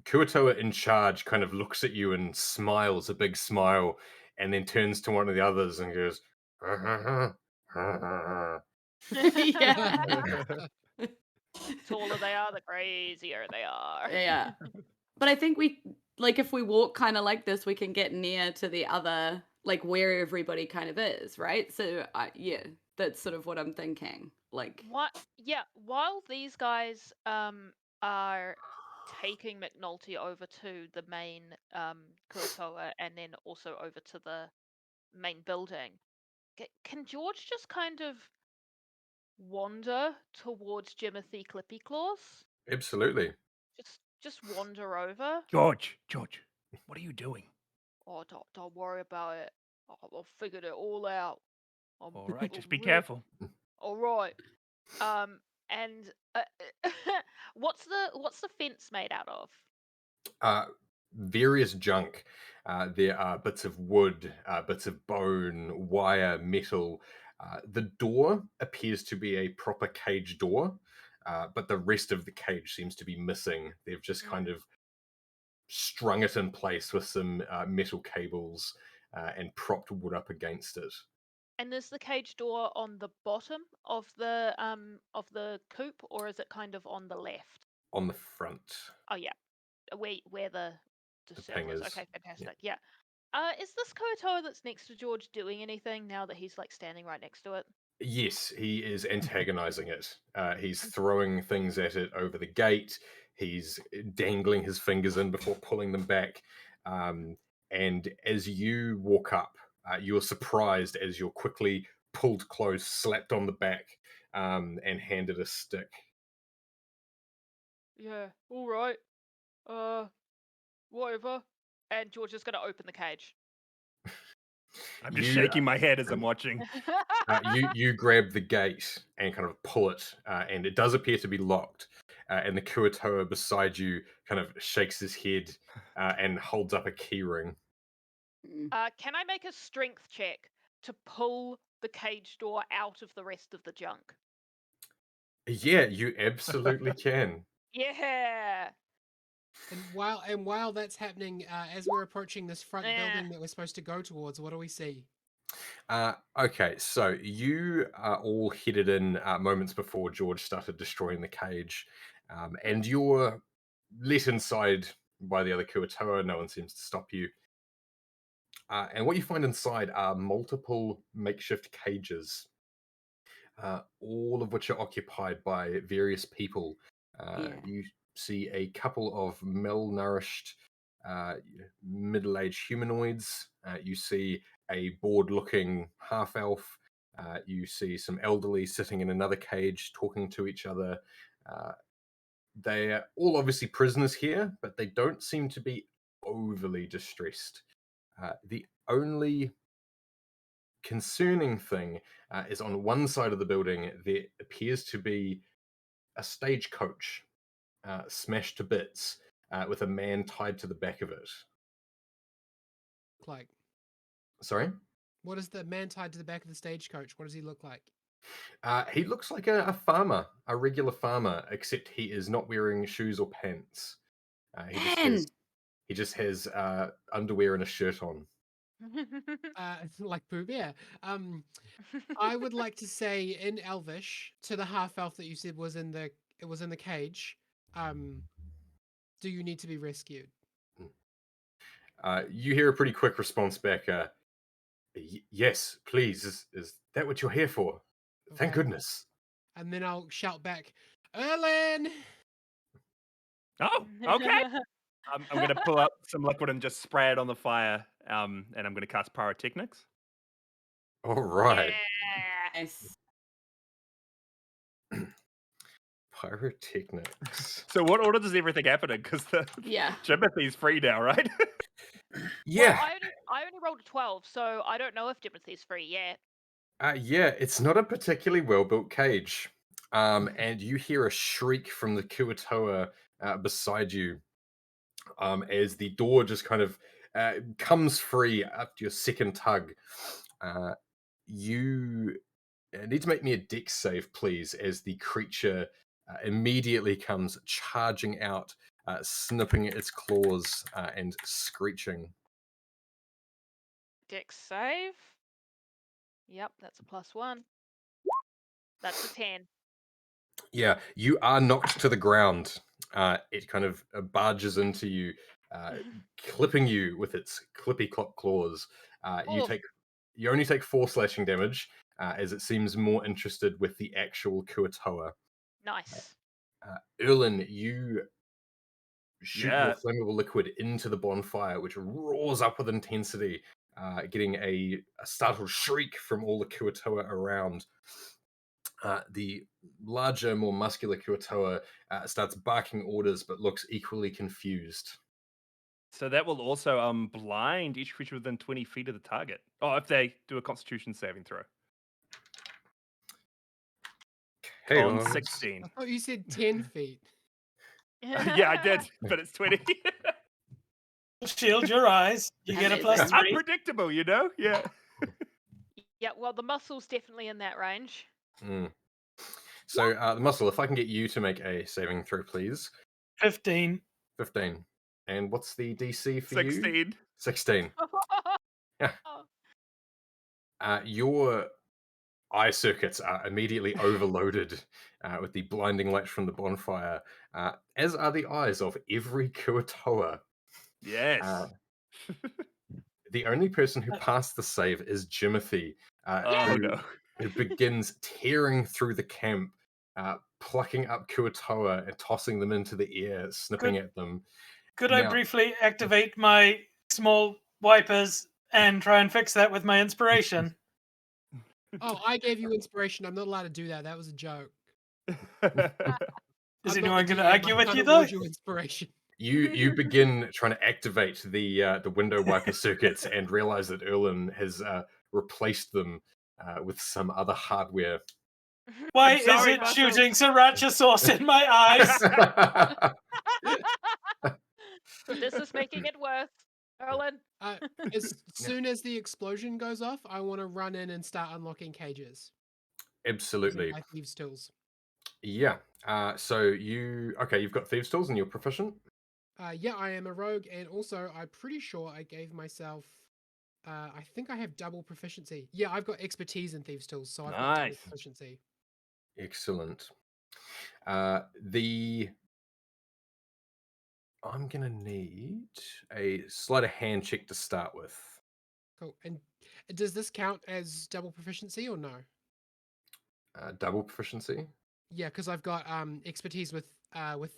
Kuatoa in charge kind of looks at you and smiles a big smile, and then turns to one of the others and goes, Yeah. Taller they are, the crazier they are. Yeah. But I think if we walk kind of like this, we can get near to the other, like where everybody kind of is, right? So, yeah, that's sort of what I'm thinking. Like, What? Yeah. While these guys are taking Mcnulty over to the main Kuatoa and then also over to the main building, can George just kind of wander towards Jimothy Clippy Claws? Absolutely. Just wander over. George, what are you doing? Oh, don't worry about it. I've figured it all out. All right, just be real- careful. All right. And what's the fence made out of? Various junk. There are bits of wood, bits of bone, wire, metal. The door appears to be a proper cage door, but the rest of the cage seems to be missing. They've just kind of strung it in place with some metal cables and propped wood up against it. And is the cage door on the bottom of the coop, or is it kind of on the left? On the front. Oh yeah, where the ping circle is. is. Okay, fantastic. Yeah. Is this Kuatoa that's next to George doing anything now that he's like standing right next to it? Yes, he is antagonizing it. He's throwing things at it over the gate. He's dangling his fingers in before pulling them back. And as you walk up, you're surprised as you're quickly pulled close, slapped on the back, and handed a stick. Yeah. All right. Whatever. And George is going to open the cage. I'm just You- shaking my head as I'm watching. You grab the gate and kind of pull it, and it does appear to be locked. And the Kuatoa beside you kind of shakes his head and holds up a key ring. Can I make a strength check to pull the cage door out of the rest of the junk? Yeah, you absolutely can. Yeah. And while that's happening, as we're approaching this front Yeah. building that we're supposed to go towards, what do we see? Okay, so you are all headed in moments before George started destroying the cage, and you're let inside by the other Kuatoa. No one seems to stop you. And what you find inside are multiple makeshift cages, all of which are occupied by various people. Yeah. You see a couple of malnourished, middle-aged humanoids. You see a bored-looking half-elf. You see some elderly sitting in another cage talking to each other. They are all obviously prisoners here, but they don't seem to be overly distressed. The only concerning thing is on one side of the building, there appears to be a stagecoach smashed to bits with a man tied to the back of it. Like, Sorry? what is the man tied to the back of the stagecoach? What does he look like? He looks like a farmer, a regular farmer, except he is not wearing shoes or pants. He just has underwear and a shirt on. Like Pooh Bear. I would like to say in Elvish to the half elf that you said was in the cage. Do you need to be rescued? You hear a pretty quick response back. Yes, please. Is that what you're here for? Thank Okay. goodness. And then I'll shout back, Erlen! Oh, okay. I'm going to pull up some liquid and just spray it on the fire, and I'm going to cast pyrotechnics. All right. Yeah. Nice. Pyrotechnics. So what order does everything happen in? Because the Yeah. Jimothy's free now, right? Yeah. Well, I only rolled a 12, so I don't know if Timothy's free yet. Yeah, it's not a particularly well-built cage. And you hear a shriek from the Kuatoa beside you as the door just kind of comes free after your second tug. You need to make me a dex save, please, as the creature immediately comes charging out, snipping its claws and screeching. Dex save. Yep, that's a +1. That's a 10. Yeah, you are knocked to the ground. It kind of barges into you, clipping you with its clippy clop claws. Oh. You only take 4 slashing damage, as it seems more interested with the actual Kuatoa. Nice. Erlen, you shoot your Yeah. flammable liquid into the bonfire, which roars up with intensity, getting a startled shriek from all the Kuatoa around. The larger, more muscular Kuatoa starts barking orders, but looks equally confused. So that will also blind each creature within 20 feet of the target. Oh, if they do a Constitution saving throw. Hey, On well, 16. I thought you said 10 feet. Yeah, I did, but it's 20. Shield your eyes. You get a Amazing. +3. Unpredictable, you know? Yeah. Yeah, well, the muscle's definitely in that range. Mm. So, the muscle, if I can get you to make a saving throw, please. 15. 15. And what's the DC for you? 16. 16. Your eye circuits are immediately overloaded with the blinding light from the bonfire, as are the eyes of every Kuatoa. Yes. The only person who passed the save is Jimothy, Oh, no. who begins tearing through the camp, plucking up Kuatoa and tossing them into the air, snipping at them. Could I Now- briefly activate my small wipers and try and fix that with my inspiration? Oh, I gave you inspiration. I'm not allowed to do that. That was a joke. Is I'm not anyone the going to DM, argue I with can't you, though? award you inspiration. You begin trying to activate the window wiper circuits and realize that Erlen has replaced them with some other hardware. Why I'm sorry, is it Muscle. shooting sriracha sauce in my eyes? This is making it worse. Erlen. As soon as the explosion goes off, I want to run in and start unlocking cages. Absolutely. My thieves' tools. Yeah. So you've got thieves' tools and you're proficient. Yeah, I am a rogue, and also I'm pretty sure I gave myself. I think I have double proficiency. Yeah, I've got expertise in thieves' tools, so I've got double Nice. proficiency. Excellent. I'm gonna need a sleight of hand check to start with. Cool. And does this count as double proficiency or no? Double proficiency. Yeah, because I've got expertise with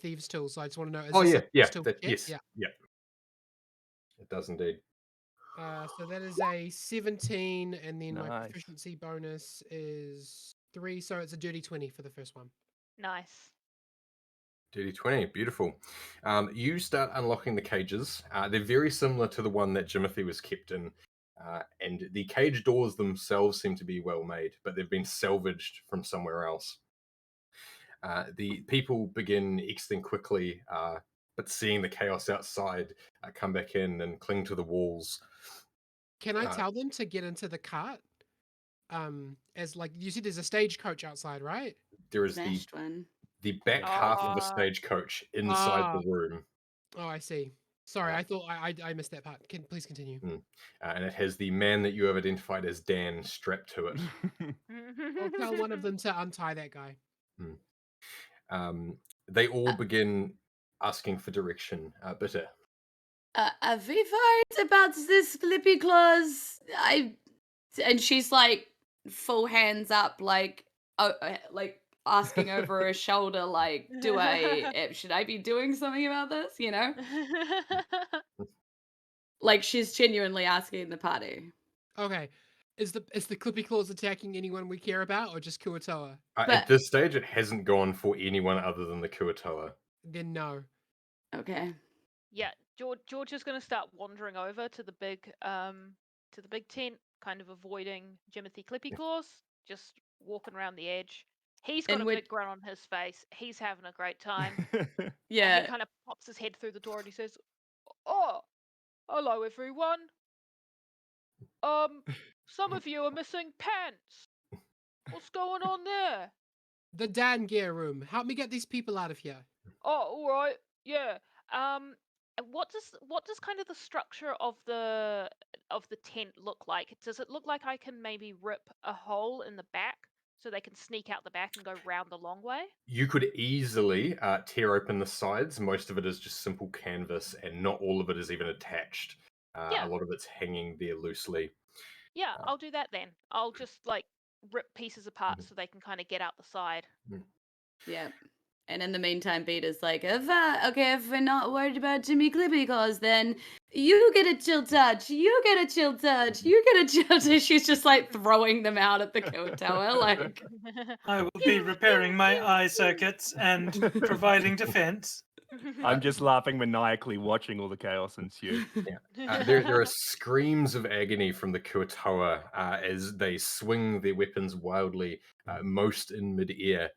thieves' tools, so I just want to know. Is Oh this yeah, a yeah, still- yes, yeah. yeah. It does indeed. So that is a 17, and then my Nice. proficiency bonus is 3, so it's a dirty 20 for the first one. Nice. Dirty 20, beautiful. You start unlocking the cages. They're very similar to the one that Jimothy was kept in. And the cage doors themselves seem to be well made, but they've been salvaged from somewhere else. The people begin exiting quickly, but seeing the chaos outside, come back in and cling to the walls. Can I tell them to get into the cart? As like you see, there's a stagecoach outside, right? There is Smashed one. the back half of the Ah. stagecoach inside the room. Oh, I see. Sorry, Uh, I thought I missed that part. Please continue. And it has the man that you have identified as Dan strapped to it. I'll tell one of them to untie that guy. They all begin asking for direction. Bita. Have we heard about this Clippy Claus? And she's like full hands up, like asking over her shoulder, like, should I be doing something about this? You know, like she's genuinely asking the party. Okay. Is the Clippy Claws attacking anyone we care about, or just Kuatoa? At But- this stage, it hasn't gone for anyone other than the Kuatoa. Then no. Okay. Yeah, George is going to start wandering over to the big tent, kind of avoiding Jimothy Clippy Claws, just walking around the edge. He's got And a we're- big grin on his face. He's having a great time. And Yeah. he kind of pops his head through the door and he says, "Oh, hello everyone. Some of you are missing pants. What's going on there? The Dan gear room. Help me get these people out of here. Oh, all right. Yeah. And what does kind of the structure of the tent look like? Does it look like I can maybe rip a hole in the back so they can sneak out the back and go round the long way? You could easily tear open the sides. Most of it is just simple canvas, and not all of it is even attached. Yeah. A lot of it's hanging there loosely. Yeah, I'll do that then. I'll just like rip pieces apart Mhm. so they can kind of get out the side. Yep. And in the meantime, Beta's like, if we're not worried about Jimmy Clippy Claws, then you get a chill touch, you get a chill touch, you get a chill touch. She's just like throwing them out at the Kuatoa, like. I will be repairing my eye circuits and providing defense. I'm just laughing maniacally, watching all the chaos ensue. There are screams of agony from the Kuatoa as they swing their weapons wildly, most in midair.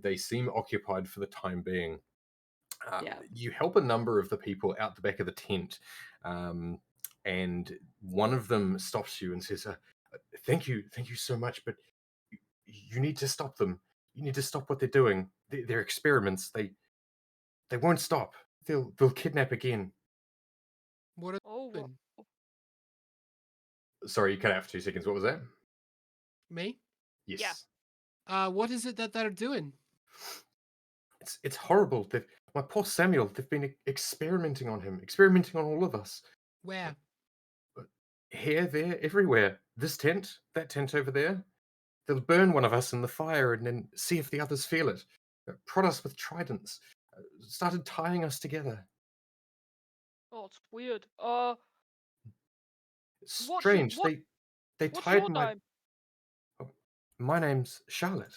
They seem occupied for the time being. Yeah. You help a number of the people out the back of the tent, and one of them stops you and says, thank you so much, but you need to stop them. You need to stop what they're doing. They're experiments. They won't stop. They'll kidnap again. What are Oh, doing? Sorry, you cut out for 2 seconds. What was that? Me? Yes. What is it that they're doing? It's horrible. My poor Samuel, they've been experimenting on him, experimenting on all of us. Where? Here, there, everywhere. This tent, that tent over there. They'll burn one of us in the fire and then see if the others feel it. Prod us with tridents. Started tying us together. Oh, it's weird. Strange. They What's tied your my. name? My name's Charlotte.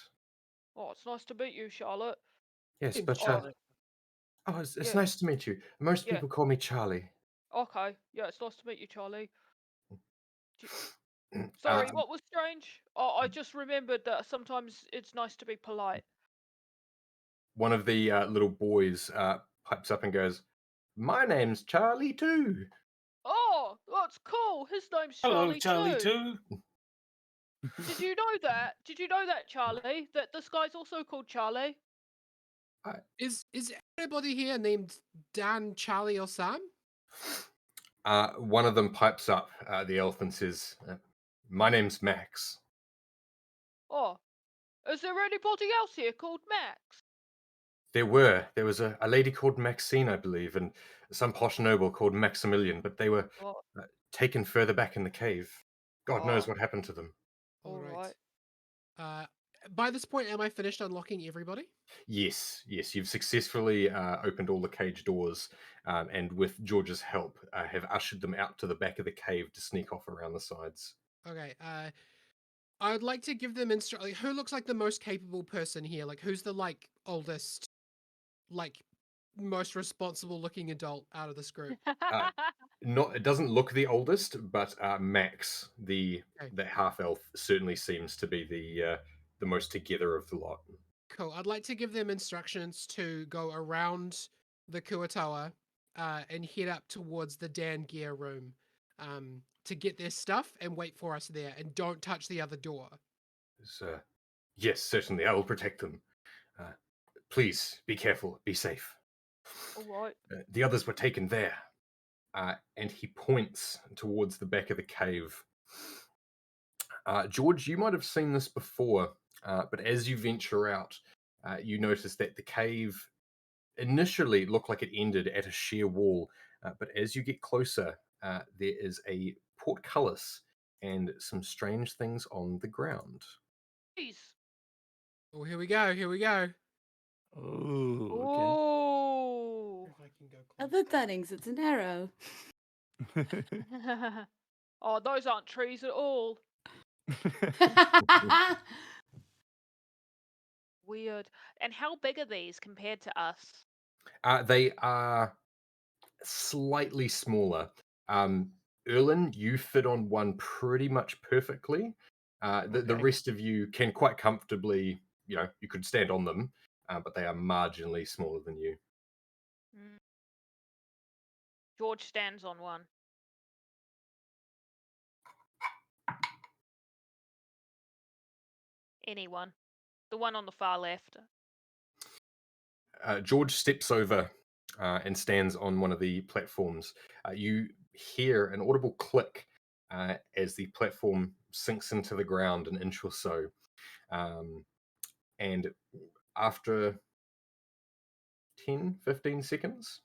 Oh, it's nice to meet you, Charlotte. Yes, Name's but Charlotte. it's Yeah. nice to meet you. Most Yeah. people call me Charlie. Okay, yeah, it's nice to meet you, Charlie. Sorry, what was strange? Oh, I just remembered that sometimes it's nice to be polite. One of the little boys pipes up and goes, "My name's Charlie too." Oh, that's cool. His name's Hello, Charlie, Charlie too. too. Did you know that? Did you know that, Charlie? That this guy's also called Charlie? Is anybody here named Dan, Charlie, or Sam? One of them pipes up, the elf, and says, "My name's Max." Oh, is there anybody else here called Max? There was a lady called Maxine, I believe, and some posh noble called Maximilian, but they were Oh, taken further back in the cave. God knows Oh. what happened to them. all right. By this point, am I finished unlocking everybody? Yes, you've successfully opened all the cage doors, and with George's help, have ushered them out to the back of the cave to sneak off around the sides. Okay. I would like to give them like, who looks like the most capable person here? Like, who's the oldest, most responsible looking adult out of this group? It doesn't look the oldest, but Max, the Okay. half elf, certainly seems to be the most together of the lot. Cool. I'd like to give them instructions to go around the Kuatoa and head up towards the Dan gear room to get their stuff and wait for us there. And don't touch the other door. So, yes, certainly, I will protect them. Please be careful, be safe. All right. The others were taken there. And he points towards the back of the cave. George, you might have seen this before, but as you venture out, you notice that the cave initially looked like it ended at a sheer wall, but as you get closer, there is a portcullis and some strange things on the ground. Jeez. Oh, here we go. Here we go. Oh, Oh. If I can go Other closer. things, it's an arrow. okay. Oh, those aren't trees at all. Weird. And how big are these compared to us? They are slightly smaller. Erlen, you fit on one pretty much perfectly. The Okay. rest of you can quite comfortably, you could stand on them, but they are marginally smaller than you. Mm. George stands on one. Anyone. The one on the far left. George steps over and stands on one of the platforms. You hear an audible click as the platform sinks into the ground an inch or so. And after 10, 15 seconds,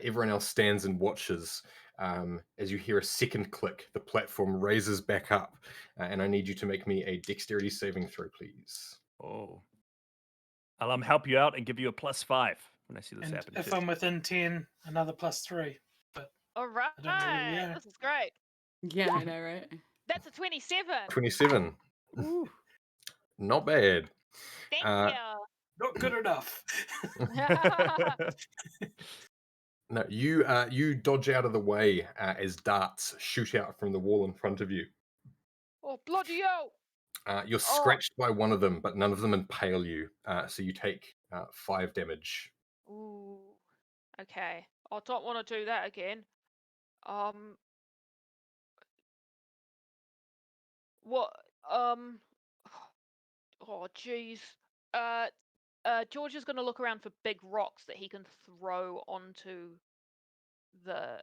everyone else stands and watches as you hear a second click. The platform raises back up, and I need you to make me a dexterity saving throw, please. Oh. I'll help you out and give you a +5 when I see this And happen. if too. I'm within 10, another +3. All right. I don't know where we are. This is great. Yeah, I know, right? That's a 27. 27. Ooh. Not bad. Thank Not good enough. you. No, you dodge out of the way as darts shoot out from the wall in front of you. Oh, bloody hell. You're scratched by one of them, but none of them impale you, so you take 5 damage. Ooh. Okay. I don't want to do that again. What? Oh, jeez. George is going to look around for big rocks that he can throw onto the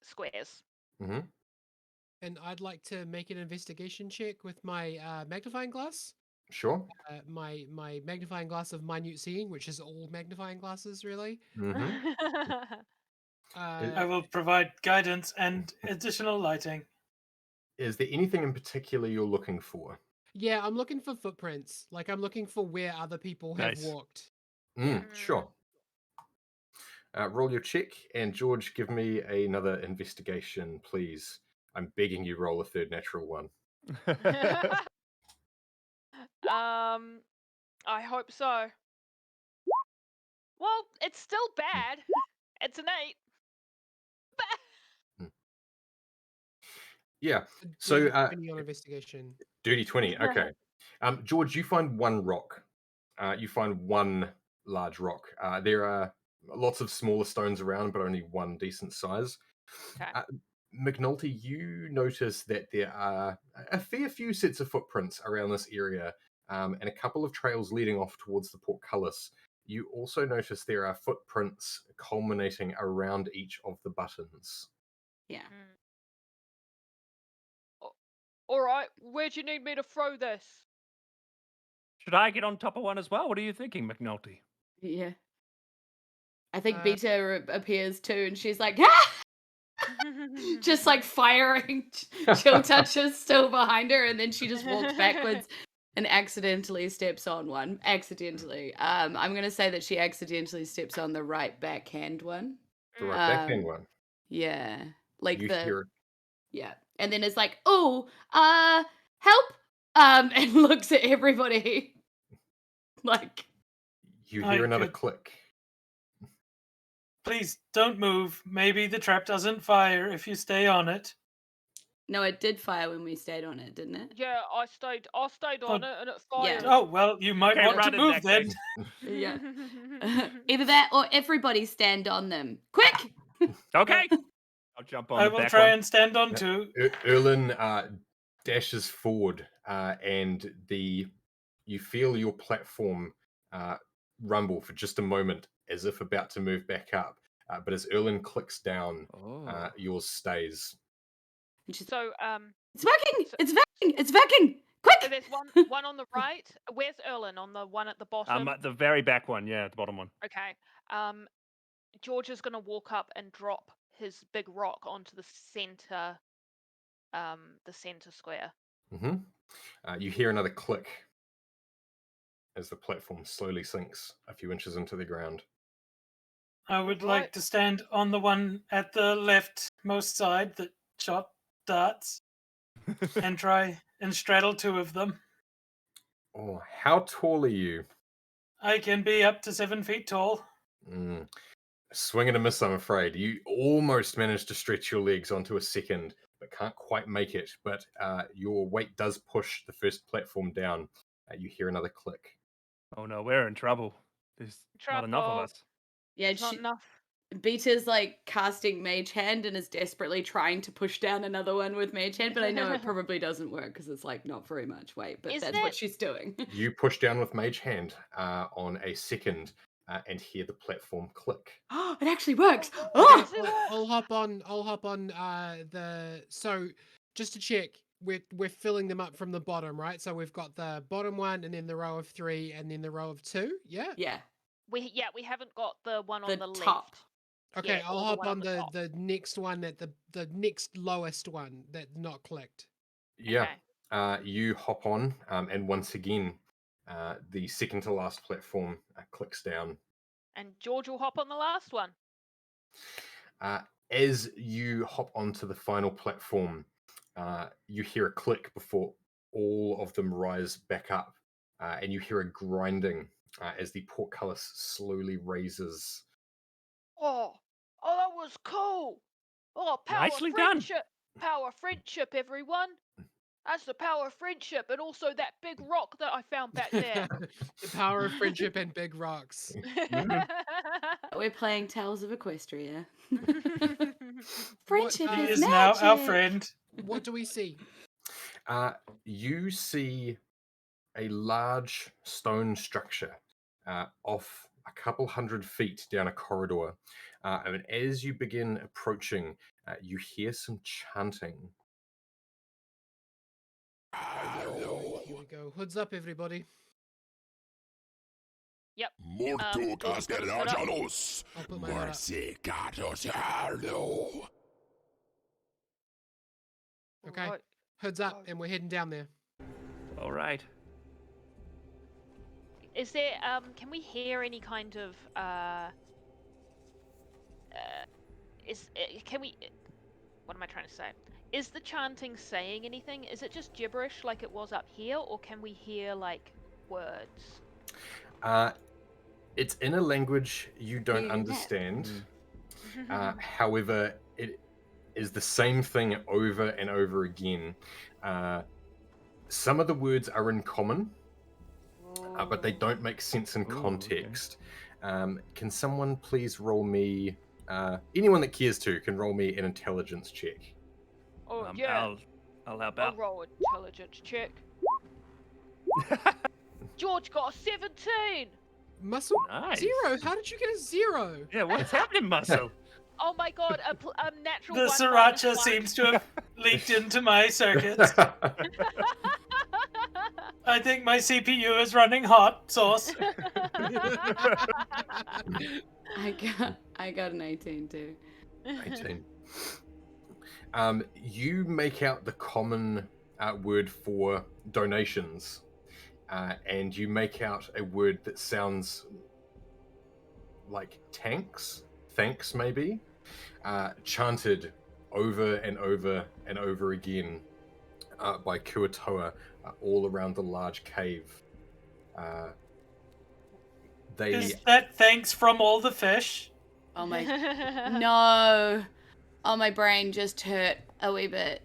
squares. Mm-hmm. And I'd like to make an investigation check with my magnifying glass. Sure. My magnifying glass of minute seeing, which is all magnifying glasses, really. Mm-hmm. I will provide guidance and additional lighting. Is there anything in particular you're looking for? Yeah, I'm looking for footprints. Like, I'm looking for where other people have Nice. walked. Sure. Roll your check, and George, give me another investigation, please. I'm begging you, roll a third natural one. I hope so. Well, it's still bad. It's an 8. Yeah. A So, dirty 20 on investigation. dirty 20. Okay. George, you find one rock. You find one large rock. There are lots of smaller stones around, but only one decent size. Okay. Mcnulty, you notice that there are a fair few sets of footprints around this area, and a couple of trails leading off towards the portcullis. You also notice there are footprints culminating around each of the buttons. Yeah. All right, where do you need me to throw this? Should I get on top of one as well? What are you thinking, McNulty? Yeah. I think Uh, Bita appears too, and she's like, ah! Just like firing. Chill touches still behind her, and then she just walks backwards and accidentally steps on one. Accidentally. I'm gonna say that she accidentally steps on the right backhand one. The right backhand Um, one. Yeah. Like You the hear yeah. And then it's like, oh, help! And looks at everybody. Like another Good. click. Please don't move. Maybe the trap doesn't fire if you stay on it. no, it did fire when we stayed on it, didn't it? Yeah, I stayed on it and it fired. Oh, well, you might Okay, want run to in move that then. case. Yeah. Either that or everybody stand on them. Quick! Okay. I'll jump on I the will back try one. and stand on two. Erlen dashes forward, and you feel your platform rumble for just a moment, as if about to move back up. But as Erlen clicks down, Oh. yours stays. So It's working! So- It's working! It's working! so Quick! there's one on the right. Where's Erlen? On the one at the bottom. At the very back one, yeah, the bottom one. Okay. George is gonna walk up and drop his big rock onto the center square. Mm-hmm. You hear another click as the platform slowly sinks a few inches into the ground. I would Right. like to stand on the one at the leftmost side that shot darts and try and straddle two of them. Oh, how tall are you? I can be up to 7 feet tall. Mm. Swing and a miss, I'm afraid. You almost managed to stretch your legs onto a second, but can't quite make it. But your weight does push the first platform down. You hear another click. Oh no, we're in trouble. There's not enough of Trouble. us. Yeah, It's not enough. Beta's like casting Mage Hand and is desperately trying to push down another one with Mage Hand, but I know it probably doesn't work because it's like not very much weight, but Isn't that's what it- she's doing. You push down with Mage Hand on a second and hear the platform click. Oh, it actually works. Okay, Oh! Say what? I'll hop on the so just to check, we're filling them up from the bottom, right? So we've got the bottom one and then the row of 3 and then the row of 2, yeah? Yeah, We haven't got the one the on the top. left. Okay, Yeah, I'll or the hop one on on the top. the next one that the next lowest one that's not clicked. Yeah, Okay. you hop on, and once again, the second to last platform clicks down. And George will hop on the last one. As you hop onto the final platform, you hear a click before all of them rise back up, and you hear a grinding as the portcullis slowly raises. Oh, that was cool. Oh, power Nicely of done. friendship. Power of friendship, everyone. That's the power of friendship, and also that big rock that I found back there. The power of friendship and big rocks. We're playing Tales of Equestria. What, Friendship uh, He is is now our magic. friend. what do we see? You see a large stone structure off a couple 100 feet down a corridor. And as you begin approaching, you hear some chanting. Here we go. Hoods up, everybody. Mortu Castellanos, I'll put my hood up. Morsicatos Harlow. Okay, Right. hoods up, and we're heading down there. All right. Is there can we hear any kind of can we what am I trying to say? Is the chanting saying anything? Is it just gibberish like it was up here, or can we hear like words? It's in a language you don't Yeah. understand. However, it is the same thing over and over again. Some of the words are in common, but they don't make sense in Ooh, okay. context. Can someone please roll me? Anyone that cares to can roll me an intelligence check. Oh yeah, I'll help I'll out. roll intelligence check. George got a 17. Muscle Nice. 0. How did you get a 0? Yeah, what's happening, Muscle? Oh my god, a natural The 1 sriracha minus 1. seems to have leaked into my circuits. I think my CPU is running hot sauce. I got an 18 too. 18. You make out the common word for donations, and you make out a word that sounds like thanks maybe, chanted over and over and over again by Kuatoa all around the large cave. Is that thanks from all the fish? Oh my no. Oh, my brain just hurt a wee bit.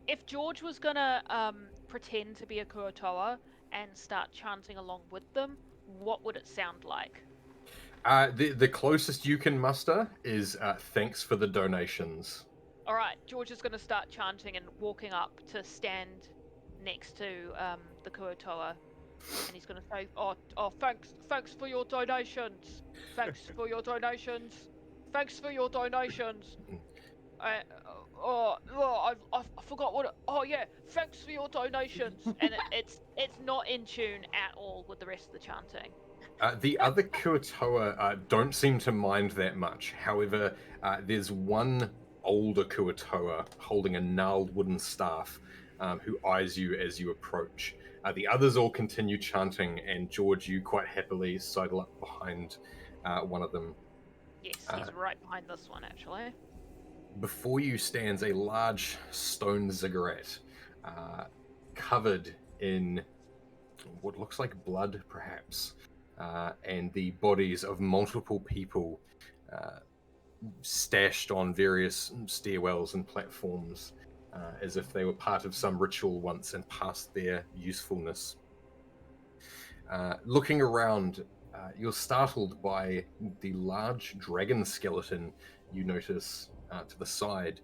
If George was gonna pretend to be a Kuatoa and start chanting along with them, what would it sound like? The closest you can muster is thanks for the donations. All right, George is gonna start chanting and walking up to stand next to the Kuatoa, and he's gonna say, "Oh, thanks for your donations. Thanks for your donations. Thanks for your donations. I forgot what. Oh yeah, thanks for your donations." And it's not in tune at all with the rest of the chanting. The other Kuatoa don't seem to mind that much. However, there's one older Kuatoa holding a gnarled wooden staff who eyes you as you approach. The others all continue chanting, and George, you quite happily sidle up behind one of them. Yes, he's right behind this one, actually. Before you stands a large stone ziggurat, covered in what looks like blood, perhaps, and the bodies of multiple people stashed on various stairwells and platforms, as if they were part of some ritual once and past their usefulness. Looking around, you're startled by the large dragon skeleton you notice to the side.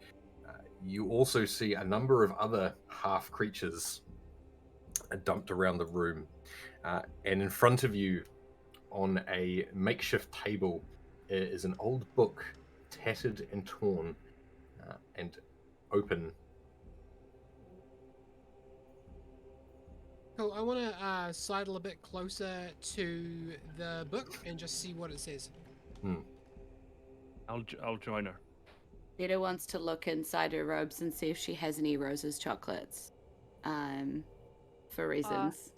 You also see a number of other half creatures dumped around the room. And in front of you, on a makeshift table, is an old book, tattered and torn, and open. Cool. I want to sidle a bit closer to the book and just see what it says. I'll join her. Bita wants to look inside her robes and see if she has any Rose's chocolates. For reasons.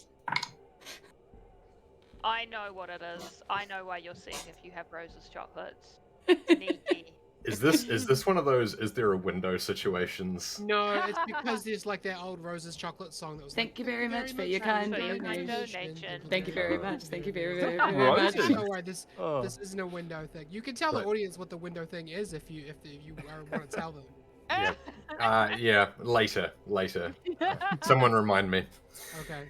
I know what it is. I know why you're seeing if you have Rose's chocolates. Sneaky. Is this one of those "is there a window" situations? No, it's because there's like that old Rose's chocolate song that was Thank like, you very much for your kind donation. Thank you very much. Thank you very, very, very Roses. much. Don't worry, this isn't a window thing. You can tell the Right. audience what the window thing is if you want to tell them. Yeah. Later. Someone remind me. Okay.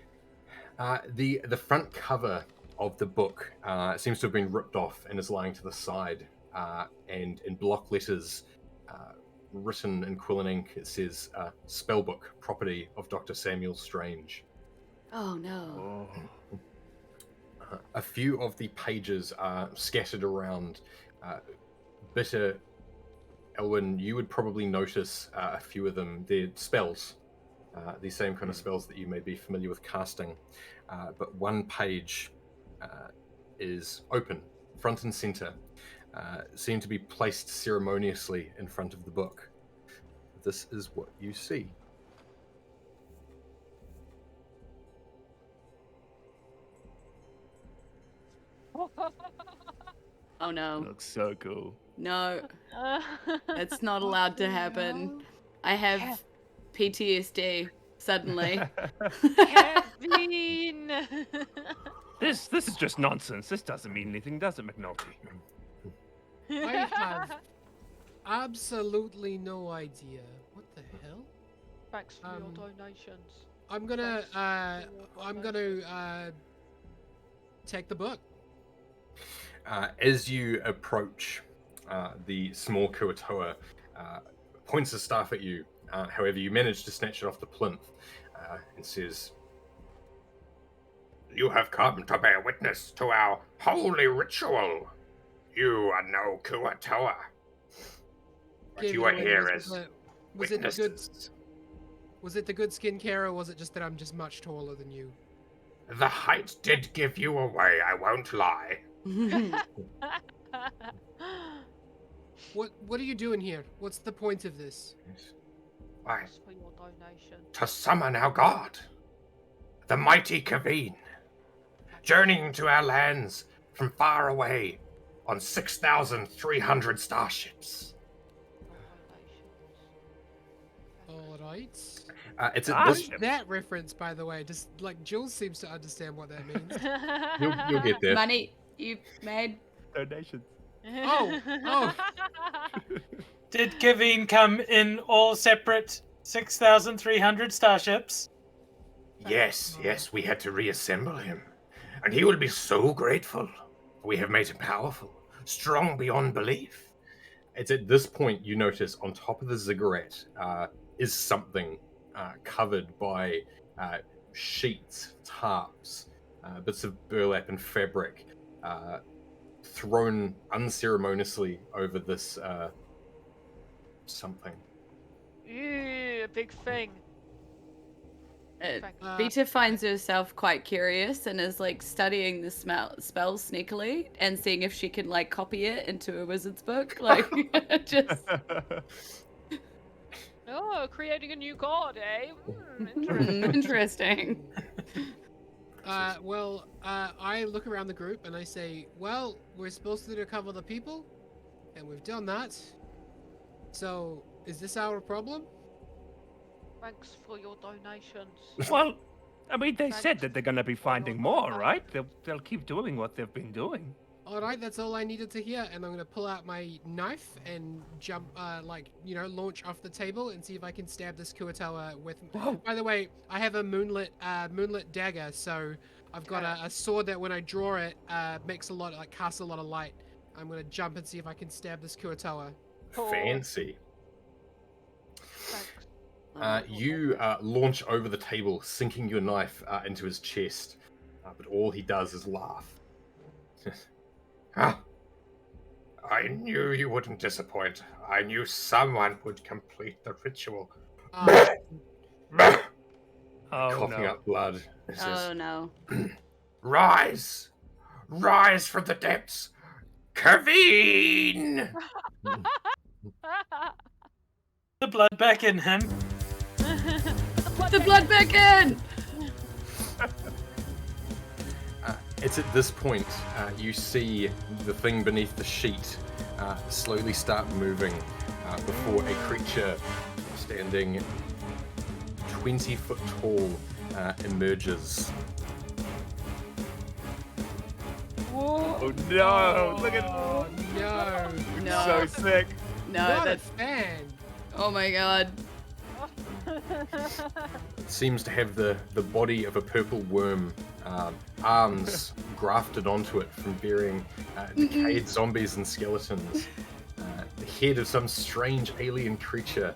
The front cover of the book seems to have been ripped off and is lying to the side. And in block letters, written in quill ink, it says "Spellbook, property of Dr. Samuel Strange." Oh no. A few of the pages are scattered around. Bita, Elwyn, you would probably notice a few of them. They're spells, the same kind of spells that you may be familiar with casting. But one page is open, front and center. Seem to be placed ceremoniously in front of the book. This is what you see. Oh no. Looks so cool. No, it's not allowed to happen. I have PTSD suddenly. Keviine! This is just nonsense. This doesn't mean anything, does it, Mcnulty? I have absolutely no idea. What the hell? Thanks for your donations. I'm gonna take the book. As you approach, the small Kuatoa points the staff at you. However, you manage to snatch it off the plinth and says, You have come to bear witness to our holy ritual. You are no Kuatoa. But Give you me are a here witness. as Was it the good? witnesses. Was it the good skincare, or was it just that I'm just much taller than you? The height did give you away, I won't lie. What are you doing here? What's the point of this? Why, Thanks for your donations. to summon our god, the mighty Keviine, journeying to our lands from far away on 6,300 starships. All right. it's at What's this. that reference, by the way? Just like Julz seems to understand what that means. You'll get there. Money you made. Donations. Oh. Did Keviine come in all separate 6,300 starships? Yes, we had to reassemble him. And he will be so grateful. We have made him powerful, strong beyond belief. It's at this point you notice on top of the ziggurat is something covered by sheets, tarps, bits of burlap and fabric, thrown unceremoniously over this something. Ew, a big thing. Bita finds herself quite curious and is like studying the spells sneakily and seeing if she can like copy it into a wizard's book. Like just Oh, Oh, creating a new god, eh? Interesting. Interesting. I look around the group and I say, well, we're supposed to recover the people, and we've done that. So, is this our problem? Thanks for your donations. Well, I mean, they Thanks said that they're going to be for your finding more, donation. right? They'll keep doing what they've been doing. All right, that's all I needed to hear, and I'm gonna pull out my knife and jump, launch off the table and see if I can stab this Kuatawa with. Whoa. By the way, I have a moonlit dagger, so I've got a sword that when I draw it, casts a lot of light. I'm gonna jump and see if I can stab this Kuatawa. Cool. Fancy. Thanks. You launch over the table, sinking your knife into his chest, but all he does is laugh. Ah, I knew you wouldn't disappoint. I knew someone would complete the ritual. Uh, Oh, Coughing no. up blood. He says, Oh no. Rise! Rise from the depths! Keviine! The blood back in him. The blood back in! It's at this point you see the thing beneath the sheet slowly start moving before a creature standing 20 foot tall emerges. Oh no! Look at oh no! No. so sick. No, Not a that's. fan. Oh my god. It seems to have the body of a purple worm, arms grafted onto it from burying decayed zombies and skeletons, the head of some strange alien creature,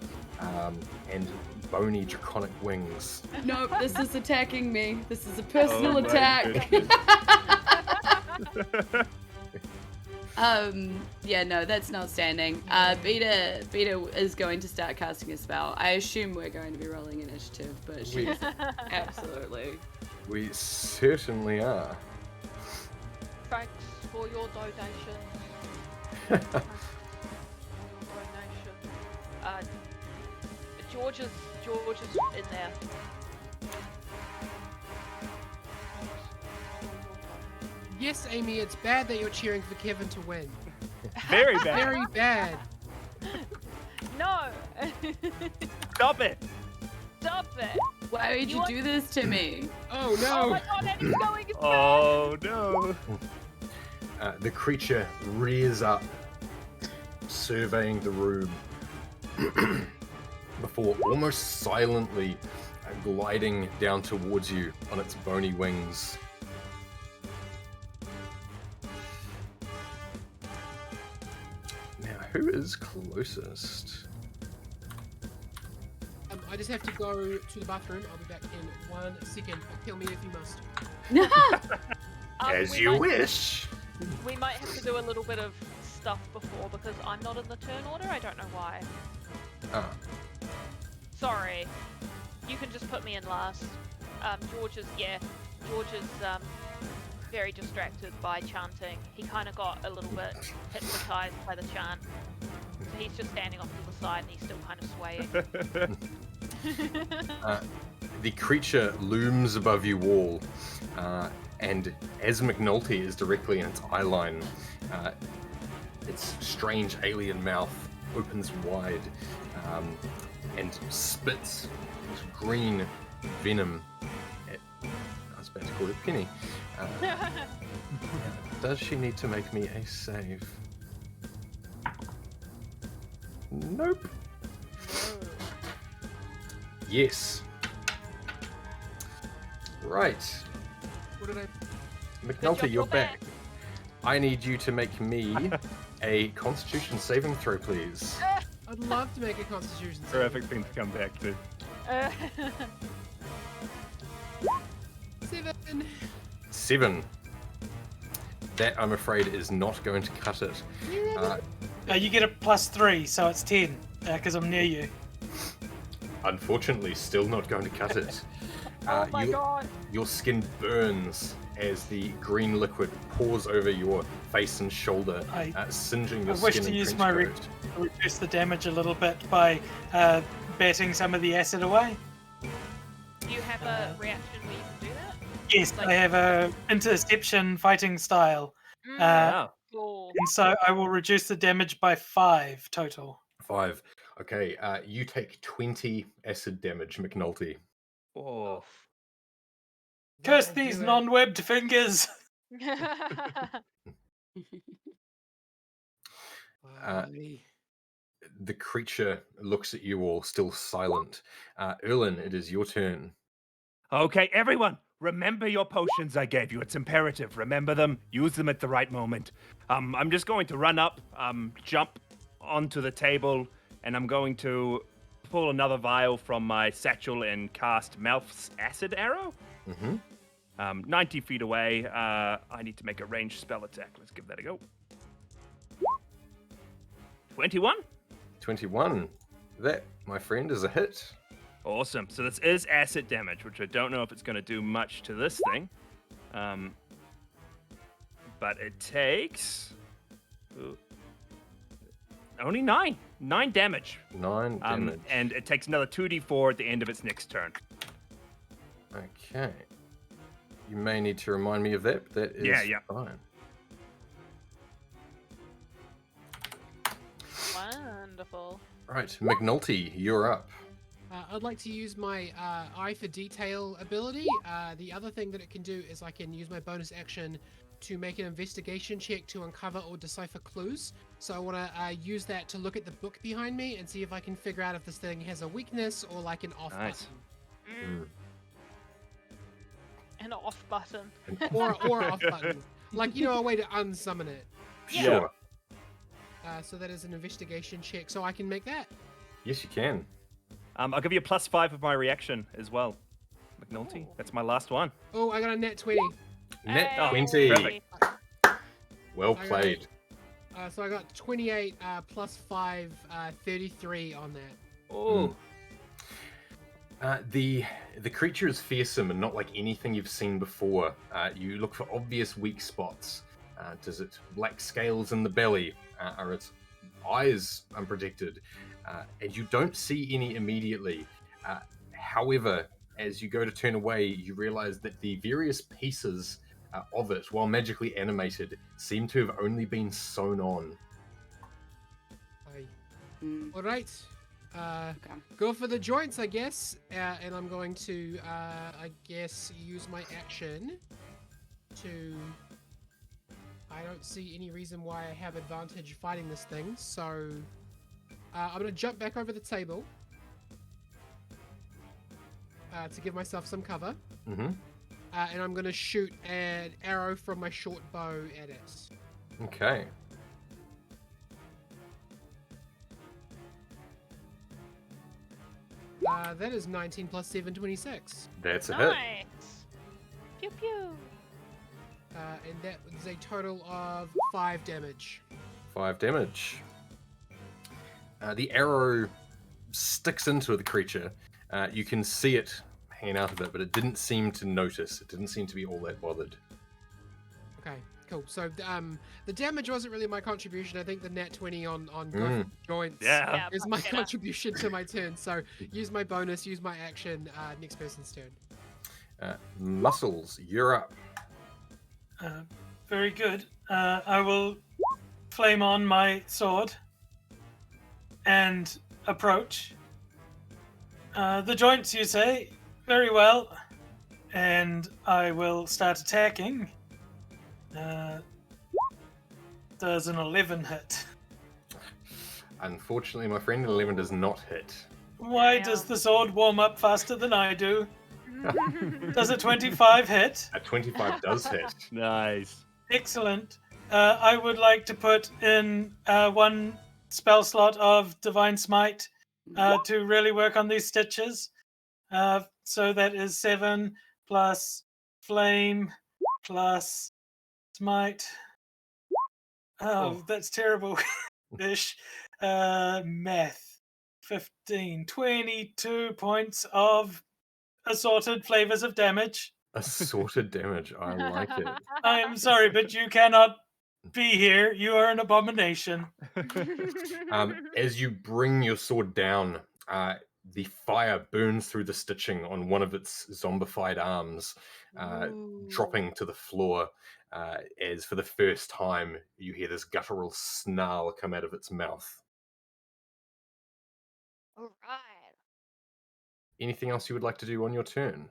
and bony draconic wings. Nope, this is attacking me. This is a personal Oh my attack. goodness. Yeah, no, that's not standing. Bita is going to start casting a spell. I assume we're going to be rolling initiative, but she's absolutely. We certainly are. Thanks for your donation. George is in there. Yes, Amy, it's bad that you're cheering for Kevin to win. Very bad. Very bad. No! Stop it. Stop it! Why would you do this to me? Oh Oh no! my god, Eddie's going insane! Oh no. The creature rears up, surveying the room, before almost silently gliding down towards you on its bony wings. Now, who is closest? I just have to go to the bathroom. I'll be back in 1 second. Kill me if you must. As we you might- wish. We might have to do a little bit of stuff before because I'm not in the turn order. I don't know why. Ah, Sorry. You can just put me in last. George is very distracted by chanting. He kind of got a little bit hypnotized by the chant. So he's just standing off to the side and he's still kind of swaying. the creature looms above you all, and as Mcnulty is directly in its eye line, its strange alien mouth opens wide and spits green venom at, I was about to call it Penny. Does she need to make me a save? Nope. Yes. Right. What did I? Good McNulty, job, you're you're back. I need you to make me a Constitution saving throw, please. I'd love to make a Constitution save. Perfect thing to come back to. 7. 7. That, I'm afraid, is not going to cut it. You get a +3, so it's 10, because I'm near you. Unfortunately, still not going to cut it. Oh my god! Your skin burns as the green liquid pours over your face and shoulder, singeing your I skin wish to and use trench my coat. reduce the damage a little bit by batting some of the acid away. Do you have a reaction where you can do that? Yes, Like- I have a interception fighting style. Wow. Cool. And so I will reduce the damage by 5 total. 5. Okay, you take 20 acid damage, Mcnulty. Oh. Oof. Curse That'll these do it. non-webbed fingers! Finally. The creature looks at you all, still silent. Erlen, it is your turn. Okay, everyone, remember your potions I gave you. It's imperative. Remember them. Use them at the right moment. I'm just going to run up, jump onto the table, and I'm going to pull another vial from my satchel and cast Mouth's Acid Arrow. Mm-hmm. 90 feet away. I need to make a ranged spell attack. Let's give that a go. 21. 21. That, my friend, is a hit. Awesome. So this is acid damage, which I don't know if it's going to do much to this thing. But it takes only 9 damage. 9 damage. And it takes another 2d4 at the end of its next turn. Okay. You may need to remind me of that, but that is Yeah. fine. Wonderful. Right, Mcnulty, you're up. I'd like to use my Eye for Detail ability. The other thing that it can do is I can use my bonus action to make an investigation check to uncover or decipher clues. So I want to use that to look at the book behind me and see if I can figure out if this thing has a weakness or like an off Nice. Mm. An off button. button. Or off button. Like, you know, a way to unsummon it. Yeah. Sure. So that is an investigation check. So I can make that. Yes, you can. I'll give you a +5 of my reaction as well. McNulty, that's my last one. Oh, I got a net 20. Net Hey. 20. Perfect. Well I got played. So I got 28 plus 5, 33 on that. Oh. The creature is fearsome and not like anything you've seen before. You look for obvious weak spots. Does it lack scales in the belly? Are its eyes unprotected? And you don't see any immediately. However, as you go to turn away, you realize that the various pieces of it, while magically animated, seem to have only been sewn on. Mm, All right. okay. Go for the joints, I guess. And I'm going to, I guess, use my action to... I don't see any reason why I have advantage fighting this thing, so... I'm going to jump back over the table to give myself some cover. Mm-hmm. And I'm going to shoot an arrow from my short bow at it. Okay. That is 19 plus 7, 26. That's a hit. Nice. Pew pew. And that is a total of 5 damage. 5 damage. The arrow sticks into the creature. You can see it hanging out of it, but it didn't seem to notice. It didn't seem to be all that bothered. Okay, cool. So the damage wasn't really my contribution. I think the nat 20 on both joints Yeah. is much my better. contribution to my turn. So use my bonus, use my action, next person's turn. Muscles, you're up. Very good. I will flame on my sword and approach. The joints, you say? Very well. And I will start attacking. Does an 11 hit? Unfortunately, my friend, 11 does not hit. Why Damn. does the sword warm up faster than I do? Does a 25 hit? A 25 does hit. Nice. Excellent. I would like to put in one spell slot of Divine Smite to really work on these stitches. So that is 7 plus Flame plus Smite. Oh, that's terrible. Ish. Math. 15. 22 points of assorted flavors of damage. Assorted damage. I like it. I am sorry, but you cannot be here. You are an abomination. As you bring your sword down, the fire burns through the stitching on one of its zombified arms, dropping to the floor as for the first time you hear this guttural snarl come out of its mouth. All right. Anything else you would like to do on your turn?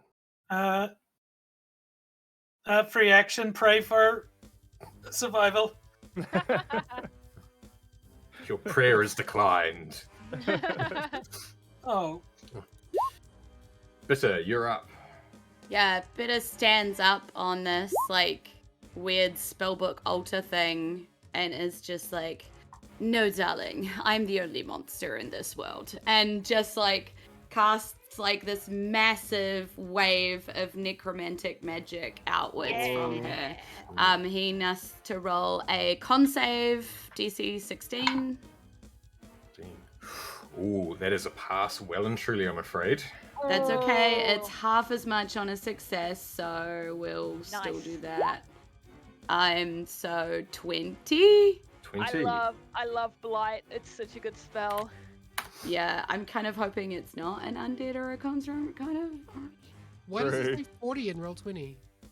Free action, pray for survival. Your prayer is declined. Oh, Bita, you're up. Yeah, Bita stands up on this like weird spellbook altar thing and is just like, "No, darling, I'm the only monster in this world," and just like casts like this massive wave of necromantic magic outwards from her. He has to roll a con save, DC 16. Ooh, that is a pass, well and truly, I'm afraid. That's okay. It's half as much on a success, so we'll still Nice. do that. So 20. 20. I love Blight. It's such a good spell. Yeah, I'm kind of hoping it's not an undead or a construct, kind of. Why does it True. say 40 in roll 20? Oh,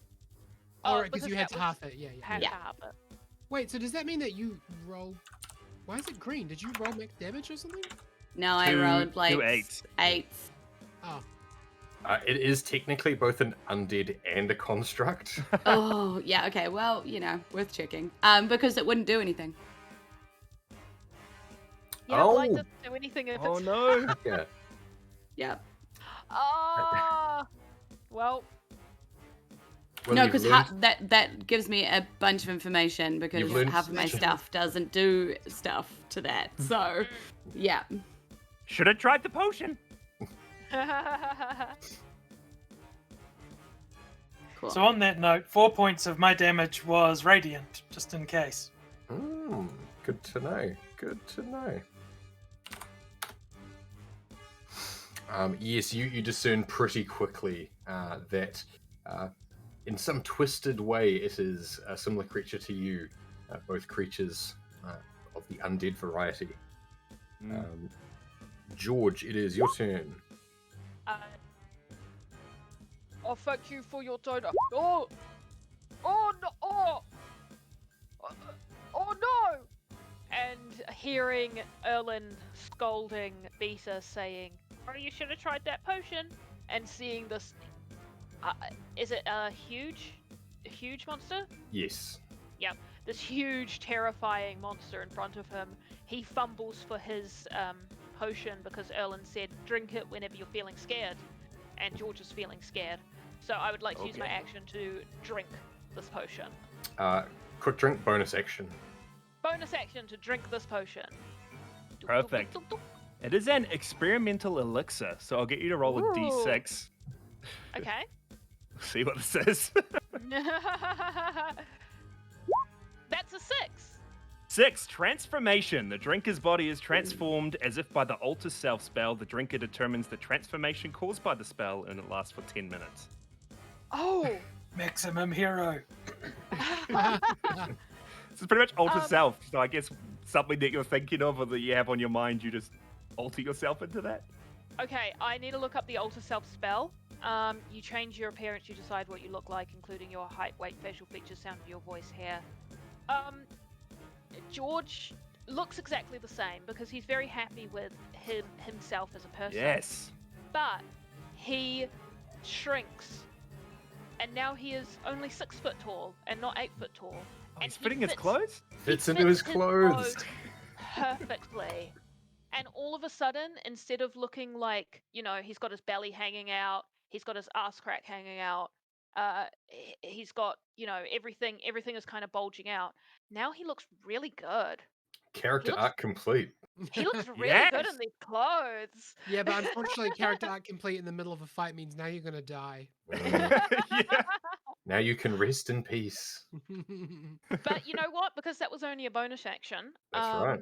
Oh, right, because you had that to was- half it. Yeah, yeah. Had Yeah. to half it. Wait, so does that mean that you roll? Why is it green? Did you roll max damage or something? No, I Two- rolled like two eights. 8s. Oh, It is technically both an undead and a construct. Oh, yeah, okay. Well, worth checking. Because it wouldn't do anything. Yeah, Blight Oh. doesn't do anything if Oh it's. no. Yeah. Yep. Ah. Well, Well, No, you've because learned- that gives me a bunch of information because You've learned half of my snitching. stuff doesn't do stuff to that. So, yeah. Should have tried the potion. Cool. so on that note, 4 points of my damage was radiant, just in case. Good to know. Good to know. Yes, you discern pretty quickly that in some twisted way it is a similar creature to you, both creatures of the undead variety. George, it is your turn. oh, thank you for your donut. Oh no! Oh no! And hearing Erlen scolding Bita, saying, "Oh, you should have tried that potion," and seeing this, is it a huge monster? Yes. This huge, terrifying monster in front of him. He fumbles for his potion because Erlen said, "Drink it whenever you're feeling scared," and George is feeling scared. So I would like to use my Okay. action to drink this potion. Quick drink, bonus action. Bonus action to drink this potion. Perfect. It is an experimental elixir, so I'll get you to roll a Ooh. d6. Okay. See what it says. That's a 6. 6. Transformation. The drinker's body is transformed as if by the alter self spell. The drinker determines the transformation caused by the spell, and it lasts for 10 minutes. Oh. Maximum hero. This is pretty much alter self, so I guess something that you're thinking of or that you have on your mind, you just alter yourself into that. Okay, I need to look up the alter self spell. You change your appearance, you decide what you look like, including your height, weight, facial features, sound of your voice, hair. George looks exactly the same because he's very happy with himself as a person. Yes. But he shrinks, and now he is only 6 foot tall and not 8 foot tall. Oh, And he's he fitting his fits- clothes? Fits into his clothes. perfectly. And all of a sudden, instead of looking like, he's got his belly hanging out, he's got his ass crack hanging out, he's got, everything is kind of bulging out. Now he looks really good. Character looks- arc complete. He looks really good Yes. in these clothes. Yeah, but unfortunately, character arc complete in the middle of a fight means now you're gonna die. Yeah. Now you can rest in peace. But you know what? Because that was only a bonus action. That's right.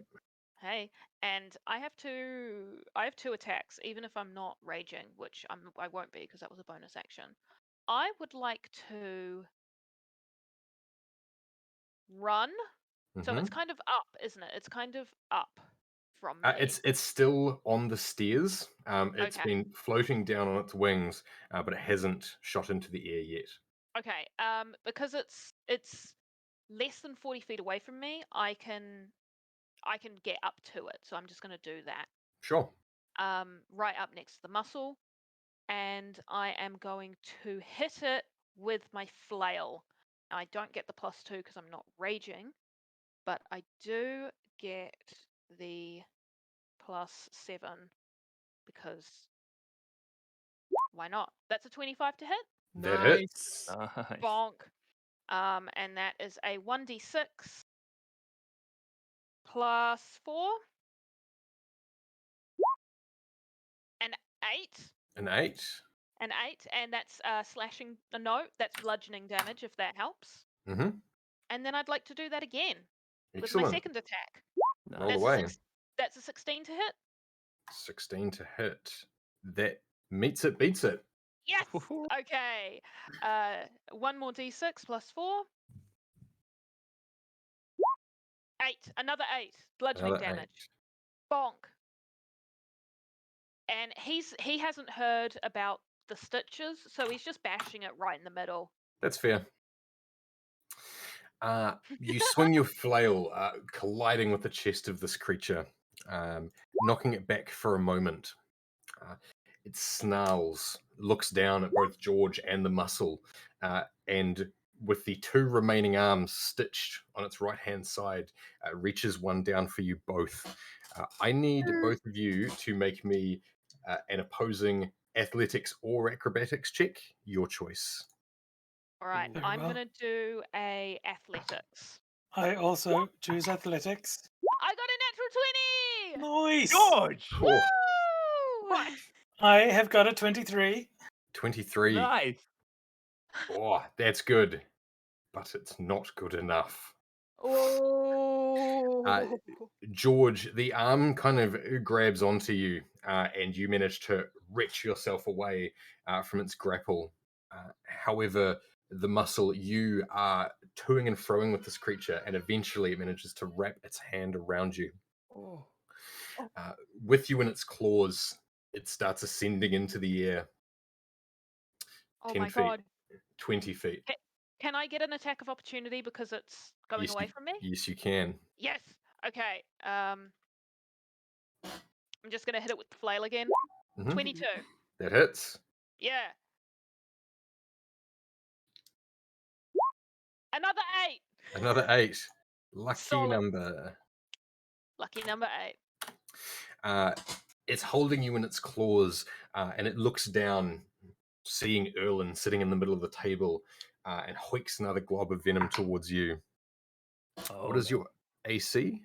Hey, and I have two attacks, even if I'm not raging, which I won't be because that was a bonus action. I would like to run. So Mhm. it's kind of up, isn't it? It's kind of up from me? It's still on the stairs. It's Okay. been floating down on its wings, but it hasn't shot into the air yet. Okay. Because it's less than 40 feet away from me, I can get up to it. So I'm just going to do that. Sure. Right up next to the muscle, and I am going to hit it with my flail. Now, I don't get the +2 because I'm not raging, but I do get the +7 because why not? That's a 25 to hit. That Nice. hits. Nice. Bonk. And that is a 1d6 +4. An 8. An 8. An 8, and that's slashing. No, that's bludgeoning damage if that helps. Mm-hmm. And then I'd like to do that again with my Excellent. second attack. Roll That's away. that's a 16 to hit. 16 to hit. That meets it, beats it. Yes. Okay. 1 more d6 +4. 8. Another 8 bludgeoning Another damage. Bonk. And he hasn't heard about the stitches, so he's just bashing it right in the middle. That's fair. You swing your flail, colliding with the chest of this creature, knocking it back for a moment. It snarls, looks down at both George and the muscle, and with the 2 remaining arms stitched on its right-hand side, reaches one down for you both. I need both of you to make me an opposing athletics or acrobatics check. Your choice. All right, Very I'm well. gonna do a athletics. I also choose athletics. I got a natural 20. Nice. George! Woo! What? I have got a 23. 23. Nice. Oh, that's good. But it's not good enough. Oh. George, the arm kind of grabs onto you, and you manage to wrench yourself away from its grapple. However, the muscle, you are toing and froing with this creature, and eventually it manages to wrap its hand around you. Oh. With you in its claws, it starts ascending into the air. Oh 10 my feet, god. 20 feet. Can I get an attack of opportunity because it's going Yes, away from me? Yes, you can. Yes. Okay. I'm just gonna hit it with the flail again. Mhm. 22. That hits. Yeah. Another 8. Another 8. Lucky Solid. number. Lucky number 8. It's holding you in its claws, and it looks down, seeing Erlen sitting in the middle of the table, and hoiks another glob of venom towards you. Oh, What is no. your AC?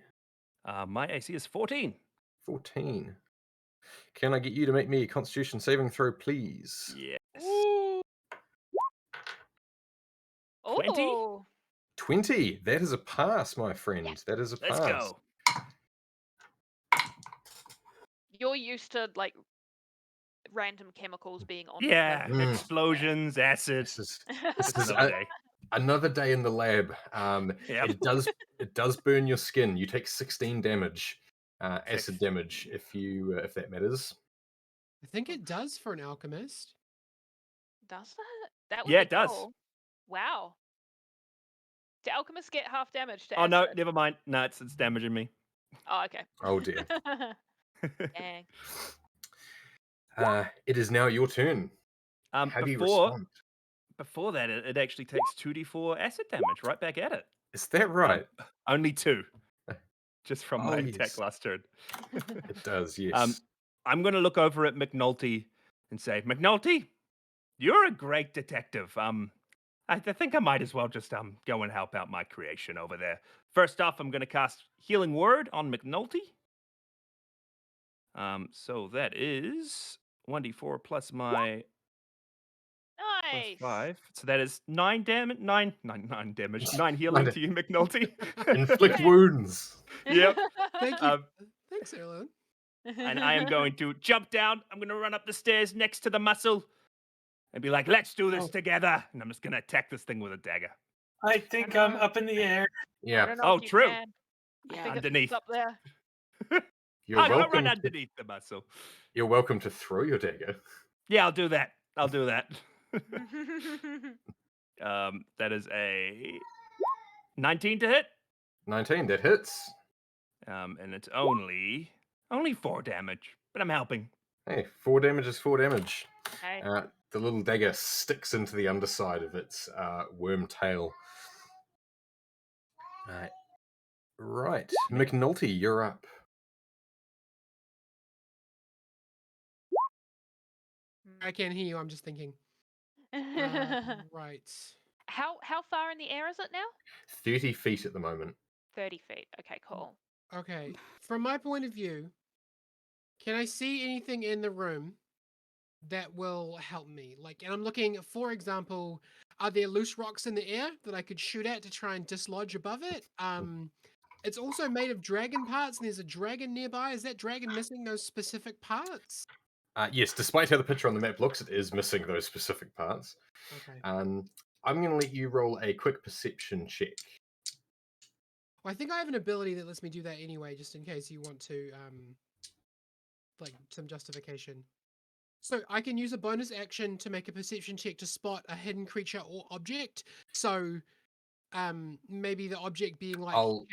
My AC is 14. 14. Can I get you to make me a Constitution saving throw, please? Yes. Ooh. 20? Ooh. 20. That is a pass, my friend. Yes. That is a Let's pass. go. You're used to like random chemicals being on. Yeah. Mm. Explosions, acid. This is This is is another day. another day in the lab. Yep. It does burn your skin. You take 16 damage, acid Six. damage, if that matters. I think it does for an alchemist. Does it? That would Yeah, be it does. cool. Wow. Do alchemists get half damage to Oh, no, acid? never mind. No, it's damaging me. Oh, okay. Oh dear. Dang. It is now your turn. How do you respond? Before that, it actually takes 2d4 acid damage right back at it. Is that right? Only 2. Just from my Oh, attack yes. last turn. It does, yes. I'm going to look over at Mcnulty and say, Mcnulty, you're a great detective. I think I might as well just go and help out my creation over there. First off, I'm going to cast Healing Word on Mcnulty. So that is 1d4 plus my Nice. 5. So that is 9 damage. 9 damage. 9 healing to you, Mcnulty. Inflict wounds. Yep. Thank you. Thanks, Erlen. And I am going to jump down. I'm going to run up the stairs next to the muscle and be like, let's do this together. And I'm just going to attack this thing with a dagger. I think I'm up in the air. I Yeah. don't know Oh, if you true. can. I Yeah. think Underneath. it's up there. You're I'll welcome. run To, underneath the muscle. you're welcome to throw your dagger. Yeah, I'll do that. I'll do that. That is a 19 to hit. 19, that hits. And it's only 4 damage, but I'm helping. Hey, 4 damage is 4 damage. Okay. The little dagger sticks into the underside of its worm tail. Right. Mcnulty, you're up. I can't hear you. I'm just thinking. Right. How far in the air is it now? 30 feet at the moment. 30 feet. Okay, cool. Okay. From my point of view, can I see anything in the room that will help me? Like, and I'm looking, for example, are there loose rocks in the air that I could shoot at to try and dislodge above it? It's also made of dragon parts, and there's a dragon nearby. Is that dragon missing those specific parts? Yes, despite how the picture on the map looks, it is missing those specific parts. Okay. I'm going to let you roll a quick perception check. Well, I think I have an ability that lets me do that anyway, just in case you want to, like, some justification. So I can use a bonus action to make a perception check to spot a hidden creature or object. So, maybe the object being like, I'll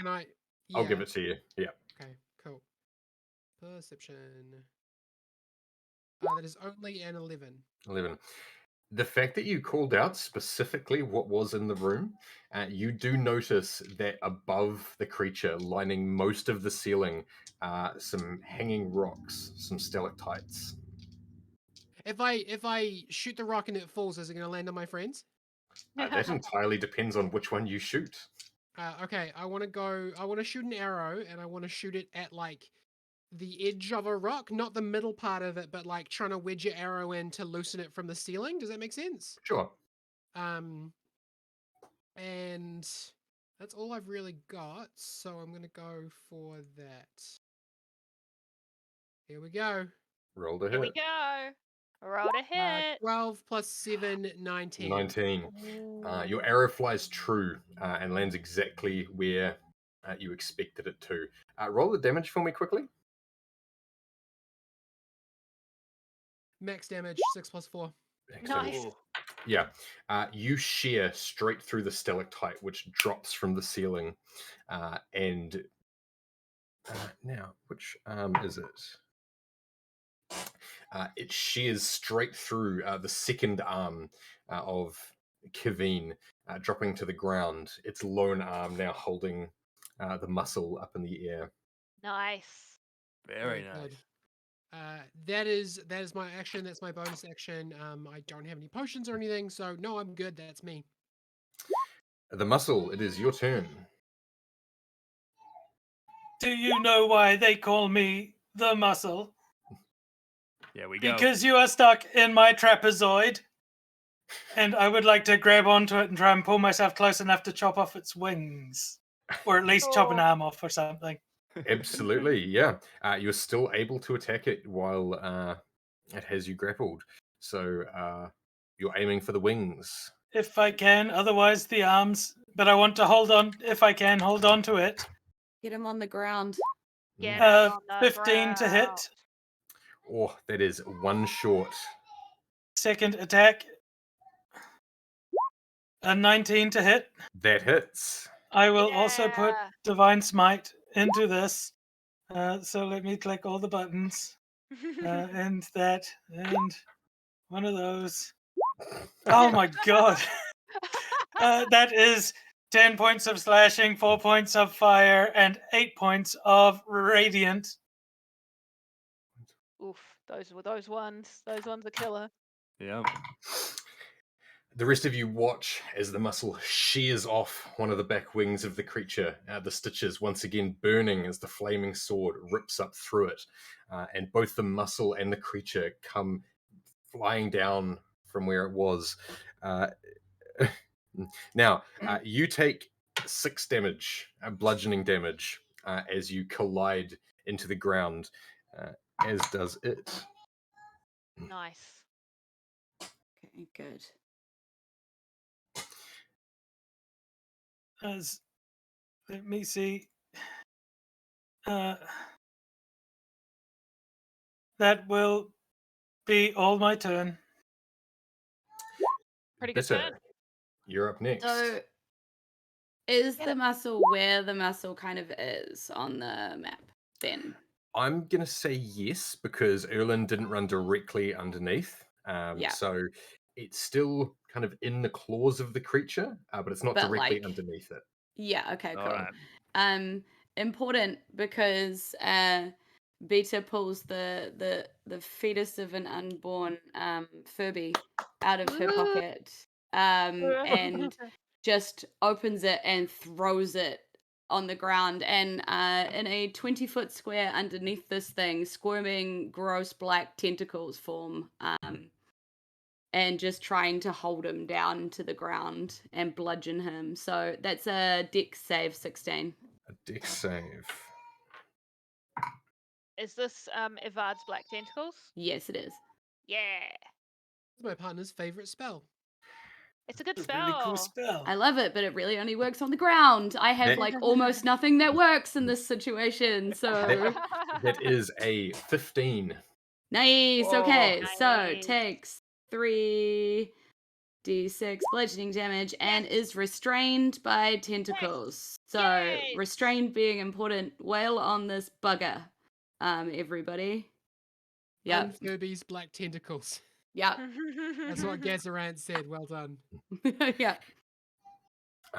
Yeah. give it to you. Yeah. Okay, cool. Perception. That is only an 11. 11. The fact that you called out specifically what was in the room, you do notice that above the creature, lining most of the ceiling, some hanging rocks, some stalactites. If I shoot the rock and it falls, is it going to land on my friends? That entirely depends on which one you shoot. Okay, I want to shoot an arrow, and I want to shoot it at, like, the edge of a rock, not the middle part of it, but, like, trying to wedge your arrow in to loosen it from the ceiling. Does that make sense? Sure. And that's all I've really got, so I'm going to go for that. Here we go. Roll to Here we hit. go. Roll to hit. 12 plus 7, 19. 19. Your arrow flies true and lands exactly where you expected it to. Roll the damage for me quickly. Max damage, 6 plus 4. Excellent. Nice. Yeah. You shear straight through the stalactite, which drops from the ceiling. And now, which arm is it? It shears straight through the second arm of Keviine, dropping to the ground. Its lone arm now holding the muscle up in the air. Nice. Very good. nice. That is my action. That's my bonus action. I don't have any potions or anything, so no, I'm good. That's me. The muscle, it is your turn. Do you know why they call me the muscle? Yeah, we go. Because you are stuck in my trapezoid. And I would like to grab onto it and try and pull myself close enough to chop off its wings. Or at least chop an arm off or something. Absolutely, yeah. You're still able to attack it while it has you grappled. So you're aiming for the wings. If I can, otherwise the arms. But I want to hold on, if I can, hold on to it. Get him on the ground. Get it on the 15 to hit. ground. Oh, that is one short. Second attack. A 19 to hit. That hits. I will also put Yeah. Divine Smite into this. So let me click all the buttons. And that, and one of those. Oh my god. That is 10 points of slashing, 4 points of fire, and 8 points of radiant. Oof, those were those ones. Those ones are killer. Yeah. The rest of you watch as the muscle shears off one of the back wings of the creature, the stitches once again burning as the flaming sword rips up through it. And both the muscle and the creature come flying down from where it was. Now, you take 6 damage, bludgeoning damage, as you collide into the ground, as does it. Nice. Okay, good. Let me see. That will be all my turn. Pretty good Bita, turn. you're up next. So, is Get the it. muscle where the muscle kind of is on the map then? I'm going to say yes, because Erlen didn't run directly underneath. Yeah. So it's still kind of in the claws of the creature, but it's not But, directly like- underneath it. Yeah, okay, All cool. right. Important because Bita pulls the fetus of an unborn Furby out of her pocket and just opens it and throws it on the ground, and in a 20-foot square underneath this thing, squirming gross black tentacles form, and just trying to hold him down to the ground and bludgeon him. So that's a dex save 16. A dex save. Is this Evard's Black Tentacles? Yes, it is. Yeah. It's my partner's favorite spell. It's a good A spell. really cool spell. I love it, but it really only works on the ground. I have That- like almost nothing that works in this situation. So That is a 15. nice. Whoa, Okay, so nice. takes 3d6 bludgeoning damage and is restrained by tentacles. So Yes. restrained being important. Wail on this bugger, everybody. Yeah, And Furby's black tentacles. yeah, That's what Gazarant said. Well done. yeah.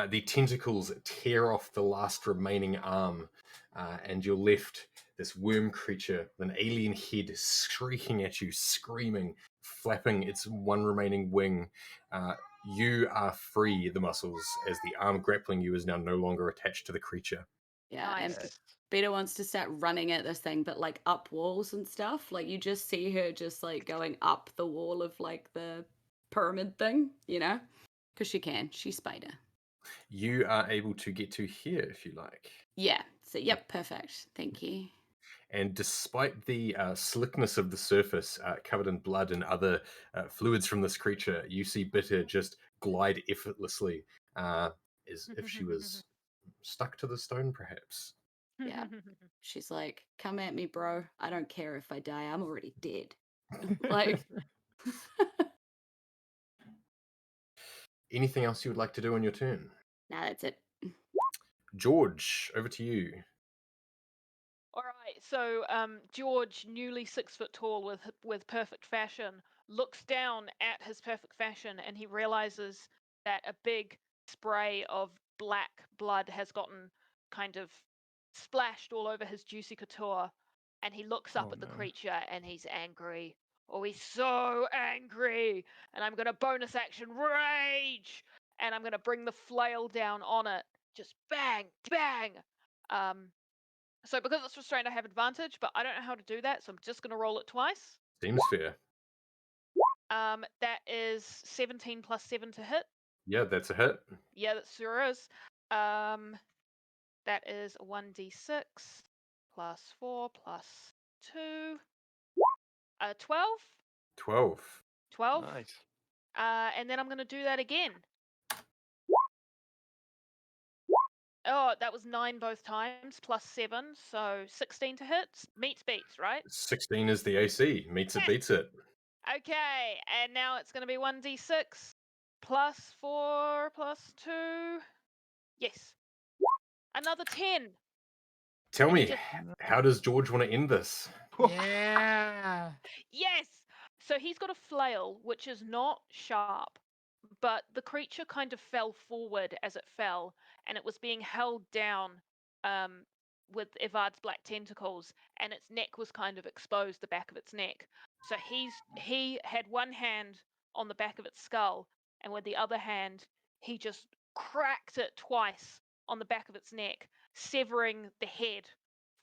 The tentacles tear off the last remaining arm, and you're left this worm creature with an alien head shrieking at you, screaming, flapping its one remaining wing. You are free, the muscles, as the arm grappling you is now no longer attached to the creature. Yeah, and Nice. Beta wants to start running at this thing, but like up walls and stuff. Like you just see her just like going up the wall of like the pyramid thing, you know? Because she can. She's Spider. You are able to get to here if you like. Yeah. So, yep, perfect. Thank you. And despite the slickness of the surface, covered in blood and other fluids from this creature, you see Bitter just glide effortlessly, as if she was stuck to the stone, perhaps. Yeah. She's like, come at me, bro. I don't care if I die. I'm already dead. Like, Anything else you would like to do on your turn? nah, that's it. George, over to you. All right, so George, newly 6 foot tall with perfect fashion, looks down at his perfect fashion and he realizes that a big spray of black blood has gotten kind of splashed all over his juicy couture, and he looks up Oh, at the no. creature and he's angry. Oh, he's so angry! And I'm gonna bonus action rage, and I'm gonna bring the flail down on it. Just bang, bang. So because it's restrained, I have advantage, but I don't know how to do that, so I'm just going to roll it twice. Seems fair. That is 17 plus 7 to hit. Yeah, that's a hit. Yeah, that sure is. That is 1d6 plus 4 plus 2. 12? 12. 12. Nice. And then I'm going to do that again. Oh, that was 9 both times, plus 7, so 16 to hit. Meets beats, right? 16 is the AC. Meets it, beats it. Okay, and now it's going to be 1d6 plus 4 plus 2. Yes. Another 10. Tell And he me, just- how does George want to end this? Yeah. Yes! So he's got a flail, which is not sharp, but the creature kind of fell forward as it fell, and it was being held down with Evard's black tentacles, and its neck was kind of exposed, the back of its neck. So he had one hand on the back of its skull, and with the other hand, he just cracked it twice on the back of its neck, severing the head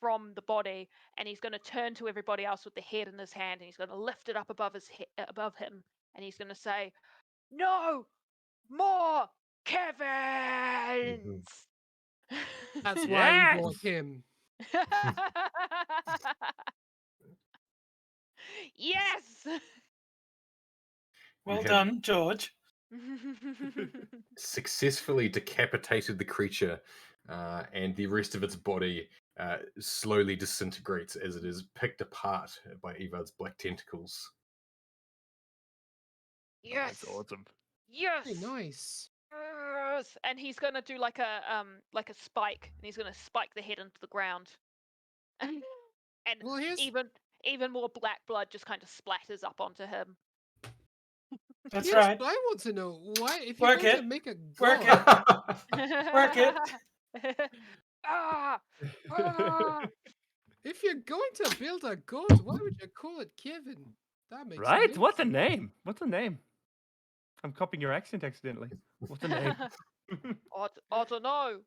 from the body, and he's going to turn to everybody else with the head in his hand, and he's going to lift it up above above him, and he's going to say, "No more Kevins." That's why Yes! we brought him. Yes. Well have- done, George. Successfully decapitated the creature, and the rest of its body slowly disintegrates as it is picked apart by Evard's black tentacles. Yes. That's awesome. Yes. Very nice. Yes. And he's gonna do like a spike, and he's gonna spike the head into the ground. And Well, here's even more black blood just kind of splatters up onto him. That's here's right. what I want to know. Why, if you're Work going to it. make a Work god, it. Work it. Ah! Ah! if you're going to build a god, why would you call it Kevin? That makes Right? no What's the sense. name? What's the name? I'm copying your accent accidentally. What's the name? I don't know.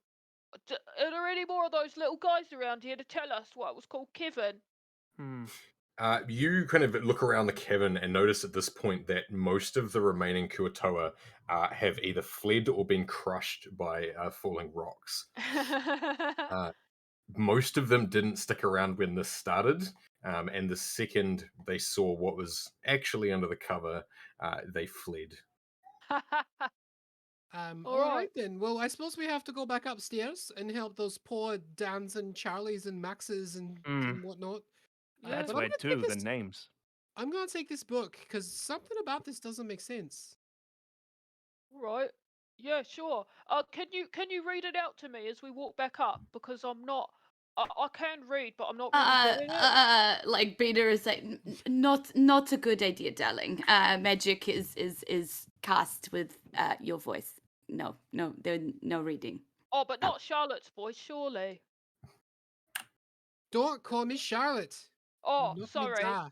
Are there any more of those little guys around here to tell us what it was called Kevin? You kind of look around the cavern and notice at this point that most of the remaining Kuatoa have either fled or been crushed by falling rocks. Most of them didn't stick around when this started, and the second they saw what was actually under the cover, they fled. All right then. Well, I suppose we have to go back upstairs and help those poor Dans and Charlies and Maxes and whatnot. That's but I'm weird gonna take too, the this- names. I'm gonna take this book because something about this doesn't make sense. Right. Yeah, sure. Can you read it out to me as we walk back up? Because I'm not. I can read, but I'm not really good at it. Like Bita is like, not a good idea, darling. Magic is cast with your voice. No, there no reading. Oh, but not Charlotte's voice, surely. Don't call me Charlotte. Oh, Not sorry. Mida.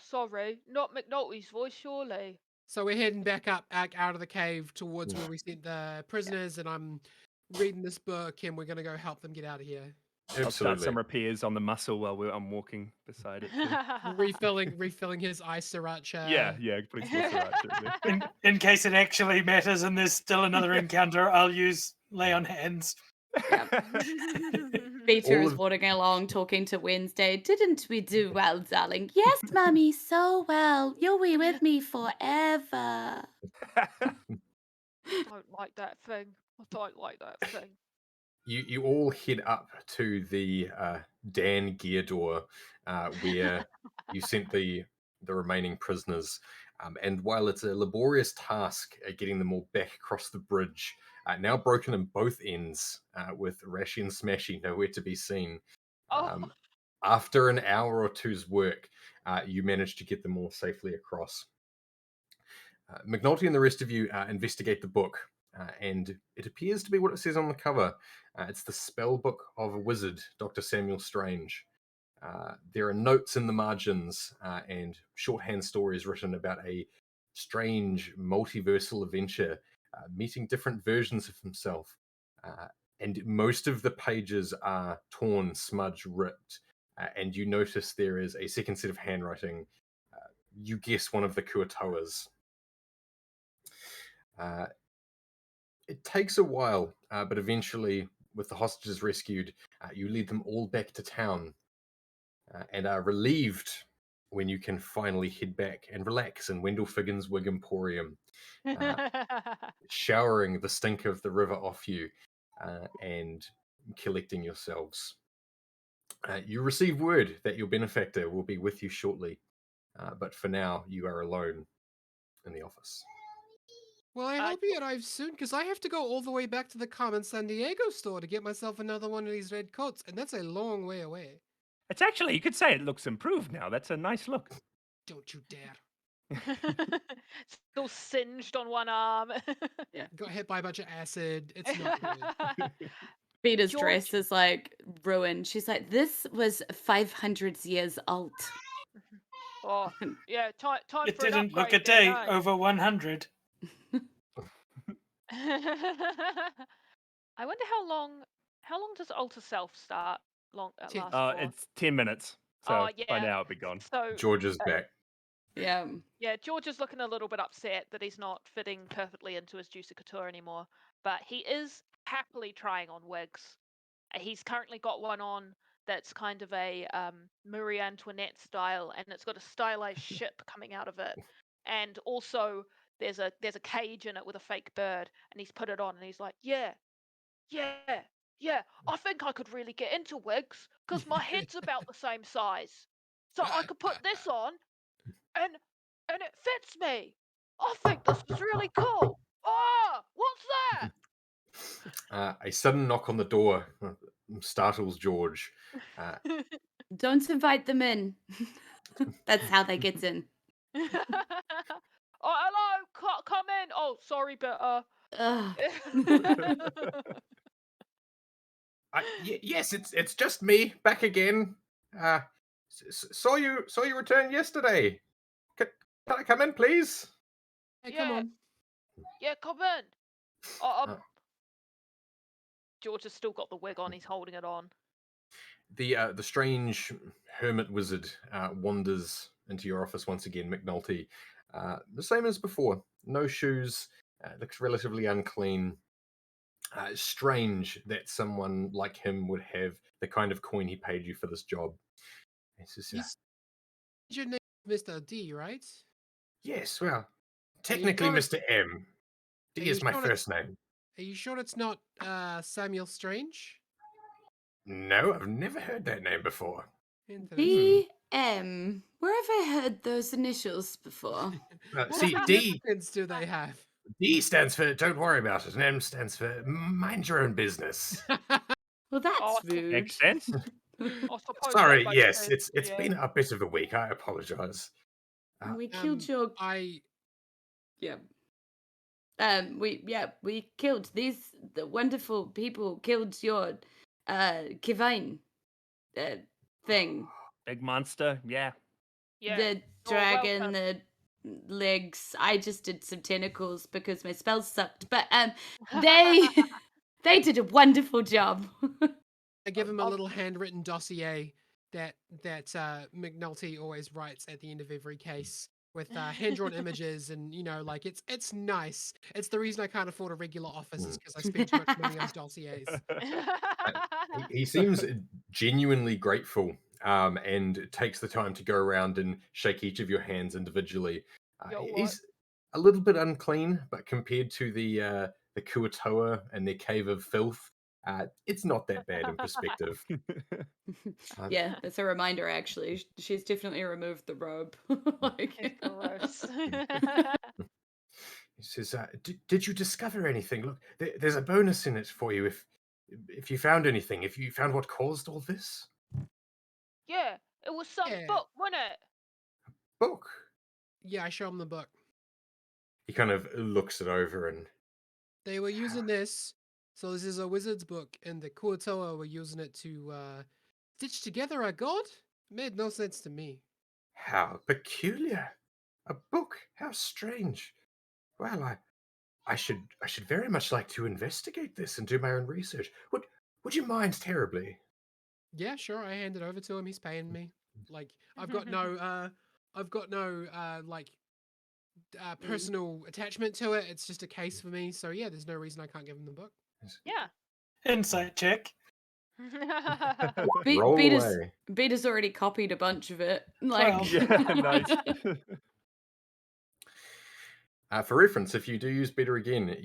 Sorry. Not Mcnulty's voice, surely. So we're heading back up out of the cave towards where we sent the prisoners, and I'm reading this book, and we're gonna go help them get out of here. I'll start Absolutely. some repairs on the muscle while I'm walking beside it. Too. refilling his ice sriracha. Yeah, putting some sriracha in there. In case it actually matters and there's still another encounter, I'll use lay on hands. Beta All is of- walking along talking to Wednesday. Didn't we do well, darling? Yes, Mummy, so well. You'll be with me forever. Don't like that thing. I don't like that thing. You all head up to the Dan gear door where you sent the remaining prisoners. And while it's a laborious task getting them all back across the bridge, now broken in both ends with Rashi and Smashy nowhere to be seen, after an hour or two's work, you manage to get them all safely across. Mcnulty and the rest of you investigate the book, and it appears to be what it says on the cover. It's the spell book of a wizard, Dr. Samuel Strange. There are notes in the margins and shorthand stories written about a strange multiversal adventure, meeting different versions of himself. And most of the pages are torn, smudged, ripped, and you notice there is a second set of handwriting. You guess one of the Kuatoas. It takes a while, but eventually, with the hostages rescued, you lead them all back to town and are relieved when you can finally head back and relax in Wendell Figgin's Wig Emporium, showering the stink of the river off you and collecting yourselves. You receive word that your benefactor will be with you shortly, but for now, you are alone in the office. Well, I hope he arrives soon, because I have to go all the way back to the Carmen San Diego store to get myself another one of these red coats, and that's a long way away. It's actually, you could say it looks improved now. That's a nice look. Don't you dare. Still singed on one arm. Got hit by a bunch of acid. It's not good. Beta's George- dress is like ruined. She's like, this was 500 years old. Oh, yeah, time It for an didn't look a upgrade day then, eh? over 100. I wonder how long does Alter Self start? Last for? It's 10 minutes. So Oh, by yeah. now it'll be gone. So George is back. Yeah. yeah, George is looking a little bit upset that he's not fitting perfectly into his Juicy Couture anymore, but he is happily trying on wigs. He's currently got one on that's kind of a Marie Antoinette style, and it's got a stylized ship coming out of it, and also there's a cage in it with a fake bird, and he's put it on, and he's like, yeah, Yeah, I think I could really get into wigs because my head's about the same size. So I could put this on and it fits me. I think this is really cool. Ah, what's that? A sudden knock on the door startles George. Don't invite them in. That's how they get in. Oh, hello, come in. Oh, sorry, Bita. Ugh. Yes, it's just me back again. Saw you return yesterday. Can I come in, please? Hey, come Yeah. on. Yeah, come in. Uh, George has still got the wig on. He's holding it on. The strange hermit wizard wanders into your office once again, Mcnulty. The same as before. No shoes. Looks relatively unclean. Strange that someone like him would have the kind of coin he paid you for this job. He says, He's your name, Mr. D, right? yes, well, technically sure Mr. M. D Are you is my sure first name. Are you sure it's not Samuel Strange? No, I've never heard that name before. Interesting. DM. Where have I heard those initials before? What See, D significance do they have? D stands for don't worry about it, and M stands for mind your own business. Well, that's Oh, rude. Makes sense. I suppose Sorry, that makes yes, sense, it's yeah. been a bit of a week. I apologize. We killed your. I Yeah. We killed the wonderful people. Killed your, Keviine, thing. Big monster. Yeah. Yeah. The You're dragon, welcome. the legs. I just did some tentacles because my spells sucked. But they did a wonderful job. give him a little handwritten dossier that Mcnulty always writes at the end of every case with hand-drawn images, and like it's nice. It's the reason I can't afford a regular office is because I spend too much money on dossiers. He seems genuinely grateful, and takes the time to go around and shake each of your hands individually. Yo, He's a little bit unclean, but compared to the Kuatoa and their cave of filth, it's not that bad in perspective. Yeah, that's a reminder. Actually, she's definitely removed the robe. It's gross. He says, "Did you discover anything? Look, there's a bonus in it for you if you found anything. If you found what caused all this Yeah, it was some Yeah. book, wasn't it? book." Yeah, I show him the book. He kind of looks it over and They were using this, so this is a wizard's book, and the Kuatoa were using it to stitch together a god. It made no sense to me. how peculiar! A book? How strange! Well, I should very much like to investigate this and do my own research. Would you mind terribly? Yeah, sure. I hand it over to him. He's paying me. Like I've got no personal attachment to it. It's just a case for me. So yeah, there's no reason I can't give him the book. Yeah. Insight check. Roll Beta's, away. Beta's already copied a bunch of it. Like, Well. Yeah. Nice. For reference, if you do use Beta again,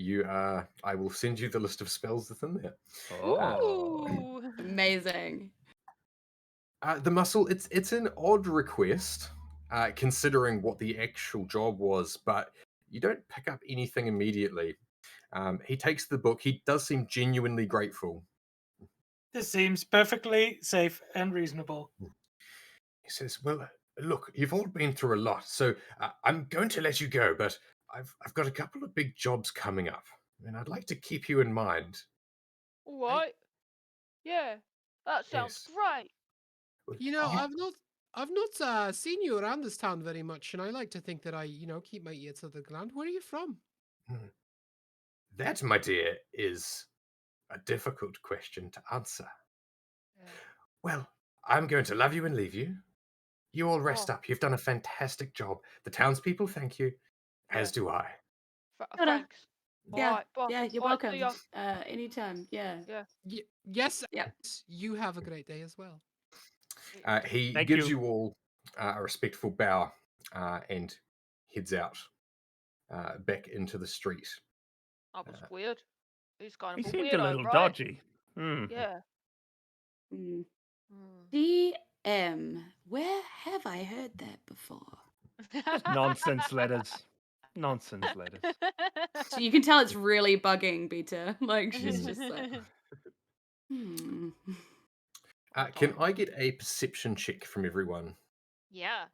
I will send you the list of spells within there. Oh. Ooh. amazing. The muscle, it's an odd request, considering what the actual job was, but you don't pick up anything immediately. He takes the book. He does seem genuinely grateful. This seems perfectly safe and reasonable. He says, "Well, look, you've all been through a lot, so I'm going to let you go, but I've got a couple of big jobs coming up, and I'd like to keep you in mind." All right. Yeah, that sounds Yes. great. Well, I've not seen you around this town very much, and I like to think that I keep my ear to the ground. Where are you from? that, my dear, is a difficult question to answer. Yeah. Well, I'm going to love you and leave you. You all rest Oh. up. You've done a fantastic job. The townspeople thank you, as do I. Thanks. Yeah, Alright, bye. yeah, you're Alright, welcome. see ya. Anytime. Yeah. Yes. Yep. You have a great day as well. He Thank gives you. you all a respectful bow and heads out back into the street. That was weird. He's kind He of a seemed weirdo, a little right? dodgy. Yeah. Mm. Mm. DM. Where have I heard that before? Just nonsense letters. Nonsense letters. So you can tell it's really bugging Bita. Like she's just like, hmm. Can I get a perception check from everyone? Yeah.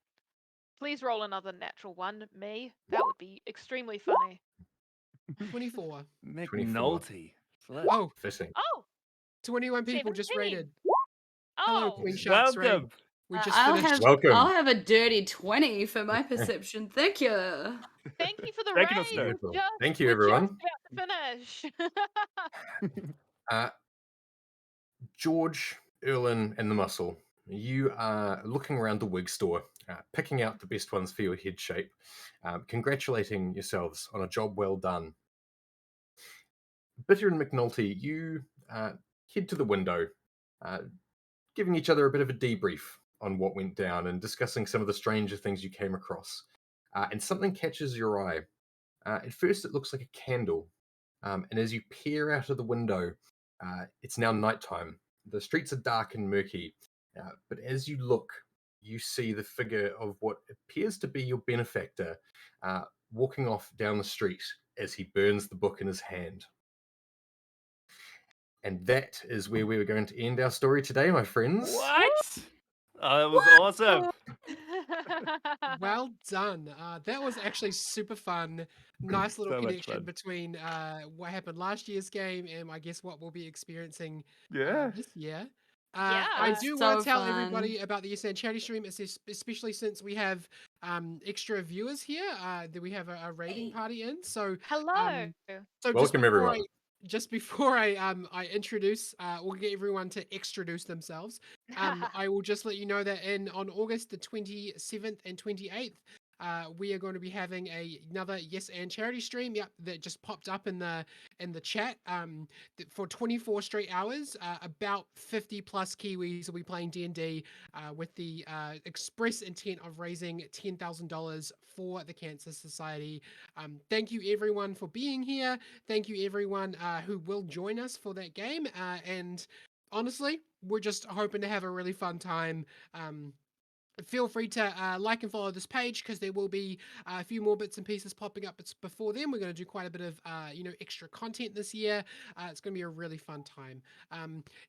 Please roll another natural one, me. That would be extremely funny. 24. Mcnulty. Flip. Oh, Fitting. Oh, 21 people just 17. rated. Hello, Oh, Queen Sharks raid. Welcome. We just I'll finished. Welcome. have a dirty 20 for my perception. Thank you. thank you for the Taking us raid. there. Beautiful. Thank you, we're everyone. just about to finish. George, Erlen, and the Muscle, you are looking around the wig store, picking out the best ones for your head shape, congratulating yourselves on a job well done. Bitter and Mcnulty, you head to the window, giving each other a bit of a debrief on what went down and discussing some of the stranger things you came across. And something catches your eye. At first, it looks like a candle. And as you peer out of the window, it's now nighttime. The streets are dark and murky. But as you look, you see the figure of what appears to be your benefactor walking off down the street as he burns the book in his hand. And that is where we were going to end our story today, my friends. What? Oh, that was awesome. Well done. That was actually super fun. Nice little So much connection fun. between what happened last year's game and I guess what we'll be experiencing Yeah. this year. Yeah. I That's do so want to tell fun. everybody about the SN charity stream, especially since we have extra viewers here that we have a raiding party in. So Hello. so Welcome, everyone. Just before I introduce or get everyone to extroduce themselves, I will just let you know that on August the 27th and 28th, we are going to be having another Yes and charity stream. Yep, that just popped up in the chat. For 24 straight hours, about 50 plus Kiwis will be playing D&D with the express intent of raising $10,000 for the Cancer Society. Thank you everyone for being here. Thank you everyone who will join us for that game. And honestly, we're just hoping to have a really fun time. Feel free to like and follow this page because there will be a few more bits and pieces popping up. But before then, we're going to do quite a bit of extra content this year. It's going to be a really fun time.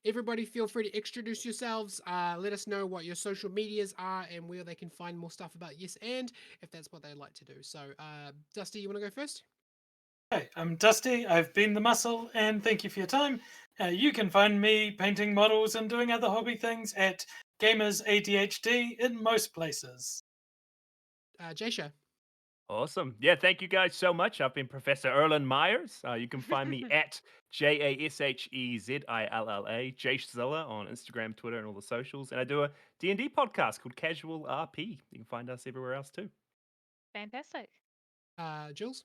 Everybody, feel free to introduce yourselves. Let us know what your social medias are and where they can find more stuff about Yes and if that's what they like to do. So, Dusty, you want to go first? Hey, I'm Dusty. I've been the Muscle, and thank you for your time. You can find me painting models and doing other hobby things at Gamers ADHD in most places. Jasher. Awesome. Yeah, thank you guys so much. I've been Professor Erlen Myers. You can find me at JASHEZILLA, Jashzilla on Instagram, Twitter, and all the socials. And I do a D&D podcast called Casual RP. You can find us everywhere else too. Fantastic. Julz.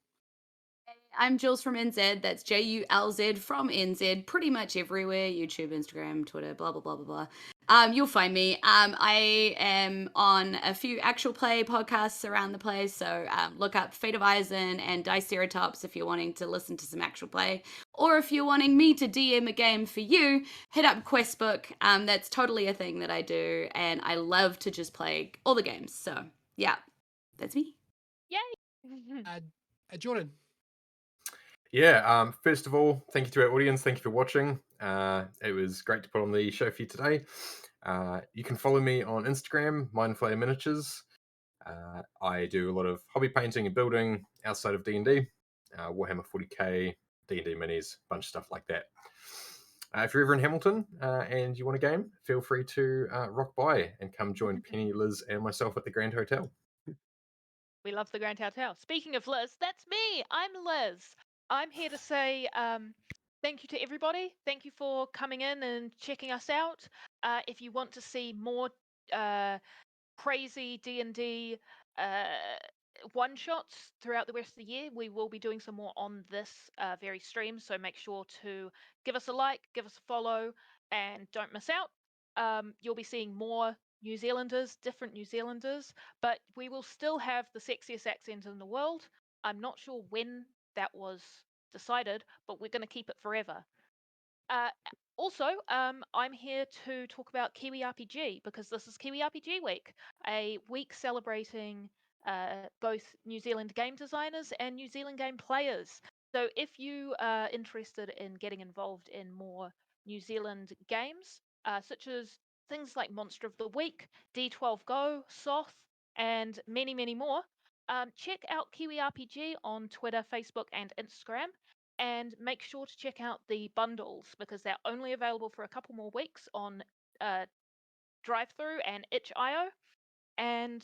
I'm Julz from NZ. That's JULZ from NZ. Pretty much everywhere: YouTube, Instagram, Twitter, blah blah blah blah blah. You'll find me. I am on a few actual play podcasts around the place. So look up Fate of Eisen and Diceratops if you're wanting to listen to some actual play, or if you're wanting me to DM a game for you, hit up Questbook. That's totally a thing that I do, and I love to just play all the games. So yeah, that's me. Yay. Jordan. Yeah, first of all, thank you to our audience. Thank you for watching. It was great to put on the show for you today. You can follow me on Instagram, Mindflayer Miniatures. I do a lot of hobby painting and building outside of D&D, Warhammer 40k, D&D minis, bunch of stuff like that. If you're ever in Hamilton and you want a game, feel free to rock by and come join Penny, Liz, and myself at the Grand Hotel. We love the Grand Hotel. Speaking of Liz, that's me. I'm Liz. I'm here to say thank you to everybody. Thank you for coming in and checking us out. If you want to see more crazy D&D one-shots throughout the rest of the year, we will be doing some more on this very stream. So make sure to give us a like, give us a follow, and don't miss out. You'll be seeing more New Zealanders, different New Zealanders, but we will still have the sexiest accent in the world. I'm not sure when that was decided, but we're going to keep it forever. Also, I'm here to talk about Kiwi RPG because this is Kiwi RPG Week, a week celebrating both New Zealand game designers and New Zealand game players. So, if you are interested in getting involved in more New Zealand games, such as things like Monster of the Week, D12 Go, Soth, and many, many more, check out Kiwi RPG on Twitter, Facebook, and Instagram. And make sure to check out the bundles because they're only available for a couple more weeks on Drive-Thru and itch.io. And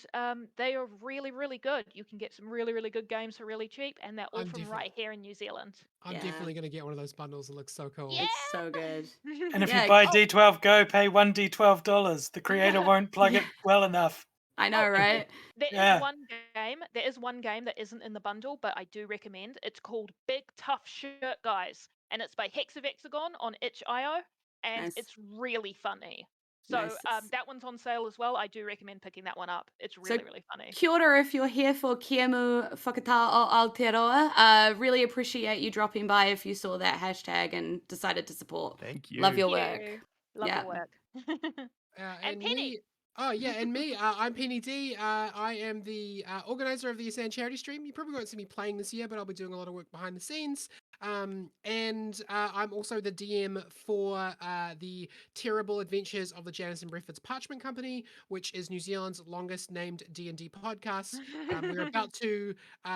they are really, really good. You can get some really, really good games for really cheap, and they're all I'm from definitely- right here in New Zealand. I'm Yeah. definitely going to get one of those bundles. It looks so cool. Yeah. It's so good. And if Yeah, you buy oh. D12 Go, pay one D12. The creator won't plug it well enough. I know, right? There Yeah. is one game. There is one game that isn't in the bundle, but I do recommend. It's called Big Tough Shirt Guys, and it's by Hexavexagon on itch.io, and Nice. it's really funny. So Nice. that one's on sale as well. I do recommend picking that one up. It's really, really funny. Kia ora if you're here for Kiemu Whakatā o Aotearoa. Really appreciate you dropping by if you saw that hashtag and decided to support. Thank you. Love your Thank work. you. Love Yeah. your work. And Penny. me, oh yeah, and me, I'm Penny D. I am the organizer of the Asan charity stream. You probably won't see me playing this year, but I'll be doing a lot of work behind the scenes. And I'm also the DM for the Terrible Adventures of the Janice and Breford's Parchment Company, which is New Zealand's longest named D&D podcast. We're about to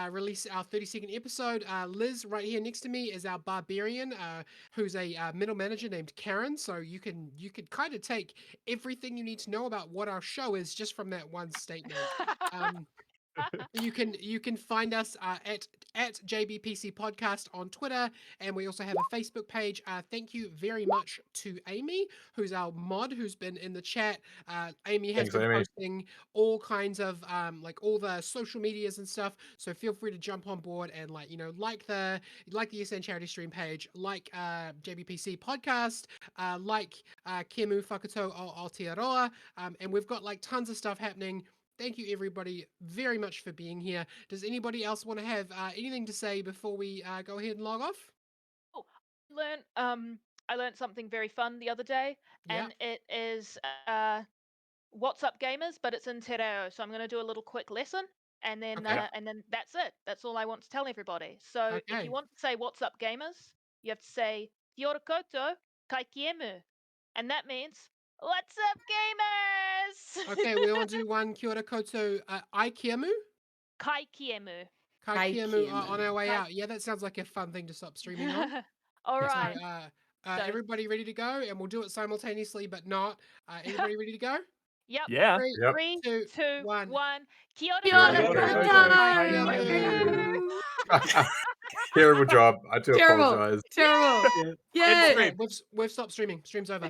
release our 32nd episode. Liz, right here next to me, is our barbarian, who's a middle manager named Karen. So you could kind of take everything you need to know about what our show is just from that one statement. You can find us at JBPC Podcast on Twitter, and we also have a Facebook page. Thank you very much to Amy, who's our mod, who's been in the chat. Amy has Thanks, been Amy. posting all kinds of like all the social medias and stuff. So feel free to jump on board and like the SN charity stream page, like JBPC Podcast, like Kemu Whakato o Aotearoa, and we've got like tons of stuff happening. Thank you, everybody, very much for being here. Does anybody else want to have anything to say before we go ahead and log off? Oh, I learned something very fun the other day, Yeah. and it is What's Up Gamers, but it's in Te Reo. So I'm going to do a little quick lesson, and then Okay. that's it. That's all I want to tell everybody. So if Okay. you want to say What's Up Gamers, you have to say Kia ora koutou, kai kiemu, and that means What's up, gamers? Okay, we want to do one Kia ora koutou ai kiemu? Kai kiemu. Kai Kai kiemu kiemu. on our way Kai- out. Yeah, that sounds like a fun thing to stop streaming on. All So, right. So- everybody ready to go? And we'll do it simultaneously, but not. Everybody ready to go? Yep. Yeah. Yep. 3, 2, 2, 1. 1. Kia ora Kia ora Kia ora koutou. koutou. Terrible job. I do Terrible. apologize. Terrible. Yeah. Yay. Okay, we've stopped streaming. Stream's over.